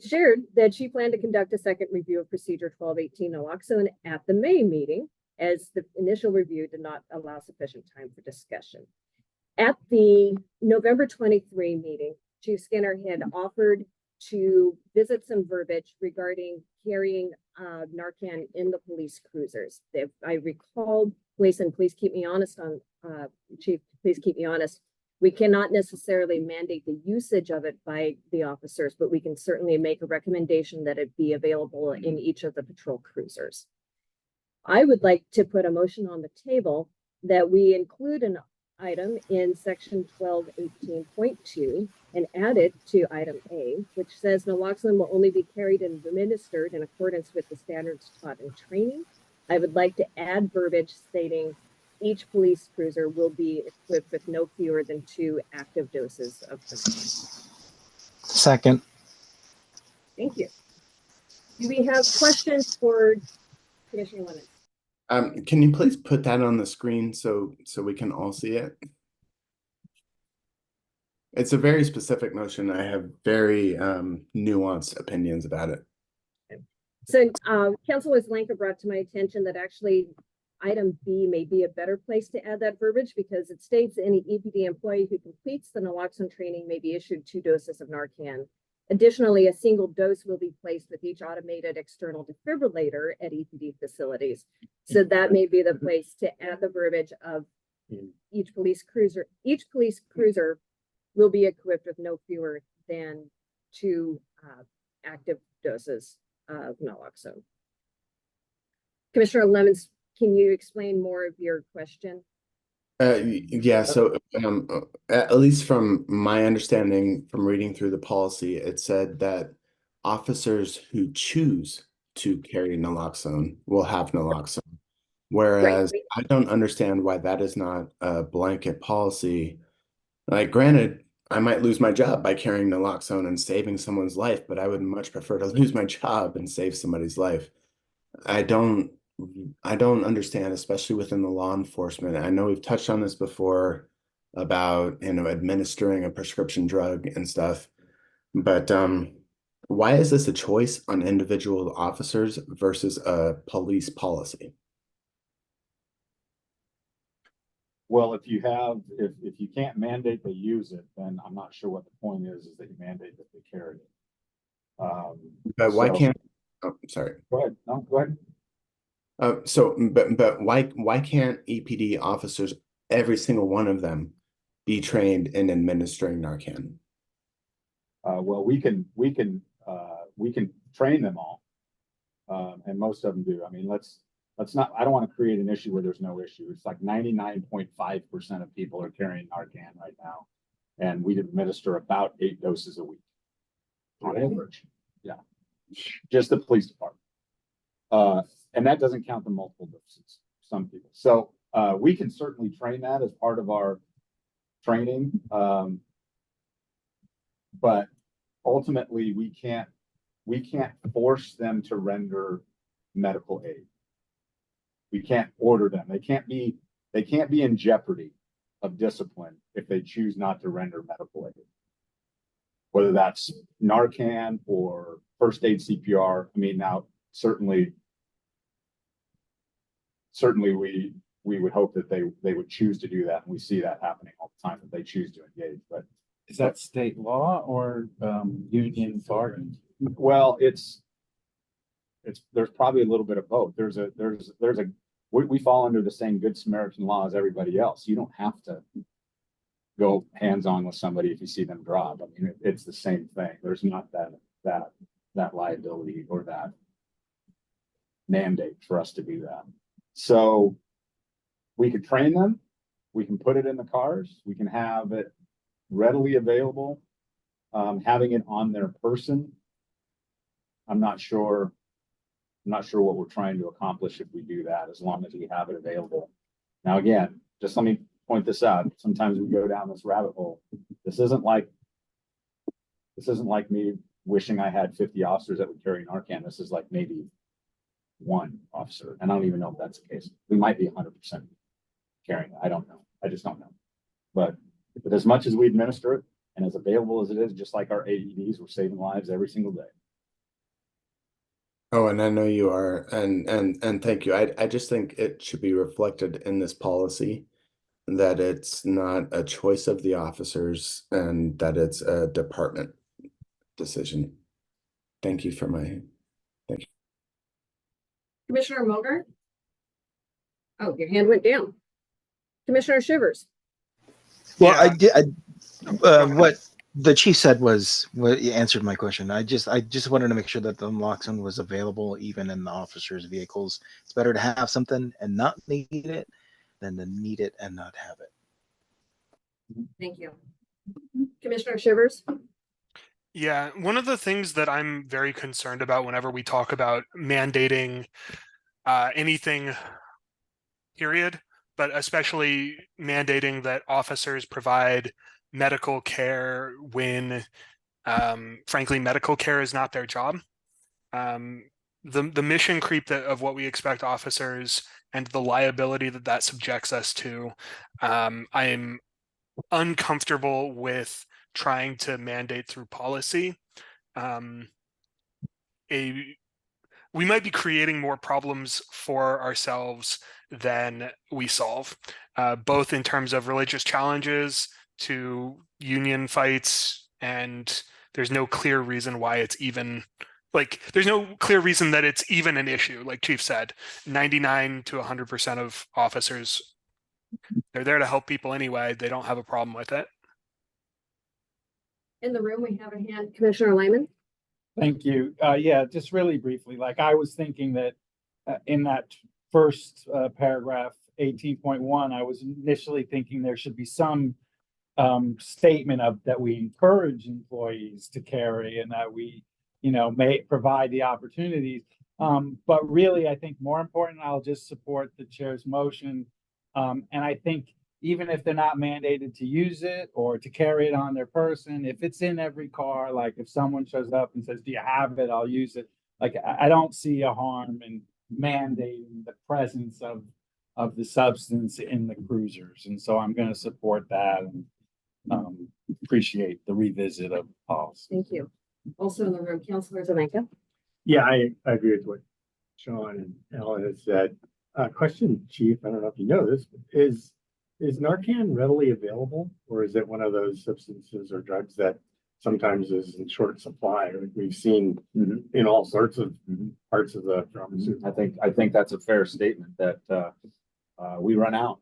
shared that she planned to conduct a second review of Procedure 1218 naloxone at the May meeting, as the initial review did not allow sufficient time for discussion. At the November 23 meeting, Chief Skinner had offered to visit some verbiage regarding carrying Narcan in the police cruisers. If I recall, please keep me honest on, Chief, please keep me honest. We cannot necessarily mandate the usage of it by the officers, but we can certainly make a recommendation that it be available in each of the patrol cruisers. I would like to put a motion on the table that we include an item in section 1218.2 and add it to item A, which says naloxone will only be carried and administered in accordance with the standards taught in training. I would like to add verbiage stating each police cruiser will be equipped with no fewer than 2 active doses of naloxone. Second. Thank you. Do we have questions for Commissioner Lemons? Can you please put that on the screen so we can all see it? It's a very specific motion. I have very nuanced opinions about it. So Councilor Lanka brought to my attention that actually item B may be a better place to add that verbiage, because it states any EPD employee who completes the naloxone training may be issued 2 doses of Narcan. Additionally, a single dose will be placed with each automated external defibrillator at EPD facilities. So that may be the place to add the verbiage of each police cruiser. Each police cruiser will be equipped with no fewer than 2 active doses of naloxone. Commissioner Lemons, can you explain more of your question? Yeah, so at least from my understanding from reading through the policy, it said that officers who choose to carry naloxone will have naloxone. Whereas I don't understand why that is not a blanket policy. Like, granted, I might lose my job by carrying naloxone and saving someone's life, but I would much prefer to lose my job and save somebody's life. I don't I don't understand, especially within the law enforcement. I know we've touched on this before about, administering a prescription drug and stuff, but why is this a choice on individual officers versus a police policy? Well, if you can't mandate they use it, then I'm not sure what the point is that you mandate that they carry it. But why So- can't, oh, sorry. Go ahead, no, go ahead. But why can't EPD officers, every single one of them, be trained in administering Narcan? Well, we can train them all. And most of them do. I mean, let's not, I don't want to create an issue where there's no issue. It's like 99.5% of people are carrying Narcan right now. And we administer about 8 doses a week on average. Yeah. Just the police department. And that doesn't count the multiple doses, some people. So we can certainly train that as part of our training. But ultimately we can't force them to render medical aid. We can't order them. They can't be in jeopardy of discipline if they choose not to render medical aid. Whether that's Narcan or first aid CPR. I mean, now certainly we would hope that they would choose to do that, and we see that happening all the time, that they choose to engage. But Is that state law or union bargaining? well, there's probably a little bit of both. We fall under the same Good Samaritan law as everybody else. You don't have to go hands-on with somebody if you see them drop. I mean, it's the same thing. There's not that liability or that mandate for us to do that. So we could train them, we can put it in the cars, we can have it readily available. Having it on their person, I'm not sure what we're trying to accomplish if we do that, as long as we have it available. Now, again, just let me point this out. Sometimes we go down this rabbit hole. This isn't like me wishing I had 50 officers that would carry Narcan. This is like maybe one officer, and I don't even know if that's the case. We might be 100% carrying it. I don't know. I just don't know. But as much as we administer it and as available as it is, just like our AEDs, we're saving lives every single day. Oh, and I know you are, and thank you. I just think it should be reflected in this policy that it's not a choice of the officers and that it's a department decision. Thank you for my. Commissioner Moger? Oh, your hand went down. Commissioner Shivers? Well, Yeah. what the chief said was what answered my question. I just wanted to make sure that the naloxone was available even in the officers' vehicles. It's better to have something and not need it than to need it and not have it. Thank you. Commissioner Shivers? Yeah, one of the things that I'm very concerned about whenever we talk about mandating anything, period, but especially mandating that officers provide medical care when, frankly, medical care is not their job. The mission creep of what we expect officers and the liability that subjects us to, I am uncomfortable with trying to mandate through policy. We might be creating more problems for ourselves than we solve, both in terms of religious challenges to union fights, and there's no clear reason why it's even there's no clear reason that it's even an issue. Like Chief said, 99 to 100% of officers, they're there to help people anyway. They don't have a problem with it. In the room, we have a hand. Commissioner Lyman? Thank you. Yeah, just really briefly, like I was thinking that in that first paragraph, 18.1, I was initially thinking there should be some statement of that we encourage employees to carry and that we, may provide the opportunities. But really, I think more important, I'll just support the chair's motion. And I think even if they're not mandated to use it or to carry it on their person, if it's in every car, like if someone shows up and says, do you have it? I'll use it. Like, I don't see a harm in mandating the presence of the substance in the cruisers. And so I'm going to support that and appreciate the revisit of policy. Thank you. Also in the room, Councilor Zelenka. Yeah, I agree with what Sean and Alan has said. Question, Chief, I don't know if you know this, is Narcan readily available, or is it one of those substances or drugs that sometimes is in short supply? Like we've seen in all sorts of parts of the pharmaceutical. I think that's a fair statement that we run out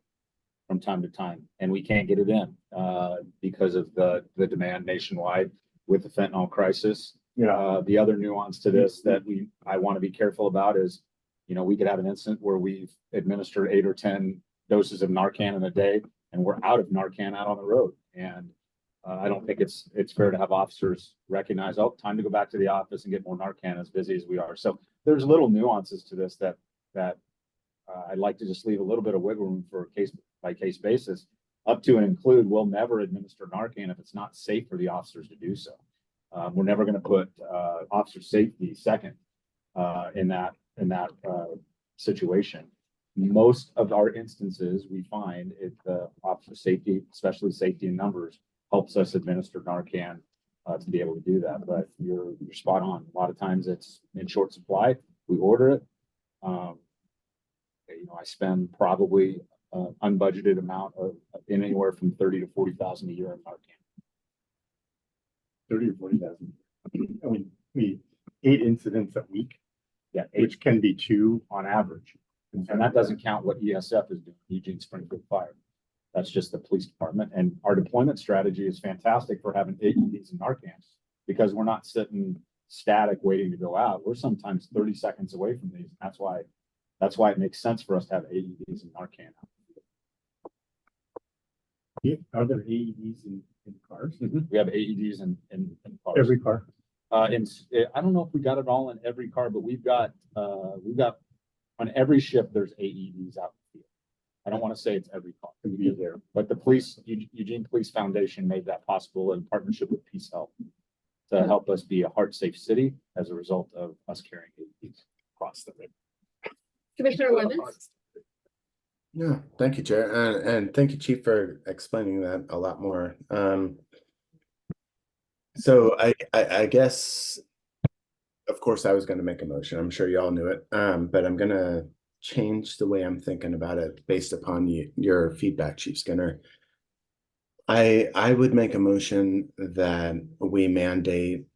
from time to time and we can't get it in because of the demand nationwide with the fentanyl crisis. The other nuance to this that I want to be careful about is, we could have an incident where we've administered 8 or 10 doses of Narcan in a day and we're out of Narcan out on the road. And I don't think it's fair to have officers recognize, oh, time to go back to the office and get more Narcan, as busy as we are. So there's little nuances to this that I'd like to just leave a little bit of wiggle room for a case by case basis, up to and include, we'll never administer Narcan if it's not safe for the officers to do so. We're never going to put officer safety second in that situation. Most of our instances, we find the officer safety, especially safety in numbers, helps us administer Narcan to be able to do that. But you're spot on. A lot of times it's in short supply. We order it. I spend probably unbudgeted amount of in anywhere from 30 to 40,000 a year in Narcan. 30 or 40,000. I mean, we 8 incidents a week. Yeah, which can be 2 on average. And that doesn't count what ESF is doing, Eugene Springfield Fire. That's just the police department. And our deployment strategy is fantastic for having AEDs and Narcan because we're not sitting static waiting to go out. We're sometimes 30 seconds away from these. That's why it makes sense for us to have AEDs and Narcan out. Are there AEDs in cars? We have AEDs in cars. Every car. I don't know if we got it all in every car, but we've got on every shift there's AEDs out in the field. I don't want to say it's every car there, but the Eugene Police Foundation made that possible in partnership with Peace Health to help us be a heart safe city as a result of us carrying AEDs across the river. Commissioner Lemons. Yeah, thank you, Chair, and thank you, Chief, for explaining that a lot more. So I guess, of course, I was going to make a motion. I'm sure you all knew it, but I'm going to change the way I'm thinking about it based upon your feedback, Chief Skinner. I would make a motion that we mandate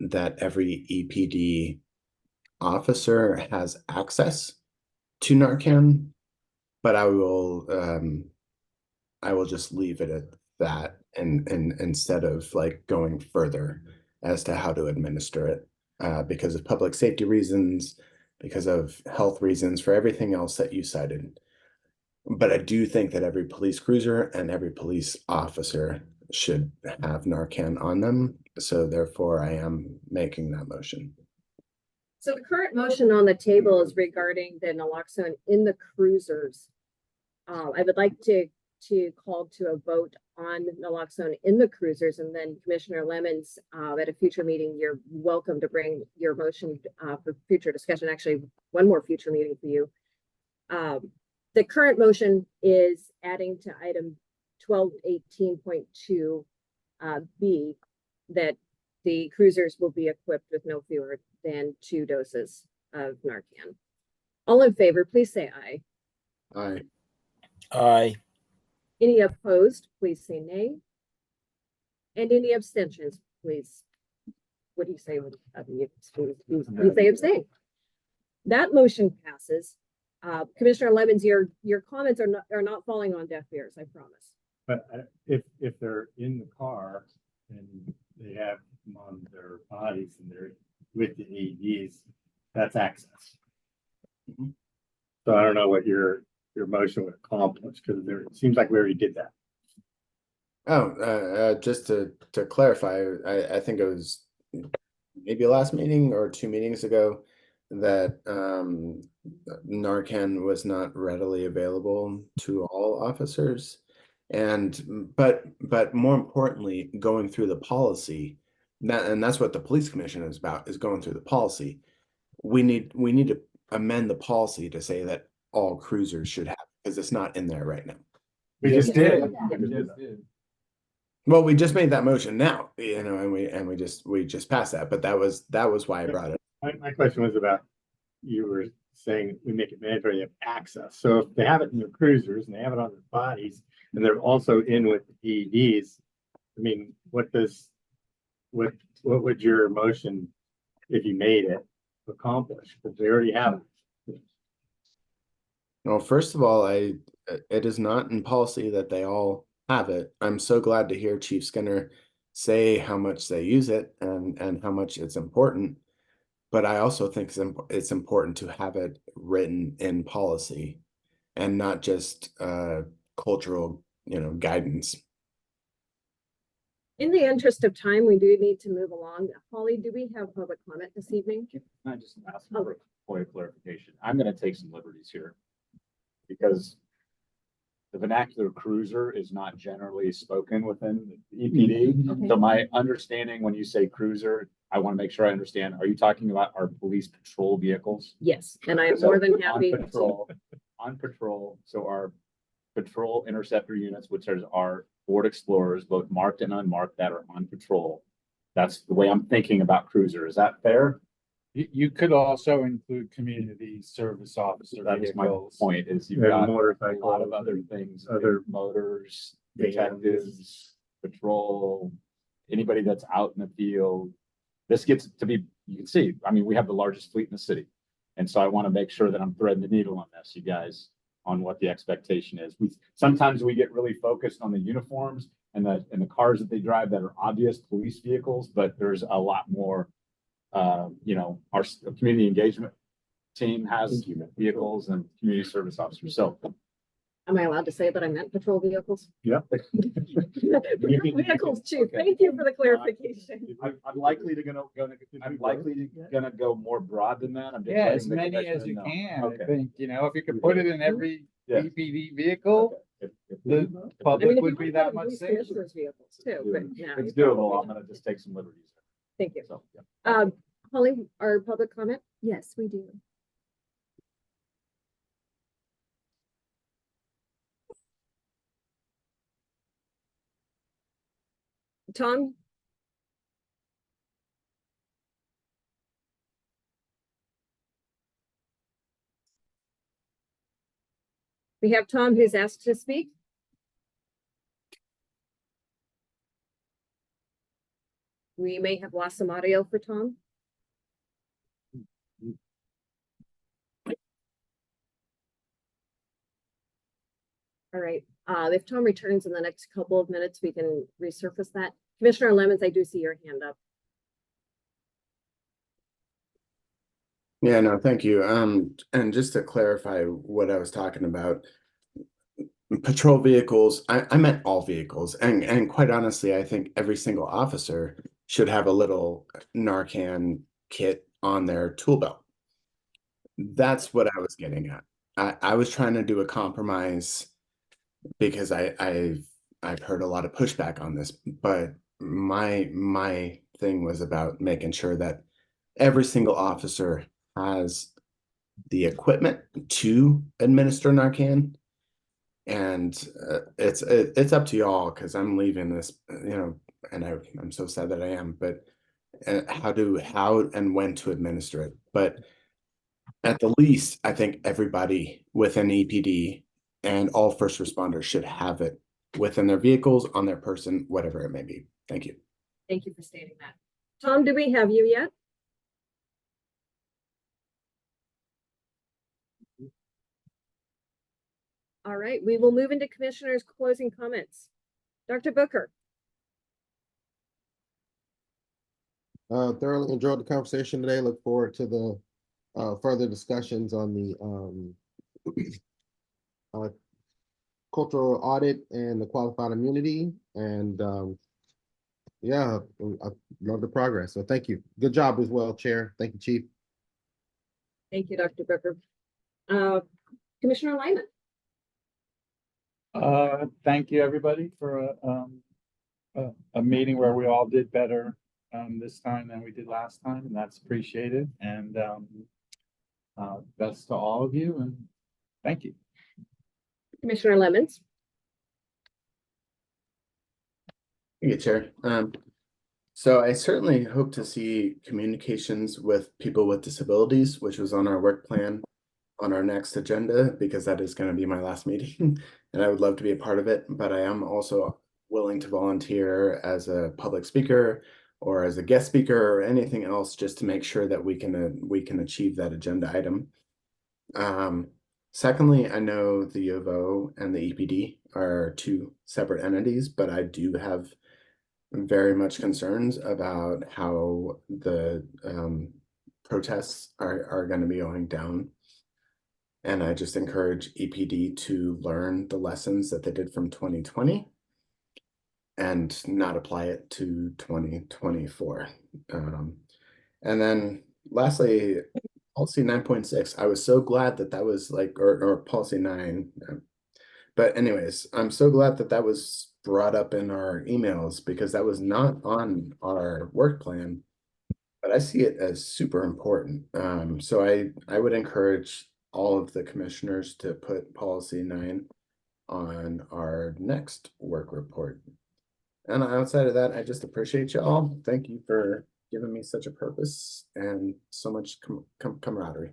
that every EPD officer has access to Narcan, but I will just leave it at that and instead of like going further as to how to administer it because of public safety reasons, because of health reasons, for everything else that you cited. But I do think that every police cruiser and every police officer should have Narcan on them. So therefore I am making that motion. So the current motion on the table is regarding the naloxone in the cruisers. I would like to call to a vote on naloxone in the cruisers, and then Commissioner Lemons, at a future meeting, you're welcome to bring your motion for future discussion. Actually, one more future meeting for you. The current motion is adding to item 1218.2 B that the cruisers will be equipped with no fewer than 2 doses of Narcan. All in favor, please say aye. Aye. Aye. Any opposed, please say nay. And any abstentions, please. What do you say? You say abstain. That motion passes. Commissioner Lemons, your comments are not falling on deaf ears, I promise. But if they're in the car and they have them on their bodies and they're with the AEDs, that's access. So I don't know what your your motion would accomplish, because it seems like we already did that. Just to clarify, I think it was maybe last meeting or 2 meetings ago that Narcan was not readily available to all officers. But more importantly, going through the policy, and that's what the police commission is about, is going through the policy. We need to amend the policy to say that all cruisers should have, because it's not in there right now. We just did. Well, we just made that motion now, and we just passed that, but that was why I brought it. My question was about, you were saying we make it mandatory to have access. So if they have it in their cruisers and they have it on their bodies and they're also in with the PEDs, I mean, what would your motion, if you made it, accomplish? Because they already have it. Well, first of all, it is not in policy that they all have it. I'm so glad to hear Chief Skinner say how much they use it and how much it's important. But I also think it's important to have it written in policy and not just cultural, guidance. In the interest of time, we do need to move along. Holly, do we have public comment this evening? Can I just ask for a point of clarification? I'm gonna take some liberties here. Because the vernacular cruiser is not generally spoken within the EPD. So my understanding, when you say cruiser, I want to make sure I understand, are you talking about our police patrol vehicles? Yes, and I am more than happy. On patrol, so our patrol interceptor units, which are our Ford Explorers, both marked and unmarked, that are on patrol. That's the way I'm thinking about cruiser. Is that fair? You could also include community service officer That's my vehicles. point, is you've And got a motorcycles lot of other things, other motors, vans. detectives, patrol, anybody that's out in the field. This gets to be, you can see, I mean, we have the largest fleet in the city. And so I want to make sure that I'm threading the needle on this, you guys, on what the expectation is. Sometimes we get really focused on the uniforms and the cars that they drive that are obvious police vehicles, but there's a lot more. Our community engagement team has vehicles and community service officers. So Am I allowed to say that I meant patrol vehicles? Yeah. Patrol vehicles too. Thank you for the clarification. I'm likely to gonna go more broad than that. I'm just Yeah, letting as the many commissioner as you know. can. Okay. I think, if you could put it in every Yeah. EPD vehicle, Okay. the I mean, public if you would be want that to much police safer. commissioners' vehicles too, but no. It's you doable. probably I'm gonna don't. just take some liberties. Thank you. So, yeah. Holly, our public comment? Yes, we do. Tom? We have Tom who's asked to speak. We may have lost some audio for Tom. All right, if Tom returns in the next couple of minutes, we can resurface that. Commissioner Lemons, I do see your hand up. Yeah, no, thank you. And just to clarify what I was talking about, patrol vehicles, I meant all vehicles. And quite honestly, I think every single officer should have a little Narcan kit on their tool belt. That's what I was getting at. I was trying to do a compromise because I've heard a lot of pushback on this, but my thing was about making sure that every single officer has the equipment to administer Narcan. And it's up to y'all, because I'm leaving this, and I'm so sad that I am, but how and when to administer it. But at the least, I think everybody within EPD and all first responders should have it within their vehicles, on their person, whatever it may be. Thank you. Thank you for stating that. Tom, do we have you yet? All right, we will move into commissioners' closing comments. Dr. Booker. Thoroughly enjoyed the conversation today. Look forward to the further discussions on the cultural audit and the qualified immunity. And yeah, I love the progress. So thank you. Good job as well, Chair. Thank you, Chief. Thank you, Dr. Booker. Commissioner Lyman. Thank you, everybody, for a meeting where we all did better this time than we did last time, and that's appreciated. And best to all of you, and thank you. Commissioner Lemons. Thank you, Chair. So I certainly hope to see communications with people with disabilities, which was on our work plan on our next agenda, because that is going to be my last meeting and I would love to be a part of it. But I am also willing to volunteer as a public speaker or as a guest speaker or anything else, just to make sure that we can achieve that agenda item. Secondly, I know the U of O and the EPD are two separate entities, but I do have very much concerns about how the protests are going to be going down. And I just encourage EPD to learn the lessons that they did from 2020 and not apply it to 2024. And then lastly, policy 9.6. I was so glad that that was like, or policy 9. But anyways, I'm so glad that that was brought up in our emails, because that was not on our work plan, but I see it as super important. So I would encourage all of the commissioners to put policy 9 on our next work report. And outside of that, I just appreciate you all. Thank you for giving me such a purpose and so much camaraderie.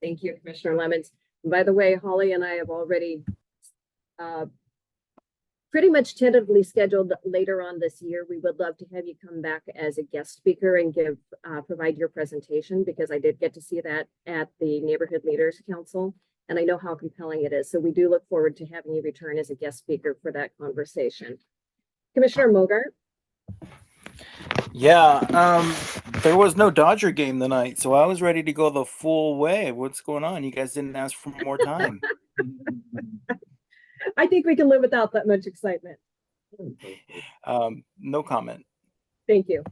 Thank you, Commissioner Lemons. By the way, Holly and I have already pretty much tentatively scheduled later on this year. We would love to have you come back as a guest speaker and provide your presentation, because I did get to see that at the Neighborhood Leaders Council, and I know how compelling it is. So we do look forward to having you return as a guest speaker for that conversation. Commissioner Mogart. Yeah, there was no Dodger game tonight, so I was ready to go the full way. What's going on? You guys didn't ask for more time. I think we can live without that much excitement. No comment. Thank you.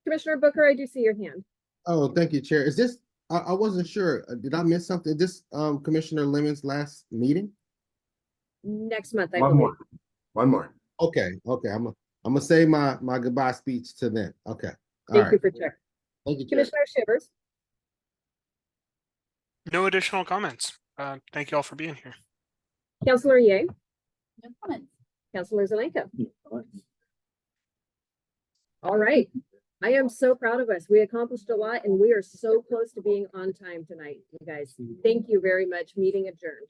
Commissioner Booker, I do see your hand. Oh, thank you, Chair. Is this, I wasn't sure. Did I miss something? This Commissioner Lemon's last meeting? Next month, I One believe. more. One more. Okay. I'm gonna say my goodbye speech to them. Okay. All Thank right. you for checking. Thank you, Chair. Commissioner Shivers. No additional comments. Thank you all for being here. Councilor Ye. No comments. Councilor Zelenka. All right. I am so proud of us. We accomplished a lot, and we are so close to being on time tonight, you guys. Thank you very much. Meeting adjourned.